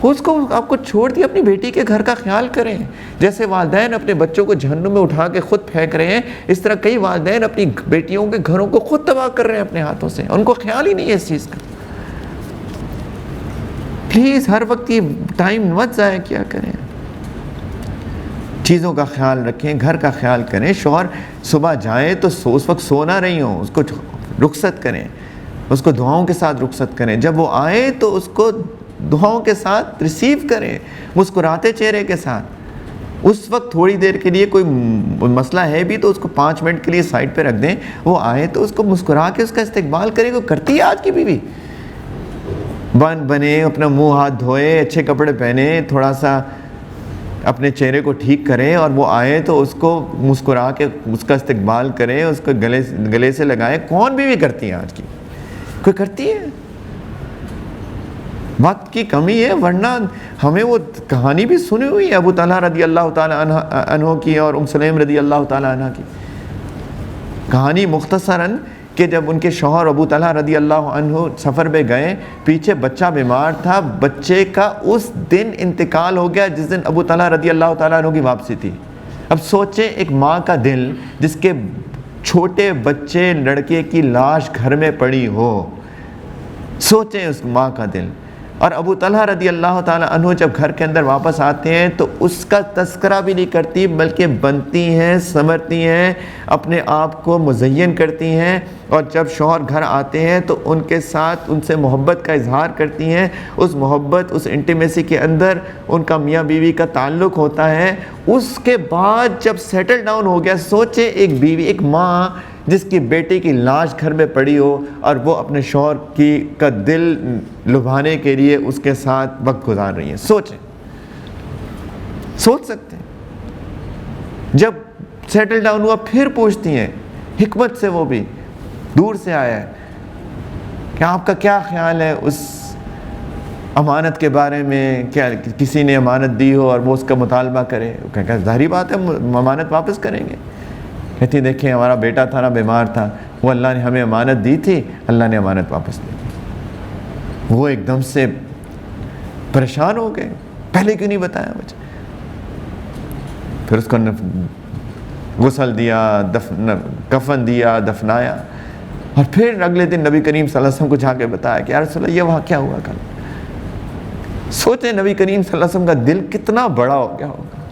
اس کو آپ کو چھوڑ دیا، اپنی بیٹی کے گھر کا خیال کریں. جیسے والدین اپنے بچوں کو جہنم میں اٹھا کے خود پھینک رہے ہیں، اس طرح کئی والدین اپنی بیٹیوں کے گھروں کو خود تباہ کر رہے ہیں اپنے ہاتھوں سے. ان کو خیال ہی نہیں ہے اس چیز کا. پلیز ہر وقت کی ٹائم مت ضائع کیا کریں. چیزوں کا خیال رکھیں، گھر کا خیال کریں. شوہر صبح جائے تو اس وقت سو نہ رہی ہوں، اس کو رخصت کریں، اس کو دعاؤں کے ساتھ رخصت کریں. جب وہ آئے تو اس کو دعاؤں کے ساتھ ریسیو کریں، مسکراتے چہرے کے ساتھ. اس وقت تھوڑی دیر کے لیے کوئی مسئلہ ہے بھی تو اس کو 5 منٹ کے لیے سائڈ پہ رکھ دیں. وہ آئے تو اس کو مسکرا کے اس کا استقبال کریں. وہ کرتی ہے آج کی بیوی. بنے، اپنا منہ ہاتھ دھوئے، اچھے کپڑے پہنے، تھوڑا سا اپنے چہرے کو ٹھیک کریں، اور وہ آئے تو اس کو مسکرا کے اس کا استقبال کریں، اس کو گلے سے لگائیں. کون بیوی کرتی ہے آج کی؟ کوئی کرتی ہے؟ وقت کی کمی ہے. ورنہ ہمیں وہ کہانی بھی سنی ہوئی ہے ابو طلحہ رضی اللہ تعالیٰ عنہ کی اور سلیم رضی اللہ تعالیٰ عنہ کی کہانی. مختصراً کہ جب ان کے شوہر ابو طلحہ رضی اللہ عنہ سفر پہ گئے، پیچھے بچہ بیمار تھا، بچے کا اس دن انتقال ہو گیا جس دن ابو طلحہ رضی اللہ تعالیٰ عنہ کی واپسی تھی. اب سوچیں ایک ماں کا دل جس کے چھوٹے بچے لڑکے کی لاش گھر میں پڑی ہو. سوچیں اس ماں کا دل. اور ابو طلحہ رضی اللہ تعالیٰ عنہ جب گھر کے اندر واپس آتے ہیں تو اس کا تذکرہ بھی نہیں کرتی، بلکہ بنتی ہیں، سنورتی ہیں، اپنے آپ کو مزین کرتی ہیں. اور جب شوہر گھر آتے ہیں تو ان کے ساتھ ان سے محبت کا اظہار کرتی ہیں. اس محبت، اس انٹیمیسی کے اندر ان کا میاں بیوی کا تعلق ہوتا ہے. اس کے بعد جب سیٹل ڈاؤن ہو گیا، سوچیں ایک بیوی، ایک ماں جس کی بیٹے کی لاش گھر میں پڑی ہو اور وہ اپنے شوہر کا دل لبھانے کے لیے اس کے ساتھ وقت گزار رہی ہیں. سوچیں، سوچ سکتے ہیں. جب سیٹل ڈاؤن ہوا پھر پوچھتی ہیں حکمت سے، وہ بھی دور سے آیا ہے، کہ آپ کا کیا خیال ہے اس امانت کے بارے میں؟ کیا کسی نے امانت دی ہو اور وہ اس کا مطالبہ کرے؟ کہ ظاہری بات ہے امانت واپس کریں گے. کہتی دیکھیں ہمارا بیٹا تھا نا، بیمار تھا، وہ اللہ نے ہمیں امانت دی تھی، اللہ نے امانت واپس دے دی. وہ ایک دم سے پریشان ہو گئے، پہلے کیوں نہیں بتایا مجھے؟ پھر اس کو غسل دیا، کفن دیا، دفنایا. اور پھر اگلے دن نبی کریم صلی اللہ علیہ وسلم کو جا کے بتایا کہ یا رسول اللہ یہ واقعہ ہوا کل. سوچیں نبی کریم صلی اللہ علیہ وسلم کا دل کتنا بڑا ہو گیا ہوگا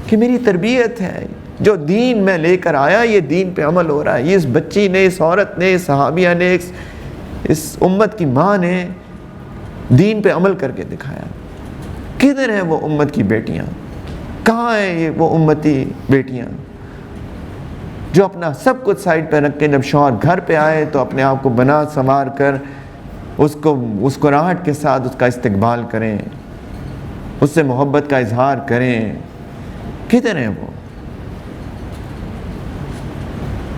کہ میری تربیت ہے، جو دین میں لے کر آیا یہ دین پہ عمل ہو رہا ہے. یہ اس بچی نے، اس عورت نے، اس صحابیہ نے، اس امت کی ماں نے دین پہ عمل کر کے دکھایا. کدھر ہیں وہ امت کی بیٹیاں؟ کہاں ہیں یہ وہ امتی بیٹیاں جو اپنا سب کچھ سائڈ پہ رکھ کے جب شوہر گھر پہ آئے تو اپنے آپ کو بنا سنوار کر اس کو مسکراہٹ کے ساتھ اس کا استقبال کریں، اس سے محبت کا اظہار کریں؟ کدھر ہیں وہ؟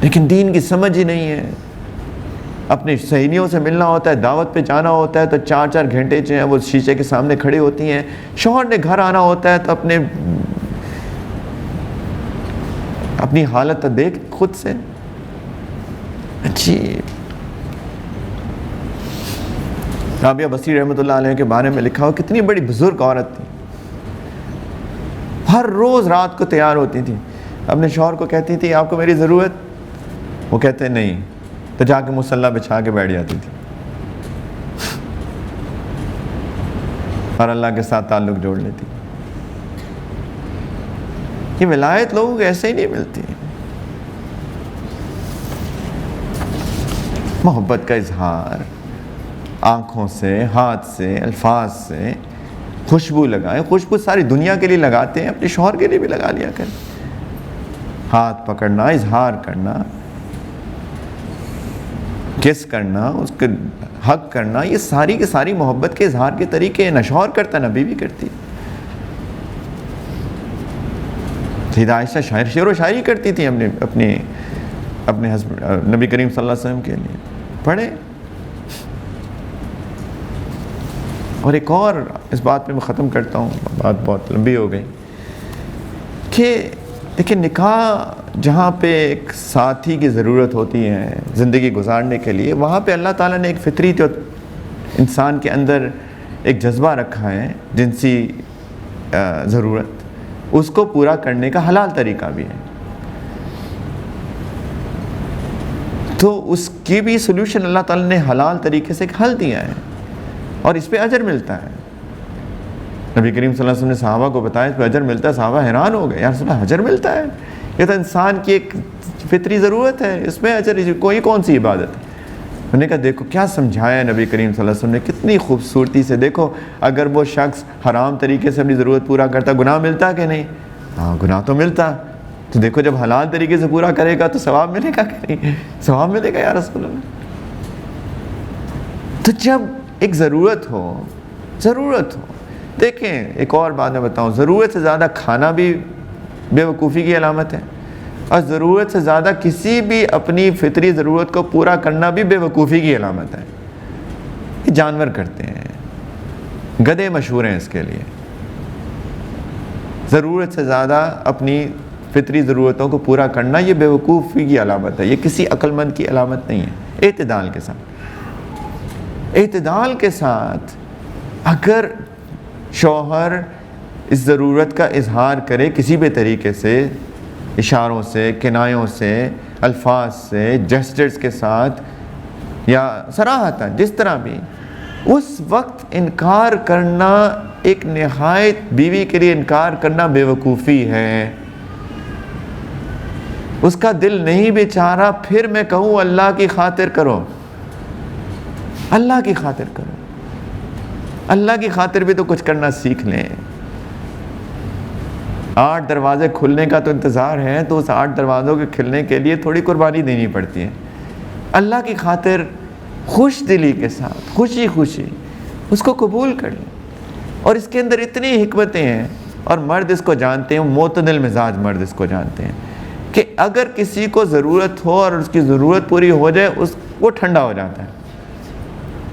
لیکن دین کی سمجھ ہی نہیں ہے. اپنی سہیلیوں سے ملنا ہوتا ہے، دعوت پہ جانا ہوتا ہے تو 4 گھنٹے جو ہیں وہ شیشے کے سامنے کھڑی ہوتی ہیں. شوہر نے گھر آنا ہوتا ہے تو اپنی حالت دیکھ خود سے. عجیب. رابعہ بصری رحمۃ اللہ علیہ کے بارے میں لکھا ہو کتنی بڑی بزرگ عورت تھی. ہر روز رات کو تیار ہوتی تھی، اپنے شوہر کو کہتی تھی آپ کو میری ضرورت؟ وہ کہتے نہیں، تو جا کے مصلی بچھا کے بیٹھ جاتی تھی اور اللہ کے ساتھ تعلق جوڑ لیتی. یہ ولایت لوگوں کو ایسے ہی نہیں ملتی. محبت کا اظہار آنکھوں سے، ہاتھ سے، الفاظ سے. خوشبو لگائیں، خوشبو ساری دنیا کے لیے لگاتے ہیں، اپنے شوہر کے لیے بھی لگا لیا کریں. ہاتھ پکڑنا، اظہار کرنا، کس کرنا، اس کے حق کرنا، یہ ساری کی ساری محبت کے اظہار کے طریقے ہیں. نہ شوہر کرتا نہ بیوی کرتی. سیدہ عائشہ شعر و شاعری کرتی تھی اپنے ہسبینڈ نبی کریم صلی اللہ علیہ وسلم کے لیے. پڑھے. اور ایک اور اس بات پہ میں ختم کرتا ہوں، بات بہت لمبی ہو گئی، کہ دیکھیں نکاح جہاں پہ ایک ساتھی کی ضرورت ہوتی ہے زندگی گزارنے کے لیے، وہاں پہ اللہ تعالیٰ نے ایک فطری جو انسان کے اندر ایک جذبہ رکھا ہے جنسی ضرورت، اس کو پورا کرنے کا حلال طریقہ بھی ہے. تو اس کی بھی سلوشن اللہ تعالیٰ نے حلال طریقے سے ایک حل دیا ہے اور اس پہ اجر ملتا ہے. نبی کریم صلی اللہ علیہ وسلم نے صحابہ کو بتایا اس پہ اجر ملتا ہے. صحابہ حیران ہو گئے، یا رسول اللہ اجر ملتا ہے؟ یہ تو انسان کی ایک فطری ضرورت ہے، اس میں اجر کون سی عبادت ہے؟ انہوں نے کہا دیکھو کیا سمجھایا نبی کریم صلی اللہ علیہ وسلم نے کتنی خوبصورتی سے. دیکھو اگر وہ شخص حرام طریقے سے اپنی ضرورت پورا کرتا گناہ ملتا کہ نہیں؟ ہاں گناہ تو ملتا. تو دیکھو جب حلال طریقے سے پورا کرے گا تو ثواب ملے گا کہ نہیں؟ ثواب ملے گا یا رسول اللہ. تو جب ایک ضرورت ہو. دیکھیں ایک اور بات میں بتاؤں، ضرورت سے زیادہ کھانا بھی بے وقوفی کی علامت ہے، اور ضرورت سے زیادہ کسی بھی اپنی فطری ضرورت کو پورا کرنا بھی بے وقوفی کی علامت ہے. یہ جانور کرتے ہیں، گدھے مشہور ہیں اس کے لیے. ضرورت سے زیادہ اپنی فطری ضرورتوں کو پورا کرنا یہ بے وقوفی کی علامت ہے، یہ کسی عقل مند کی علامت نہیں ہے. اعتدال کے ساتھ اگر شوہر اس ضرورت کا اظہار کرے کسی بھی طریقے سے، اشاروں سے، کنایوں سے، الفاظ سے، جسچرز کے ساتھ یا صراحتاً جس طرح بھی، اس وقت انکار کرنا ایک نہایت بیوی کے لیے انکار کرنا بے وقوفی ہے. اس کا دل نہیں بیچارہ. پھر میں کہوں اللہ کی خاطر کرو، اللہ کی خاطر کرو. اللہ کی خاطر بھی تو کچھ کرنا سیکھ لیں. 8 دروازے کھلنے کا تو انتظار ہے، تو اس 8 دروازوں کے کھلنے کے لیے تھوڑی قربانی دینی پڑتی ہے. اللہ کی خاطر خوش دلی کے ساتھ خوشی اس کو قبول کر لیں. اور اس کے اندر اتنی حکمتیں ہیں، اور مرد اس کو جانتے ہیں، معتدل مزاج مرد اس کو جانتے ہیں کہ اگر کسی کو ضرورت ہو اور اس کی ضرورت پوری ہو جائے وہ ٹھنڈا ہو جاتا ہے.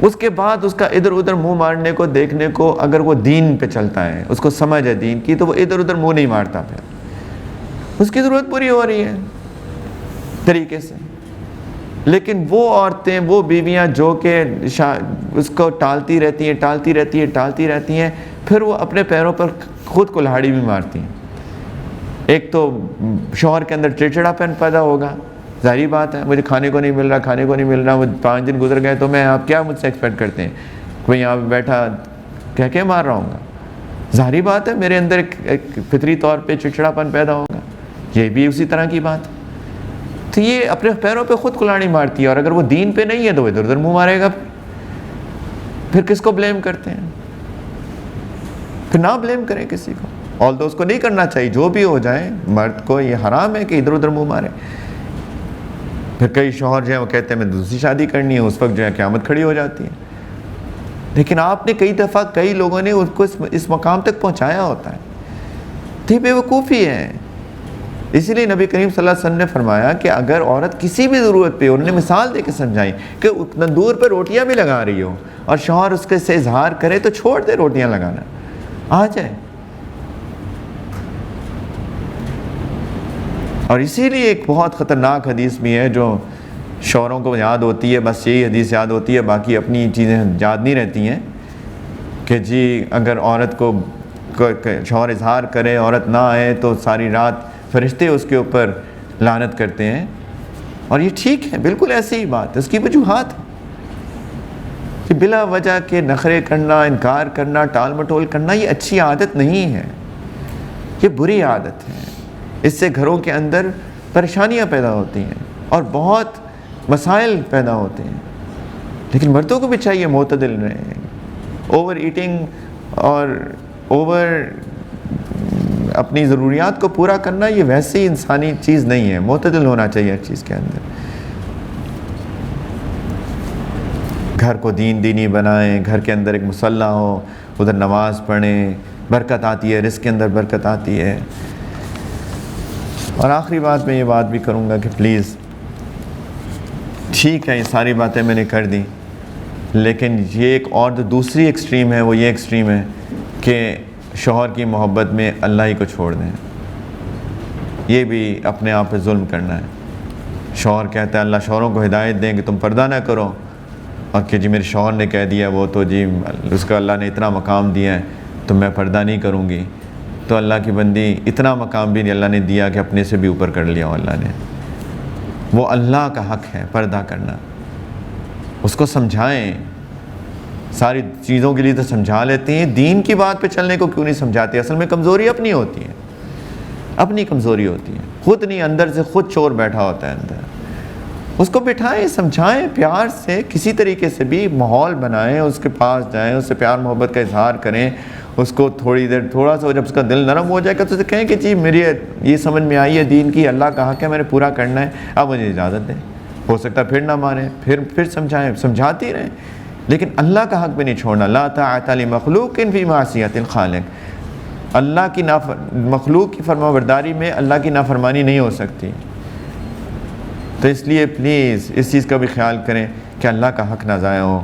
اس کے بعد اس کا ادھر ادھر منہ مارنے کو دیکھنے کو، اگر وہ دین پہ چلتا ہے، اس کو سمجھ ہے دین کی، تو وہ ادھر ادھر منہ نہیں مارتا. پھر اس کی ضرورت پوری ہو رہی ہے طریقے سے. لیکن وہ عورتیں، وہ بیویاں جو کہ اس کو ٹالتی رہتی ہیں، پھر وہ اپنے پیروں پر خود کلہاڑی بھی مارتی ہیں. ایک تو شوہر کے اندر چڑچڑا پن پیدا ہوگا ظاہری بات ہے مجھے کھانے کو نہیں مل رہا، وہ 5 دن گزر گئے تو میں آپ کیا مجھ سے ایکسپیکٹ کرتے ہیں؟ کوئی یہاں پہ بیٹھا کہہ کے مار رہا ہوں گا؟ ظاہری بات ہے میرے اندر ایک فطری طور پہ چڑچڑاپن پیدا ہوگا، یہ بھی اسی طرح کی بات ہے۔ تو یہ اپنے پیروں پہ خود کلاڑی مارتی ہے، اور اگر وہ دین پہ نہیں ہے تو وہ ادھر ادھر منہ مارے گا۔ پھر کس کو بلیم کرتے ہیں؟ پھر نہ بلیم کریں کسی کو، آلدو اس کو نہیں کرنا چاہیے، جو بھی ہو جائے مرد کو یہ حرام ہے کہ ادھر ادھر منہ مارے۔ پھر کئی شوہر جو ہیں وہ کہتے ہیں میں دوسری شادی کرنی ہے، اس وقت جو ہے قیامت کھڑی ہو جاتی ہے۔ لیکن آپ نے کئی دفعہ کئی لوگوں نے اس کو اس مقام تک پہنچایا ہوتا ہے، تو یہ بے وقوفی ہے۔ اسی لیے نبی کریم صلی اللہ علیہ وسلم نے فرمایا کہ اگر عورت کسی بھی ضرورت پہ، انہوں نے مثال دے کے سمجھائی کہ تندور پہ روٹیاں بھی لگا رہی ہو اور شوہر اس کے سے اظہار کرے تو چھوڑ دے روٹیاں لگانا، آ جائے۔ اور اسی لیے ایک بہت خطرناک حدیث بھی ہے جو شوہروں کو یاد ہوتی ہے، بس یہی حدیث یاد ہوتی ہے، باقی اپنی چیزیں یاد نہیں رہتی ہیں، کہ جی اگر عورت کو شوہر اظہار کرے، عورت نہ آئے تو ساری رات فرشتے اس کے اوپر لعنت کرتے ہیں۔ اور یہ ٹھیک ہے، بالکل ایسی ہی بات ہے، اس کی وجوہات کہ بلا وجہ کے نخرے کرنا، انکار کرنا، ٹال مٹول کرنا یہ اچھی عادت نہیں ہے، یہ بری عادت ہے۔ اس سے گھروں کے اندر پریشانیاں پیدا ہوتی ہیں اور بہت مسائل پیدا ہوتے ہیں۔ لیکن مردوں کو بھی چاہیے معتدل رہیں۔ اوور ایٹنگ اور اوور اپنی ضروریات کو پورا کرنا یہ ویسے ہی انسانی چیز نہیں ہے، معتدل ہونا چاہیے ہر چیز کے اندر۔ گھر کو دینی بنائیں، گھر کے اندر ایک مصلی ہو، ادھر نماز پڑھیں، برکت آتی ہے، رزق کے اندر برکت آتی ہے۔ اور آخری بات میں یہ بات بھی کروں گا کہ پلیز ٹھیک ہے یہ ساری باتیں میں نے کر دی، لیکن یہ ایک اور جو دوسری ایکسٹریم ہے وہ یہ ایکسٹریم ہے کہ شوہر کی محبت میں اللہ ہی کو چھوڑ دیں۔ یہ بھی اپنے آپ پہ ظلم کرنا ہے۔ شوہر کہتا ہے اللہ شوہروں کو ہدایت دیں کہ تم پردہ نہ کرو، اور کہ جی میرے شوہر نے کہہ دیا وہ تو جی اس کو اللہ نے اتنا مقام دیا ہے تو میں پردہ نہیں کروں گی۔ تو اللہ کی بندی اتنا مقام بھی نہیں اللہ نے دیا کہ اپنے سے بھی اوپر کر لیا اللہ نے۔ وہ اللہ کا حق ہے پردہ کرنا، اس کو سمجھائیں۔ ساری چیزوں کے لیے تو سمجھا لیتے ہیں، دین کی بات پہ چلنے کو کیوں نہیں سمجھاتے؟ اصل میں کمزوری اپنی ہوتی ہے، اپنی کمزوری ہوتی ہے، خود نہیں، اندر سے خود چور بیٹھا ہوتا ہے اندر۔ اس کو بٹھائیں، سمجھائیں پیار سے، کسی طریقے سے بھی ماحول بنائیں، اس کے پاس جائیں، اس سے پیار محبت کا اظہار کریں، اس کو تھوڑی دیر تھوڑا سا جب اس کا دل نرم ہو جائے گا تو اسے کہیں کہ جی میری یہ سمجھ میں آئی ہے دین کی، اللہ کا حق ہے، میں نے پورا کرنا ہے، اب مجھے اجازت دیں۔ ہو سکتا ہے پھر نہ مانیں، پھر سمجھائیں، سمجھاتی رہیں، لیکن اللہ کا حق بھی نہیں چھوڑنا۔ لا طاعۃ لمخلوق فی معصیۃ الخالق، اللہ کی مخلوق کی فرما برداری میں اللہ کی نافرمانی نہیں ہو سکتی۔ تو اس لیے پلیز اس چیز کا بھی خیال کریں کہ اللہ کا حق نہ ضائع ہو۔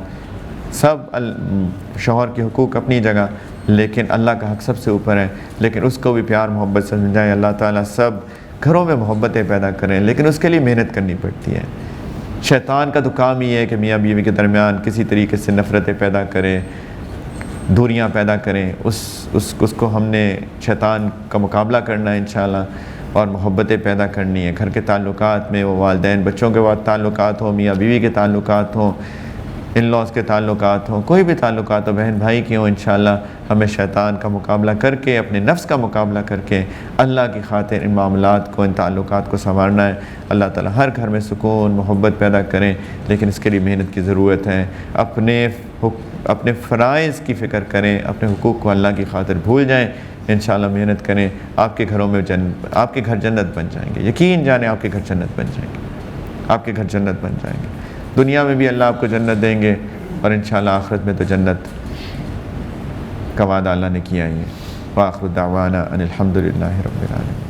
سب شوہر کے حقوق اپنی جگہ، لیکن اللہ کا حق سب سے اوپر ہے، لیکن اس کو بھی پیار محبت سے سمجھائیں۔ اللہ تعالیٰ سب گھروں میں محبتیں پیدا کریں، لیکن اس کے لیے محنت کرنی پڑتی ہے۔ شیطان کا تو کام ہی ہے کہ میاں بیوی کے درمیان کسی طریقے سے نفرتیں پیدا کریں، دوریاں پیدا کریں۔ اس کو ہم نے شیطان کا مقابلہ کرنا ہے انشاءاللہ، اور محبتیں پیدا کرنی ہے۔ گھر کے تعلقات میں وہ والدین بچوں کے بعد تعلقات ہوں، میاں بیوی کے تعلقات ہوں، ان لاز کے تعلقات ہوں، کوئی بھی تعلقات ہو، بہن بھائی کے ہوں، انشاءاللہ ہمیں شیطان کا مقابلہ کر کے، اپنے نفس کا مقابلہ کر کے اللہ کی خاطر ان معاملات کو، ان تعلقات کو سنوارنا ہے۔ اللہ تعالیٰ ہر گھر میں سکون محبت پیدا کریں، لیکن اس کے لیے محنت کی ضرورت ہے۔ اپنے فرائض کی فکر کریں، اپنے حقوق کو اللہ کی خاطر بھول جائیں، انشاءاللہ محنت کریں، آپ کے گھروں میں آپ کے گھر جنت بن جائیں گے۔ یقین جانیں آپ کے گھر جنت بن جائیں گے، آپ کے گھر جنت بن جائیں گے۔ دنیا میں بھی اللہ آپ کو جنت دیں گے، اور انشاءاللہ آخرت میں تو جنت کا وعدہ اللہ نے کیا ہی ہے۔ وآخر دعوانا ان الحمدللہ رب العالمین۔